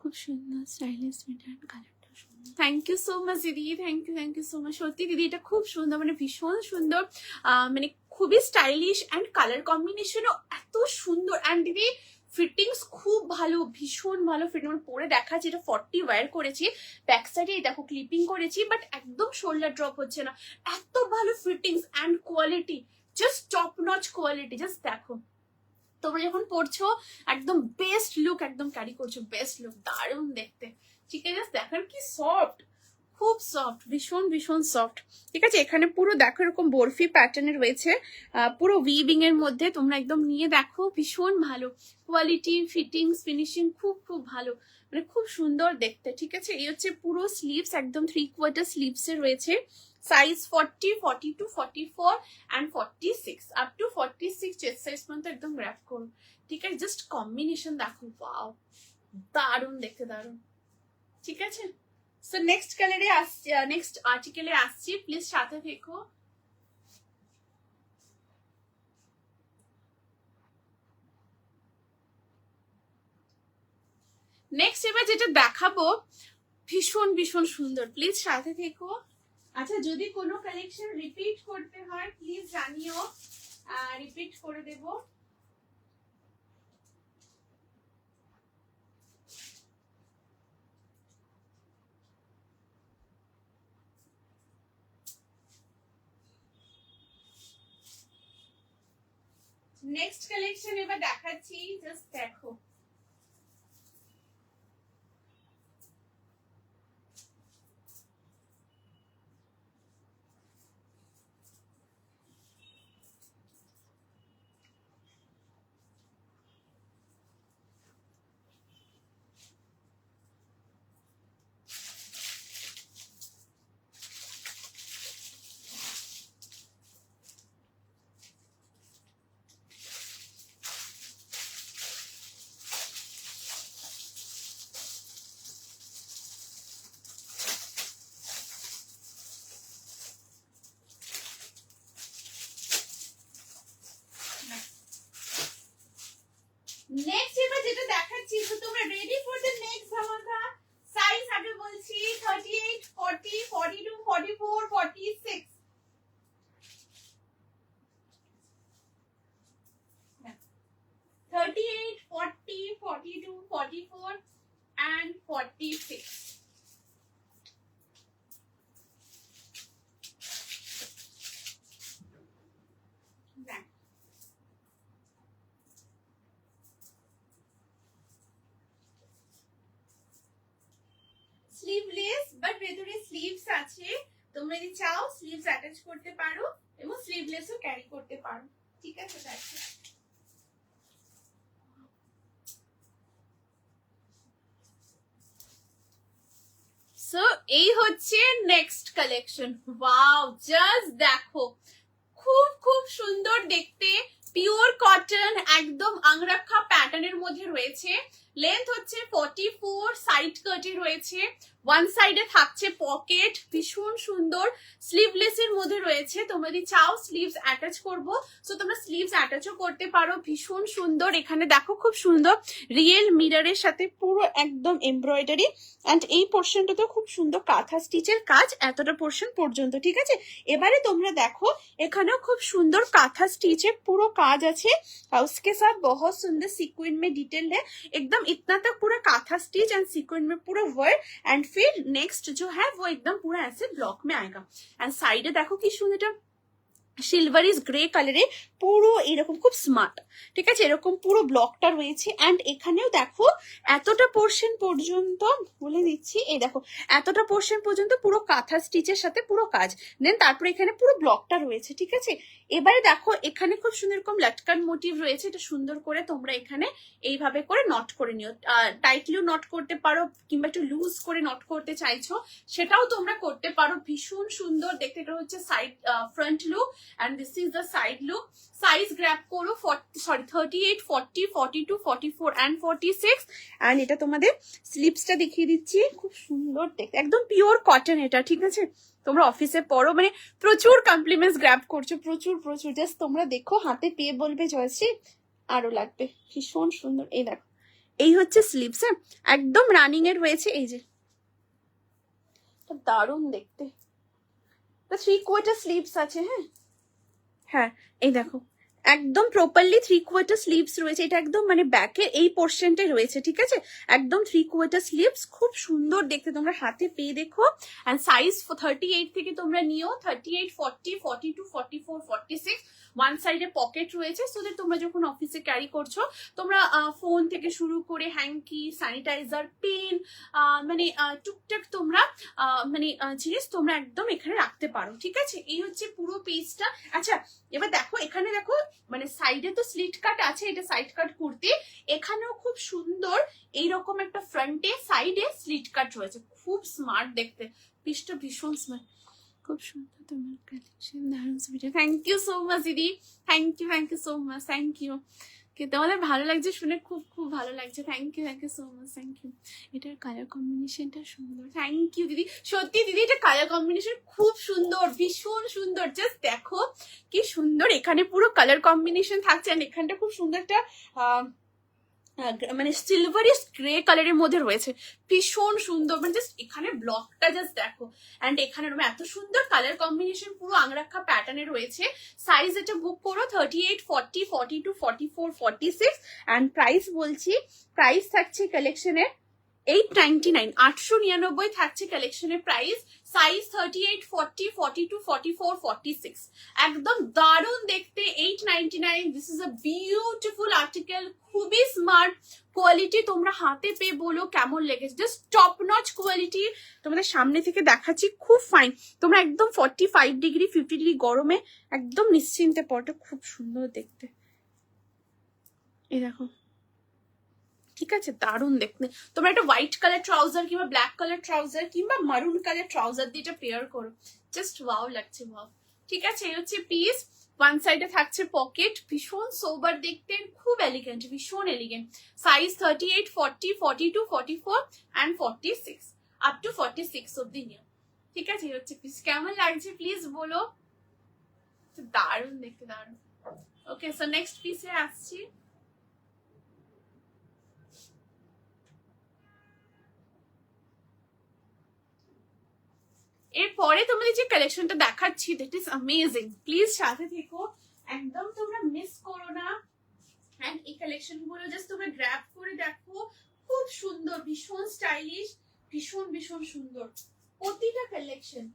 খুব সুন্দর স্টাইলিশ প্যাটার্ন, কালারটা সুন্দর। থ্যাংক ইউ সো মাচ দিদি, থ্যাংক ইউ সো মাচ। সত্যি দিদি এটা খুব সুন্দর, মানে ভীষণ সুন্দর, মানে খুবই স্টাইলিশ অ্যান্ড কালার কম্বিনেশনও এত সুন্দর। অ্যান্ড দিদি ফিটিংস খুব ভালো, ভীষণ ভালো ফিটিং, মানে পরে দেখা যেটা 40 ওয়্যার করেছি, ব্যাক সাইডে দেখো ক্লিপিং করেছি, বাট একদম শোল্ডার ড্রপ হচ্ছে না, এত ভালো fittings and quality, just top notch quality. Just দেখো তোমরা যখন পড়ছো একদম বেস্ট লুক একদম ক্যারি করছো, বেস্ট লুক, দারুণ দেখতে, ঠিক আছে। জাস্ট দেখেন কি সফট, খুব সফট, ভীষণ ভীষণ সফট, ঠিক আছে। এখানে পুরো দেখো এরকম বরফি প্যাটার্নে রয়েছে, পুরো উইভিং এর মধ্যে, তোমরা একদম নিয়ে দেখো, ভীষণ ভালো কোয়ালিটি, ফিটিংস, ফিনিশিং খুব খুব ভালো, মানে খুব সুন্দর দেখতে, ঠিক আছে। এই হচ্ছে পুরো স্লিভস, একদম 3/4 স্লিভস এ রয়েছে। Size 40, 42, 44 and 46 up to 46 chest size পর্যন্ত একদম গ্র্যাব করুন, ঠিক আছে। জাস্ট কম্বিনেশন দেখো, ওয়াও দারুণ দেখতে, দারুণ, ঠিক আছে। সো নেক্সট কালারে আসছি, নেক্সট আর্টিকেলে আসছি, প্লিজ সাথে থেকো। নেক্সট এবার যেটা দেখাবো ভীষণ ভীষণ সুন্দর, প্লিজ সাথে থেকো। আচ্ছা যদি কোনো কালেকশন রিপিট করতে হয় প্লিজ জানিও, রিপিট করে দেবো। নেক্সট কালেকশন এবার দেখাচ্ছি, জাস্ট দেখো। নেক্সট এবার যেটা দেখাচ্ছি, তো তোমরা রেডি ফর দ্য নেক্সট ধামাকা। সাইজ আগে বলছি 38, 40, 42, 44, 46। 38, 40, 42, 44 and 46. স্লিভলেস বাট ভেতরে স্লিভস আছে, তোমরা যদি চাও স্লিভস অ্যাটাচ করতে পারো এবং স্লিভলেসও ক্যারি করতে পারো, ঠিক আছে? দেখো সো এই হচ্ছে নেক্সট কালেকশন। ওয়াও, জাস্ট দেখো, খুব খুব সুন্দর দেখতে, পিওর কটন, একদম আংরাক্ষা প্যাটার্নের মধ্যে রয়েছে। লেন্থ হচ্ছে 44, সাইড কাটে রয়েছে, ওয়ান সাইডে থাকছে পকেট, ভীষণ সুন্দর। স্লিভলেস এর মধ্যে রয়েছে, তোমরা যদি চাও স্লিভস অ্যাটাচ করবো সো তোমরা স্লিভস অ্যাটাচও করতে পারো, ভীষণ সুন্দর। এখানে দেখো খুব সুন্দর রিয়েল মিররের সাথে পুরো একদম এমব্রয়ডারি, অ্যান্ড এই পোর্শনটাতে খুব সুন্দর কাঁথা স্টিচের কাজ এতটা পোর্শন পর্যন্ত, ঠিক আছে? এবারে তোমরা দেখো এখানেও খুব সুন্দর কাঁথা স্টিচের পুরো কাজ আছে, और उसके साथ बहुत सुंदर सीक्वेंस में डिटेल है, एकदम इतना तक पूरा काथा स्टिच एंड सीक्वेंस में पूरा वर्क। एंड फिर नेक्स्ट जो है वो एकदम पूरा ऐसे ब्लॉक में आएगा। एंड साइडे देखो কি সুন্দর সিলভারিশ গ্রে কালারে পুরো এরকম খুব স্মার্ট, ঠিক আছে? এরকম পুরো ব্লকটা রয়েছে। অ্যান্ড এখানেও দেখো এতটা পোর্শন পর্যন্ত, বলে দিচ্ছি, এই দেখো এতটা পোর্শন পর্যন্ত পুরো কাঁথা স্টিচের সাথে পুরো কাজ, দেন তারপরে এখানে পুরো ব্লকটা রয়েছে, ঠিক আছে? এবারে দেখো এখানে খুব সুন্দর এরকম লটকান মোটিভ রয়েছে, এটা সুন্দর করে তোমরা এখানে এইভাবে করে নট করে নিও, টাইটলিও নট করতে পারো কিংবা একটু লুজ করে নট করতে চাইছো সেটাও তোমরা করতে পারো, ভীষণ সুন্দর দেখতে। এটা হচ্ছে side front look and this is the side look. Size grab করো 38, 40, 42, 44 and 46। and এটা তোমাদের স্লিভসটা দেখিয়ে দিচ্ছি, খুব সুন্দর দেখতে, একদম পিওর কটন এটা, ঠিক আছে? তোমরা অফিসে পড়ো, মানে প্রচুর কমপ্লিমেন্টস গ্র্যাব করছো, প্রচুর প্রচুর। জাস্ট তোমরা দেখো হাতে পেয়ে বলবে জয়শ্রী আরো লাগবে, ভীষণ সুন্দর। এই দেখো এই হচ্ছে স্লিভস, হ্যাঁ একদম রানিং এর রয়েছে, এই যে দারুণ দেখতে। 3/4 স্লিভস আছে, হ্যাঁ হ্যাঁ এই দেখো একদম প্রপারলি 3/4 স্লিভস রয়েছে, এটা একদম মানে ব্যাকের এই পোর্শনটাই রয়েছে, ঠিক আছে? একদম 3/4 স্লিভস, খুব সুন্দর দেখতে, তোমরা হাতে পেয়ে দেখো। এন্ড সাইজ 38 থেকে তোমরা নিও, 38, 40, 42, 44, 46। ওয়ান সাইডে পকেট রয়েছে, সো দ্যাট তোমরা যখন অফিসে ক্যারি করছো তোমরা ফোন থেকে শুরু করে হ্যাঙ্কি, স্যানিটাইজার, পেন, মানে টুকটাক তোমরা মানে জিনিস তোমরা একদম এখানে রাখতে পারো, ঠিক আছে? এই হচ্ছে পুরো পিসটা। আচ্ছা এবার দেখো এখানে দেখো মানে সাইডে তো স্লিট কাট আছে, এটা সাইড কাট কুর্তি, এখানেও খুব সুন্দর এইরকম একটা ফ্রন্টে সাইডে স্লিট কাট রয়েছে, খুব স্মার্ট দেখতে, পিসটা ভীষণ স্মার্ট, খুব সুন্দর তোমার কালেকশন, দারুণ সুবিধা। থ্যাংক ইউ সো মাচ দিদি, thank you so much, thank you. তোমাদের ভালো লাগছে শুনে, খুব খুব ভালো লাগছে, thank you so much, thank you. এটার কালার কম্বিনেশনটা সুন্দর, থ্যাংক ইউ দিদি, সত্যি দিদি এটা কালার কম্বিনেশন খুব সুন্দর, ভীষণ সুন্দর। জাস্ট দেখো কি সুন্দর এখানে পুরো কালার কম্বিনেশন থাকছে, আর এখানটা খুব সুন্দর একটা মানে সিলভারিশ গ্রে কালারের মধ্যে রয়েছে, ভীষণ সুন্দর। মানে জাস্ট এখানে ব্লকটা জাস্ট দেখো, অ্যান্ড এখানে এত সুন্দর কালার কম্বিনেশন পুরো আংরাক্ষা প্যাটার্নে রয়েছে। সাইজ এটা বুক করো 38, 40, 42, 44, 46। অ্যান্ড প্রাইস বলছি, প্রাইস থাকছে কালেকশনের 899 899 থাকছে কালেকশনের প্রাইস। সাইজ 38, 40, 42, 44, 46 একদম দারুণ দেখতে। 899। This is a beautiful article, খুবই স্মার্ট কোয়ালিটি। তোমরা হাতে পেয়ে বলো কেমন লেগেছে, জাস্ট টপ নচ কোয়ালিটি। তোমাদের সামনে থেকে দেখাচ্ছি, খুব ফাইন। তোমরা একদম 45 ডিগ্রি 50 ডিগ্রি গরমে একদম নিশ্চিন্তে পরটা, খুব সুন্দর দেখতে। এই দেখো, ঠিক আছে, দারুণ দেখতে। তোমরা একটা হোয়াইট কালার ট্রাউজার কিংবা ব্ল্যাক কালার ট্রাউজার কিংবা মারুন কালার ট্রাউজার দিয়ে এটা পেয়ার করো, জাস্ট ওয়াও লাগছে, ওয়াও। ঠিক আছে, এই হচ্ছে পিস। ওয়ান সাইডে থাকছে পকেট, ভীষণ সোবার দেখতে, খুব এলিগেন্ট, ভীষণ elegant. Size 38, 40, 42, 44 and 46 up to 46 অব্দি নিও। ঠিক আছে, এই হচ্ছে পিস। কেমন লাগছে প্লিজ বলো। দারুণ দেখতে, দারুণ। ওকে, সো নেক্সট পিসে আসছি। এরপরে তোমাদের যে কালেকশনটা দেখাচ্ছি, দ্যাট ইজ অ্যামেজিং। প্লিজ সাথে থেকো, একদম তোমরা মিস করো না। এন্ড এই কালেকশন গুলো জাস্ট তোমরা গ্র্যাব করে দেখো, খুব সুন্দর, ভীষণ স্টাইলিশ, ভীষণ ভীষণ সুন্দর প্রতিটা কালেকশন।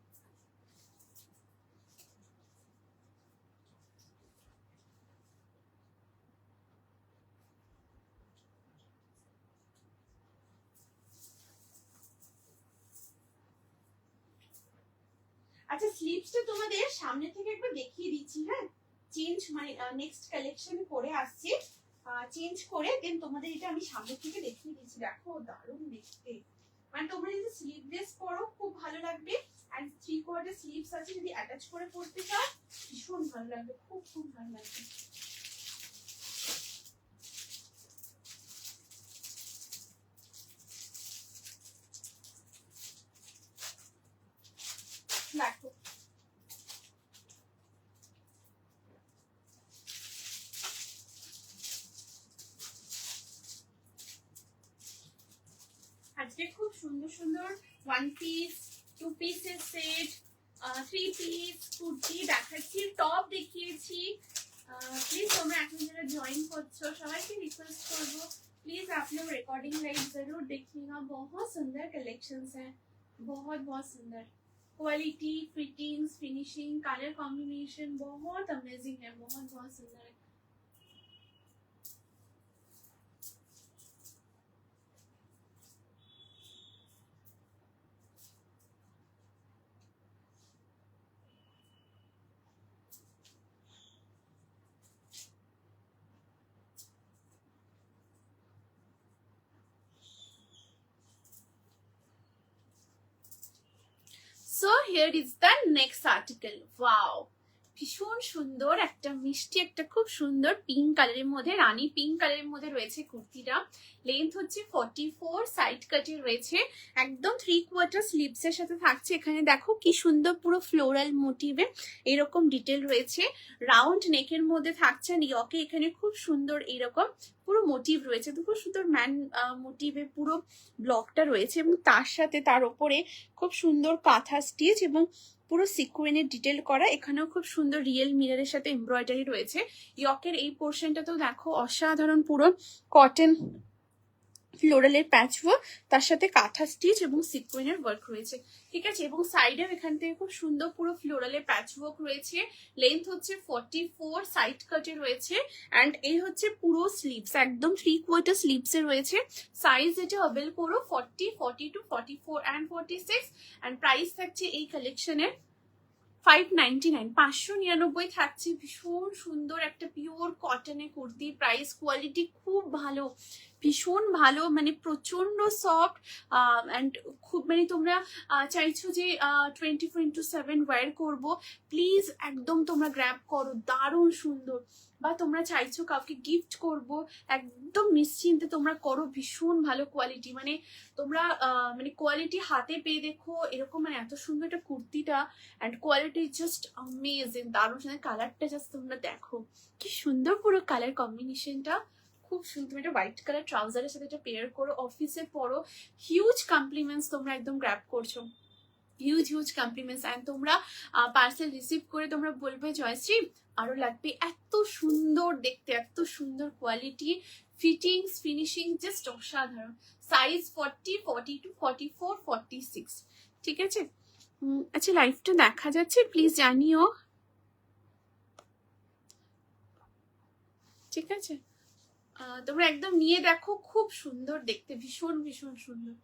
আচ্ছা, স্লিভসটা তোমাদের সামনে থেকে একবার দেখিয়ে দিচ্ছি। হ্যাঁ, চেঞ্জ মানে নেক্সট কালেকশন করে আসছে, চেঞ্জ করে দেন তোমাদের এটা আমি সামনে থেকে দেখিয়ে দিচ্ছি। দেখো, দারুণ দেখতে। মানে তোমরা যদি স্লিভলেস পরো খুব ভালো লাগবে, এন্ড 3/4 স্লিভস আছে, যদি অ্যাটাচ করে পরতে চাও ভীষণ ভালো লাগবে, খুব খুব ভালো লাগবে। দেখো, আজকে খুব সুন্দর সুন্দর ওয়ান পিস, টু পিসের সেট, 3 পিস কুর্তি দেখাচ্ছি, টপ দেখিয়েছি। प्लीज তোমরা এখন যারা জয়েন করছো সবাইকে রিকোয়েস্ট করব, प्लीज आप लोग रिकॉर्डिंग लाइव जरूर देखिएगा। बहुत सुंदर कलेक्शंस हैं, बहुत बहुत सुंदर quality, fittings, finishing, colour combination बहुत अमेजिंग है, बहुत बहुत सुंदर है। So here is the next article. Wow, ভীষণ সুন্দর একটা মিষ্টি, একটা খুব সুন্দর পিঙ্ক কালারের মধ্যে, রানী পিঙ্ক কালারের মধ্যে রয়েছে কুর্তিটা। লেন্থ হচ্ছে 44, সাইড কাটে রয়েছে, একদম 3/4 স্লিভস এর সাথে থাকছে। এখানে দেখো কি সুন্দর পুরো ফ্লোরাল মোটিভে এরকম ডিটেল রয়েছে। রাউন্ড নেকের মধ্যে থাকছে, নিয়কে এখানে খুব সুন্দর এরকম পুরো মোটিভ রয়েছে, তো খুব সুন্দর ম্যান মোটিভে পুরো ব্লকটা রয়েছে, এবং তার সাথে তার উপরে খুব সুন্দর কাঁথা স্টিচ এবং পুরো সিকুয়েনের ডিটেল করা। এখানেও খুব সুন্দর রিয়েল মিররের সাথে এমব্রয়ডারি রয়েছে। ইয়কের এই পোর্শনটাতেও দেখো অসাধারণ পুরো কটন ফ্লোরালের প্যাচওয়ার্ক, তার সাথে কাঁথা স্টিচ এবং সিকুয়েনের ওয়ার্ক রয়েছে। ঠিক আছে, এবং সাইডেও এখান থেকে খুব সুন্দর পুরো ফ্লোরালের প্যাচওয়ার্ক রয়েছে। লেন্থ হচ্ছে 44, সাইড কাটে রয়েছে, অ্যান্ড এই হচ্ছে পুরো স্লিভস, একদম 3/4 স্লিভস এ রয়েছে। সাইজ এটা অ্যাভেল করো 40, 42, 44 and 46, অ্যান্ড প্রাইস থাকছে এই কালেকশনের 599, 599 থাকছে। ভীষণ সুন্দর একটা পিওর কটনের কুর্তি, প্রাইস কোয়ালিটি খুব ভালো, ভীষণ ভালো, মানে প্রচন্ড সফট, অ্যান্ড খুব মানে তোমরা চাইছো যে 24/7 ওয়্যার করবো, প্লিজ একদম তোমরা গ্র্যাব করো, দারুণ সুন্দর। বা তোমরা চাইছো কাউকে গিফট করব, একদম নিশ্চিন্তে তোমরা করো, ভীষণ ভালো কোয়ালিটি। মানে তোমরা মানে কোয়ালিটি হাতে পেয়ে দেখো এরকম, মানে এত সুন্দর একটা কুর্তিটা, অ্যান্ড কোয়ালিটি জাস্ট অ্যামেজিং, দারুণ সুন্দর। কালারটা জাস্ট তোমরা দেখো কি সুন্দর, পুরো কালার কম্বিনেশনটা খুব সুন্দর। তুমি একটা হোয়াইট কালার ট্রাউজারের সাথে এটা পেয়ার করো, অফিসে পরো, হিউজ কমপ্লিমেন্টস তোমরা একদম গ্র্যাব করছো, হিউজ হিউজ কমপ্লিমেন্টস। অ্যান্ড তোমরা পার্সেল রিসিভ করে তোমরা বলবে জয়শ্রী আরো লাগবে, এত সুন্দর দেখতে, এত সুন্দর কোয়ালিটি, ফিটিংস ফিনিশিং জাস্ট অসাধারণ। সাইজ 40, 42, 44, 46, ঠিক আছে। আচ্ছা লাইভটা দেখা যাচ্ছে প্লিজ জানিও, ঠিক আছে। তোমরা একদম নিয়ে দেখো, খুব সুন্দর দেখতে, ভীষণ ভীষণ সুন্দর।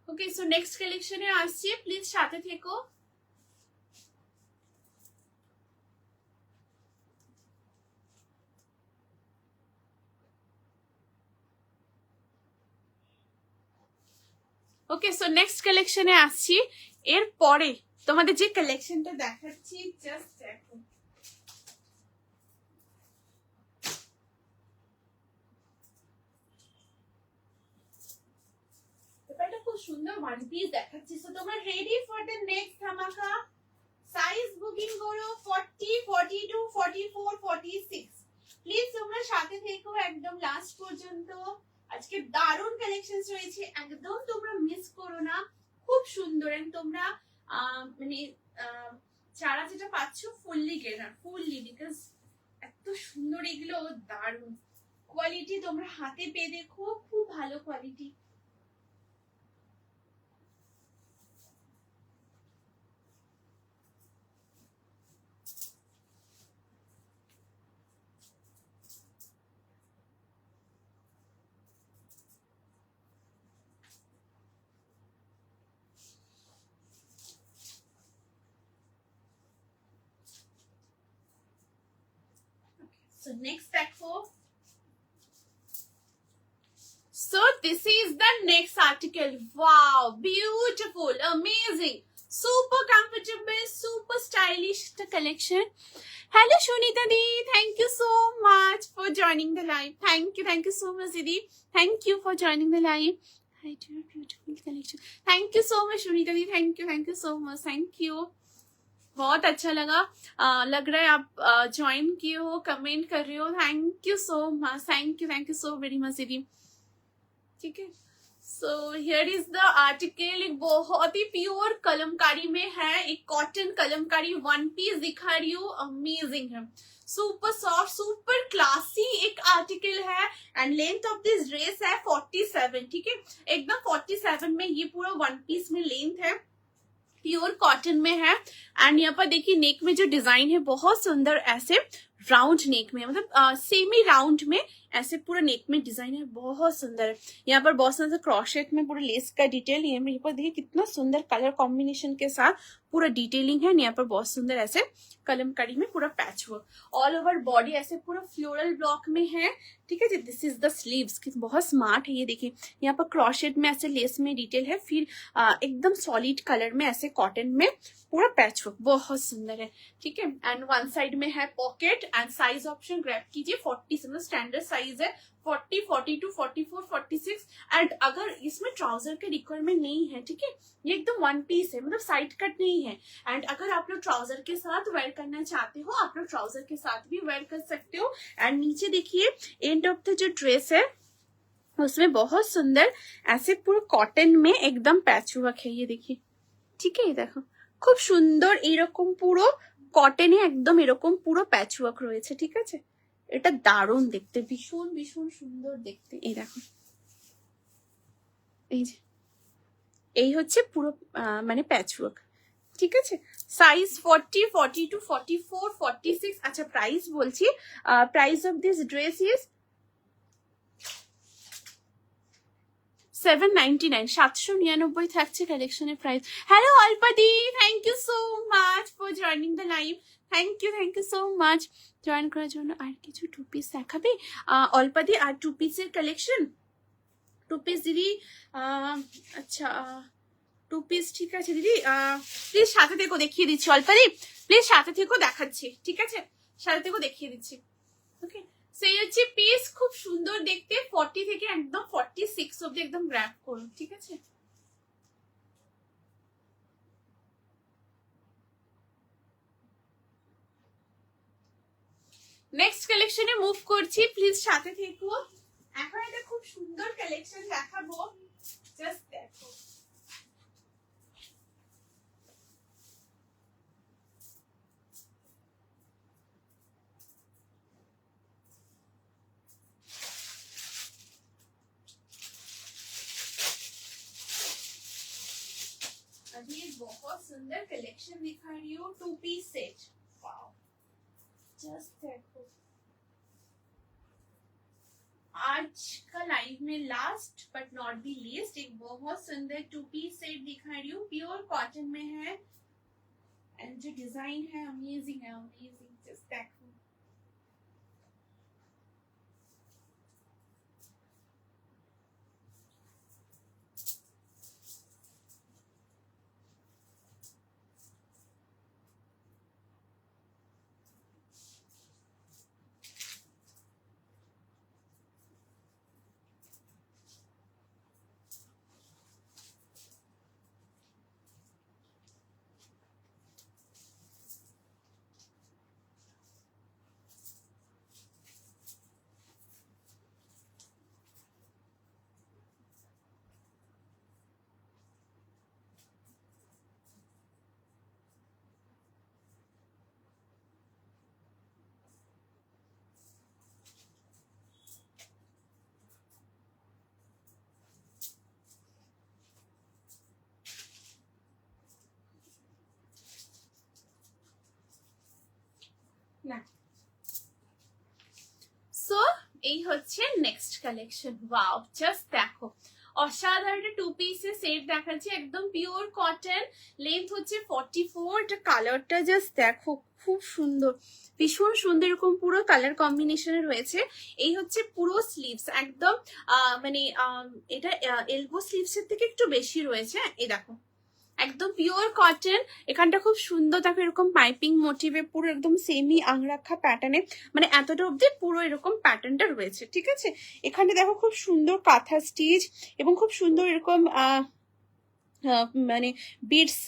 ওকে, সো নেক্সট কালেকশনে আসছি, প্লিজ সাথে থেকো। ওকে, সো নেক্সট কালেকশনে আসছি। এর পরে তোমাদের যে কালেকশনটা দেখাচ্ছি জাস্ট দেখো, এটা খুব সুন্দর ওয়ান পিস দেখাচ্ছি। সো তোমরা রেডি ফর দ্য নেক্সট ধামাকা। সাইজ বুকিং করো 40, 42, 44, 46। প্লিজ তোমরা সাথে থেকো একদম লাস্ট পর্যন্ত। আজকে দারুণ কালেকশন রয়েছে, একদম তোমরা মিস করো না, খুব সুন্দর। এন্ড তোমরা মানে যারা যেটা পাচ্ছ ফুললি গেনার, ফুললি, বিকজ এত সুন্দর এগুলো, দারুণ কোয়ালিটি। তোমরা হাতে পেয়ে দেখো, খুব ভালো কোয়ালিটি। So next দেখো, so this is the next article. Wow, beautiful, amazing, super comfortable, super stylish collection. Hello Shunita di, thank you so much for joining the live. Thank you so much Didi, thank you for joining the live. Hi to your beautiful collection. Thank you so much Shunita di, thank you so much, thank you। बहुत अच्छा लगा, लग रहा है आप join किए हो, comment कर रहे हो, thank you so much, thank you so very much दीदी, ठीक है। So here is the article, एक बहुत ही प्योर कलमकारी में है, एक कॉटन कलमकारी वन पीस दिखा रही हूँ, अमेजिंग है, सुपर सॉफ्ट, सुपर क्लासी एक आर्टिकल है। And length of this dress है 47, ठीक है, एकदम 47 में ये पूरा वन पीस में लेंथ है, प्योर कॉटन में है। एंड यहाँ पर देखिए नेक में जो डिजाइन है बहुत सुंदर, ऐसे राउंड नेक में, मतलब सेमी राउंड में ऐसे पूरा नेक में डिजाइन है, बहुत सुंदर है। यहाँ पर बहुत सुंदर क्रोशेट में पूरा लेस का डिटेल, यहाँ पर देखिए कितना सुंदर कलर कॉम्बिनेशन के साथ पूरा डिटेलिंग है। यहाँ पर बहुत सुंदर ऐसे कलमकारी में पूरा patch work, all over body ऐसे पूरा फ्लोरल ब्लॉक में है, ठीक है जी। दिस इज द स्लीव्स, बहुत स्मार्ट है ये, देखिए यहाँ पर क्रोशेट में ऐसे लेस में डिटेल है, फिर एकदम सॉलिड कलर में ऐसे कॉटन में पूरा पैच वर्क, बहुत सुंदर है, ठीक है। एंड वन साइड में है pocket, and size option grab कीजिए 40 से, स्टैंडर्ड साइज है 40, 42, 44, 46। एंड अगर इसमें ट्राउजर के रिक्वायरमेंट नहीं है, ठीक है, ये एकदम वन पीस है, मतलब साइड कट नहीं है। एंड अगर आप लोग ट्राउजर के साथ वेयर करना चाहते हो, आप लोग ट्राउजर के साथ भी वेयर कर सकते हो। एंड नीचे देखिए एंड ऑफ द जो ड्रेस है उसमें बहुत सुंदर ऐसे पूरा कॉटन में एकदम पैच वर्क है, ये देखिए, ठीक है, ये देखो খুব সুন্দর এরকম পুরো কটনে একদম এরকম পুরো প্যাচ ওয়ার্ক রয়েছে, ঠিক আছে। এটা দারুণ দেখতে, ভীষণ ভীষণ সুন্দর দেখতে। এই দেখো, এই যে এই হচ্ছে পুরো মানে প্যাচ ওয়ার্ক, ঠিক আছে। সাইজ 40, 42, 44, 46। আচ্ছা প্রাইস বলছি, price of this dress is 799, 799 থাকছে কালেকশনের price. Hello Alpadi, thank you so much for joining the live, thank you so much join করার জন্য। আর কিছু টু পিস দেখাবে অল্পাদি? আর টু পিসের কালেকশন, টু পিস দিদি, আচ্ছা টু পিস, ঠিক আছে দিদি, প্লিজ সাথে থেকো, দেখিয়ে দিচ্ছি অল্পাদি, প্লিজ সাথে থেকো, দেখাচ্ছি, ঠিক আছে, সাথে থেকো দেখিয়ে দিচ্ছি। ওকে, সেই হচ্ছে পিস, খুব সুন্দর দেখতে, 40 থেকে একদম 46 অব্দি একদম গ্র্যাব করুন, ঠিক আছে। নেক্সট কালেকশনে মুভ করছি, প্লিজ সাথে থেকো। এখন একটা খুব সুন্দর কালেকশন দেখাবো, জাস্ট দেখো। भी एक बहुत सुंदर कलेक्शन दिखा रही हूँ, 2 पीस सेट। वाओ, जस्ट देखो, आज का लाइव में last but not the least एक बहुत सुंदर 2 पीस सेट दिखा रही हूँ, प्योर कॉटन में है एंड जो डिजाइन है अमेजिंग है, अमेजिंग, जस्ट देखो। না, সো এই হচ্ছে নেক্সট কালেকশন। ওয়াও, জাস্ট দেখো, অসাধারণ একটা 2 পিসের সেট দেখাচ্ছি, একদম পিওর কটন, লেন্থ হচ্ছে 44, এটা কালারটা জাস্ট দেখো, খুব সুন্দর, ভীষণ সুন্দর, এরকম পুরো কালার কম্বিনেশনে রয়েছে। এই হচ্ছে পুরো স্লিভস, একদম মানে এটা এলবো স্লিভসের থেকে একটু বেশি রয়েছে। এই দেখো, একদম পিওর কটন, এখানটা খুব সুন্দর দেখো, এরকম পাইপিং মোটিভে পুরো একদম সেমি আংরাখা প্যাটার্নে, মানে এতটা অব্দি পুরো এরকম প্যাটার্নটা রয়েছে, ঠিক আছে। এখানে দেখো খুব সুন্দর কাঁথা স্টিচ এবং খুব সুন্দর এরকম মানে বিডস,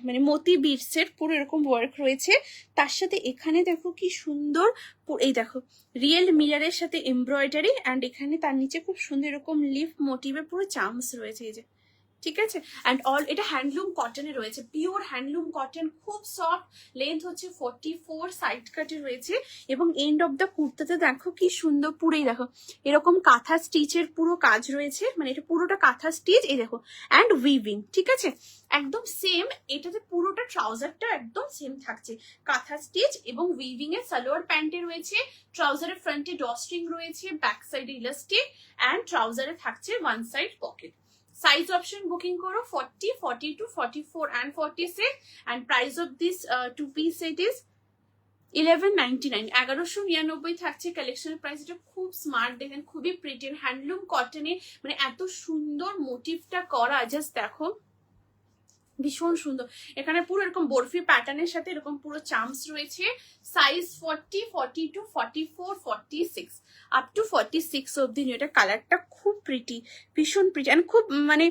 মানে মতি বিডসের পুরো এরকম ওয়ার্ক রয়েছে। তার সাথে এখানে দেখো কি সুন্দর, এই দেখো রিয়েল মিররের সাথে এমব্রয়ডারি, অ্যান্ড এখানে তার নিচে খুব সুন্দর এরকম লিফ মোটিভে পুরো চার্মস রয়েছে, এই যে, ঠিক আছে। অ্যান্ড অল এটা হ্যান্ডলুম কটনে রয়েছে, পিওর হ্যান্ডলুম কটন, খুব সফট, লেন্থ হচ্ছে 44, সাইড কাটে রয়েছে। এবং এন্ড অফ দ্য কুর্তাতে দেখো কি সুন্দর, পুরোই দেখো এরকম কাঁথা স্টিচের পুরো কাজ রয়েছে, মানে এটা পুরোটা কাঁথা স্টিচ, এই দেখো, অ্যান্ড উইভিং, ঠিক আছে, একদম সেম। এটাতে পুরোটা ট্রাউজারটা একদম সেম থাকছে, কাঁথা স্টিচ এবং উইভিং এর সালোয়ার প্যান্টে রয়েছে, ট্রাউজারের ফ্রন্টে ড্রস্ট্রিং রয়েছে, ব্যাক সাইডে ইলাস্টিক, অ্যান্ড ট্রাউজারে থাকছে one side pocket. Size option booking করো 40, 42, 44 and 46, and price of this 2 piece set is 1199, 1199 থাকছে কালেকশনের প্রাইস। এটা খুব স্মার্ট, দেখেন খুবই প্রিটি, হ্যান্ডলুম কটনে, মানে এত সুন্দর মোটিভটা করা, জাস্ট দেখো ভীষণ সুন্দর। এখানে পুরো এরকম বরফি প্যাটার্নের সাথে এরকম পুরো চার্মস রয়েছে। সাইজ 40, 42, 44, 46 আপ টু 46 অব্দি। এটা কালারটা খুব প্রিটি, ভীষণ প্রিটি, অ্যান্ড খুব মানে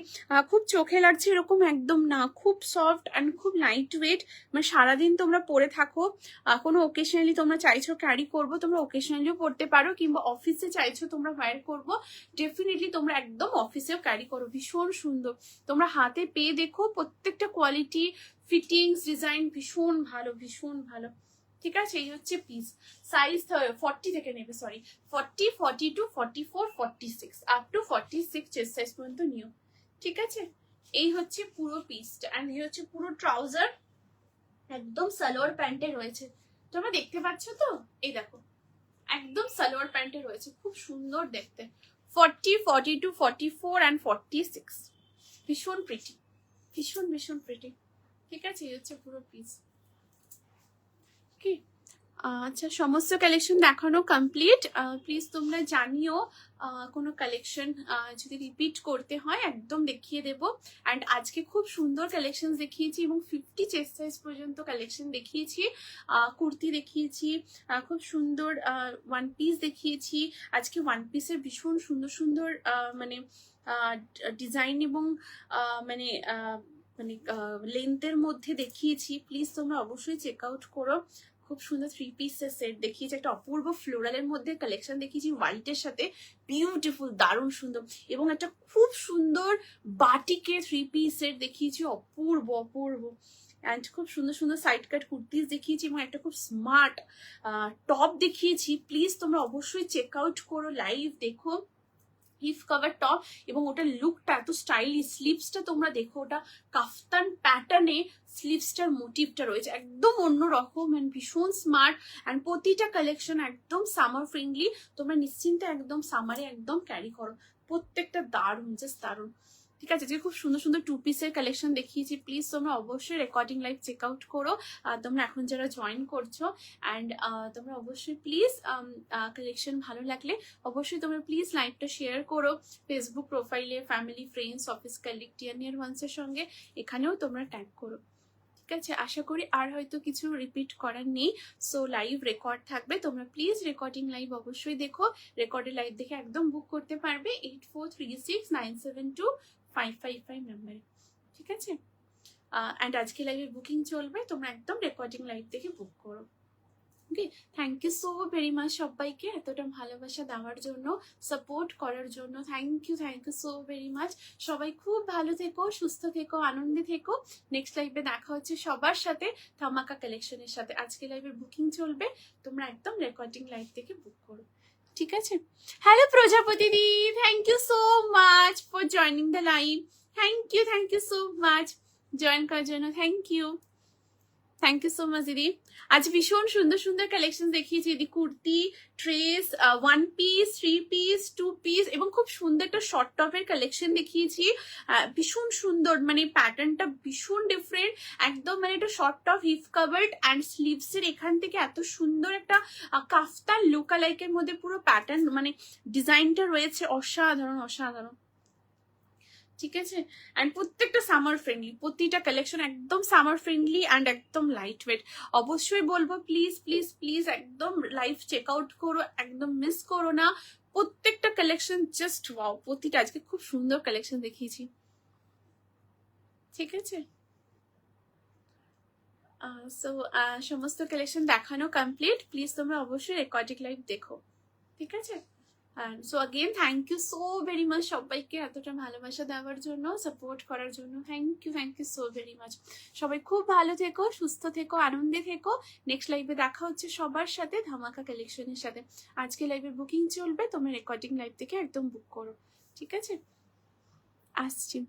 খুব চোখে লাগছে এরকম একদম না, খুব সফট অ্যান্ড খুব লাইট ওয়েট, মানে সারাদিন তোমরা পরে থাকো, কোনো ওকেশনালি তোমরা চাইছো ক্যারি করবো, তোমরা ওকেশনালিও পরতে পারো, কিংবা অফিসে চাইছো তোমরা ওয়্যার করবো, ডেফিনেটলি তোমরা একদম অফিসেও ক্যারি করো। ভীষণ সুন্দর, তোমরা হাতে পেয়ে দেখো, প্রত্যেকটা কোয়ালিটি, ফিটিংস, ডিজাইন ভীষণ ভালো, ভীষণ ভালো, ঠিক আছে। এই হচ্ছে পিস, সাইজ 40 থেকে নেবে, sorry 40, 42, 44, 46 up to 46 chest size পর্যন্ত নিও, ঠিক আছে। এই হচ্ছে পুরো পিসটা, অ্যান্ড এই হচ্ছে পুরো ট্রাউজার, একদম সালোয়ার প্যান্টে রয়েছে, তোমরা দেখতে পাচ্ছ তো, এই দেখো একদম সালোয়ার প্যান্টে রয়েছে, খুব সুন্দর দেখতে। 40, 42, 44 and 46, ভীষণ প্রিটি, ভীষণ ভীষণ প্রিটি, ঠিক আছে। এই হচ্ছে পুরো পিস। কি আচ্ছা, সমস্ত কালেকশন দেখানো কমপ্লিট। প্লিজ তোমরা জানিও কোনো কালেকশন যদি রিপিট করতে হয়, একদম দেখিয়ে দেবো। অ্যান্ড আজকে খুব সুন্দর কালেকশন দেখিয়েছি এবং 50 চেস্ট সাইজ পর্যন্ত কালেকশন দেখিয়েছি, কুর্তি দেখিয়েছি, খুব সুন্দর ওয়ান পিস দেখিয়েছি। আজকে ওয়ান পিসের ভীষণ সুন্দর সুন্দর মানে ডিজাইন এবং মানে মানে লেন্থের মধ্যে দেখিয়েছি, প্লিজ তোমরা অবশ্যই চেক আউট করো। খুব সুন্দর 3 পিসের সেট দেখিয়েছি, একটা অপূর্ব ফ্লোরালের মধ্যে কালেকশন দেখিয়েছি হোয়াইটের সাথে, বিউটিফুল, দারুণ সুন্দর, এবং একটা খুব সুন্দর বাটিকের 3 পিস সেট দেখিয়েছি, অপূর্ব অপূর্ব। অ্যান্ড খুব সুন্দর সুন্দর সাইড কাট কুর্তিস দেখিয়েছি এবং একটা খুব স্মার্ট টপ দেখিয়েছি। প্লিজ তোমরা অবশ্যই চেক আউট করো, লাইভ দেখো, হিপ কভার টপ, এবং ওটার লুকটা এত স্টাইলিশ। স্লিভসটা তোমরা দেখো, ওটা কাফতান প্যাটার্নে স্লিভসটার মোটিভটা রয়েছে, একদম অন্যরকম অ্যান্ড ভীষণ স্মার্ট। অ্যান্ড প্রতিটা কালেকশন একদম সামার ফ্রেন্ডলি, তোমরা নিশ্চিন্তে একদম সামারে একদম ক্যারি করো। প্রত্যেকটা দারুণ, জাস্ট দারুণ। ঠিক আছে, যে খুব সুন্দর সুন্দর 2 পিসের কালেকশন দেখিয়েছি। প্লিজ তোমরা অবশ্যই রেকর্ডিং লাইভ চেক আউট করো, তোমরা এখন যারা জয়েন করছো। অ্যান্ড তোমরা অবশ্যই প্লিজ কালেকশন ভালো লাগলে অবশ্যই তোমরা প্লিজ লাইভটা শেয়ার করো ফেসবুক প্রোফাইলে, ফ্যামিলি, ফ্রেন্ডস, অফিস কলিগ, টিয়ার ওয়ান্সের সঙ্গে, এখানেও তোমরা ট্যাগ করো। ঠিক আছে, আশা করি আর হয়তো কিছু রিপিট করার নেই। সো লাইভ রেকর্ড থাকবে, তোমরা প্লিজ রেকর্ডিং লাইভ অবশ্যই দেখো। রেকর্ডের লাইভ দেখে একদম বুক করতে পারবে 8436972555 নাম্বারে। ঠিক আছে, অ্যান্ড আজকে লাইভে বুকিং চলবে, তোমরা একদম রেকর্ডিং লাইভ দেখে বুক করো। Okay, thank you so very much সবাইকে এতটা ভালোবাসা দেওয়ার জন্য, সাপোর্ট করার জন্য। Thank you so very much. সবাই খুব ভালো থেকো, সুস্থ থেকো, আনন্দে থেকো। নেক্সট লাইভে দেখা হচ্ছে সবার সাথে ধামাকা কালেকশনের সাথে। আজকে লাইভের বুকিং চলবে, তোমরা একদম রেকর্ডিং লাইভ থেকে বুক করো। ঠিক আছে, hello Prajapati di, thank you so much for joining the live. Thank you so much join করার জন্য। থ্যাংক ইউ সো মাচ দিদি। আজ ভীষণ সুন্দর সুন্দর কালেকশন দেখিয়েছি দিদি, kurti, dress, 1 piece, 3 piece, 2 piece, এবং খুব সুন্দর একটা শর্ট টপের কালেকশন দেখিয়েছি। ভীষণ সুন্দর, মানে প্যাটার্নটা ভীষণ ডিফারেন্ট একদম, মানে একটা short top hip covered and স্লিভসের এখান থেকে এত সুন্দর একটা কাফতান লুকালাইকের মধ্যে পুরো প্যাটার্ন, মানে ডিজাইনটা রয়েছে অসাধারণ অসাধারণ। ঠিক আছে, অ্যান্ড প্রত্যেকটা সামার ফ্রেন্ডলি, প্রতিটা কালেকশন একদম সামার ফ্রেন্ডলি অ্যান্ড একদম লাইট ওয়েট। অবশ্যই বলবো প্লিজ প্লিজ প্লিজ একদম লাইভ চেক আউট করো, একদম মিস করো না। প্রত্যেকটা কালেকশন জাস্ট ওয়াও, প্রতিটা আজকে খুব সুন্দর কালেকশন দেখিয়েছি। ঠিক আছে, সো সমস্ত কালেকশন দেখানো কমপ্লিট। প্লিজ তোমরা অবশ্যই রেকর্ডিং লাইভ দেখো। ঠিক আছে, so again thank you so very much সবাইকে এতটা ভালোবাসা দেওয়ার জন্য, সাপোর্ট করার জন্য। Thank you so very much. সবাই খুব ভালো থেকো, সুস্থ থেকো, আনন্দে থেকো। নেক্সট লাইভে দেখা হচ্ছে সবার সাথে ধামাকা কালেকশনের সাথে। আজকে লাইভে বুকিং চলবে, তোমরা রেকর্ডিং লাইভ থেকে একদম বুক করো। ঠিক আছে, আসছি।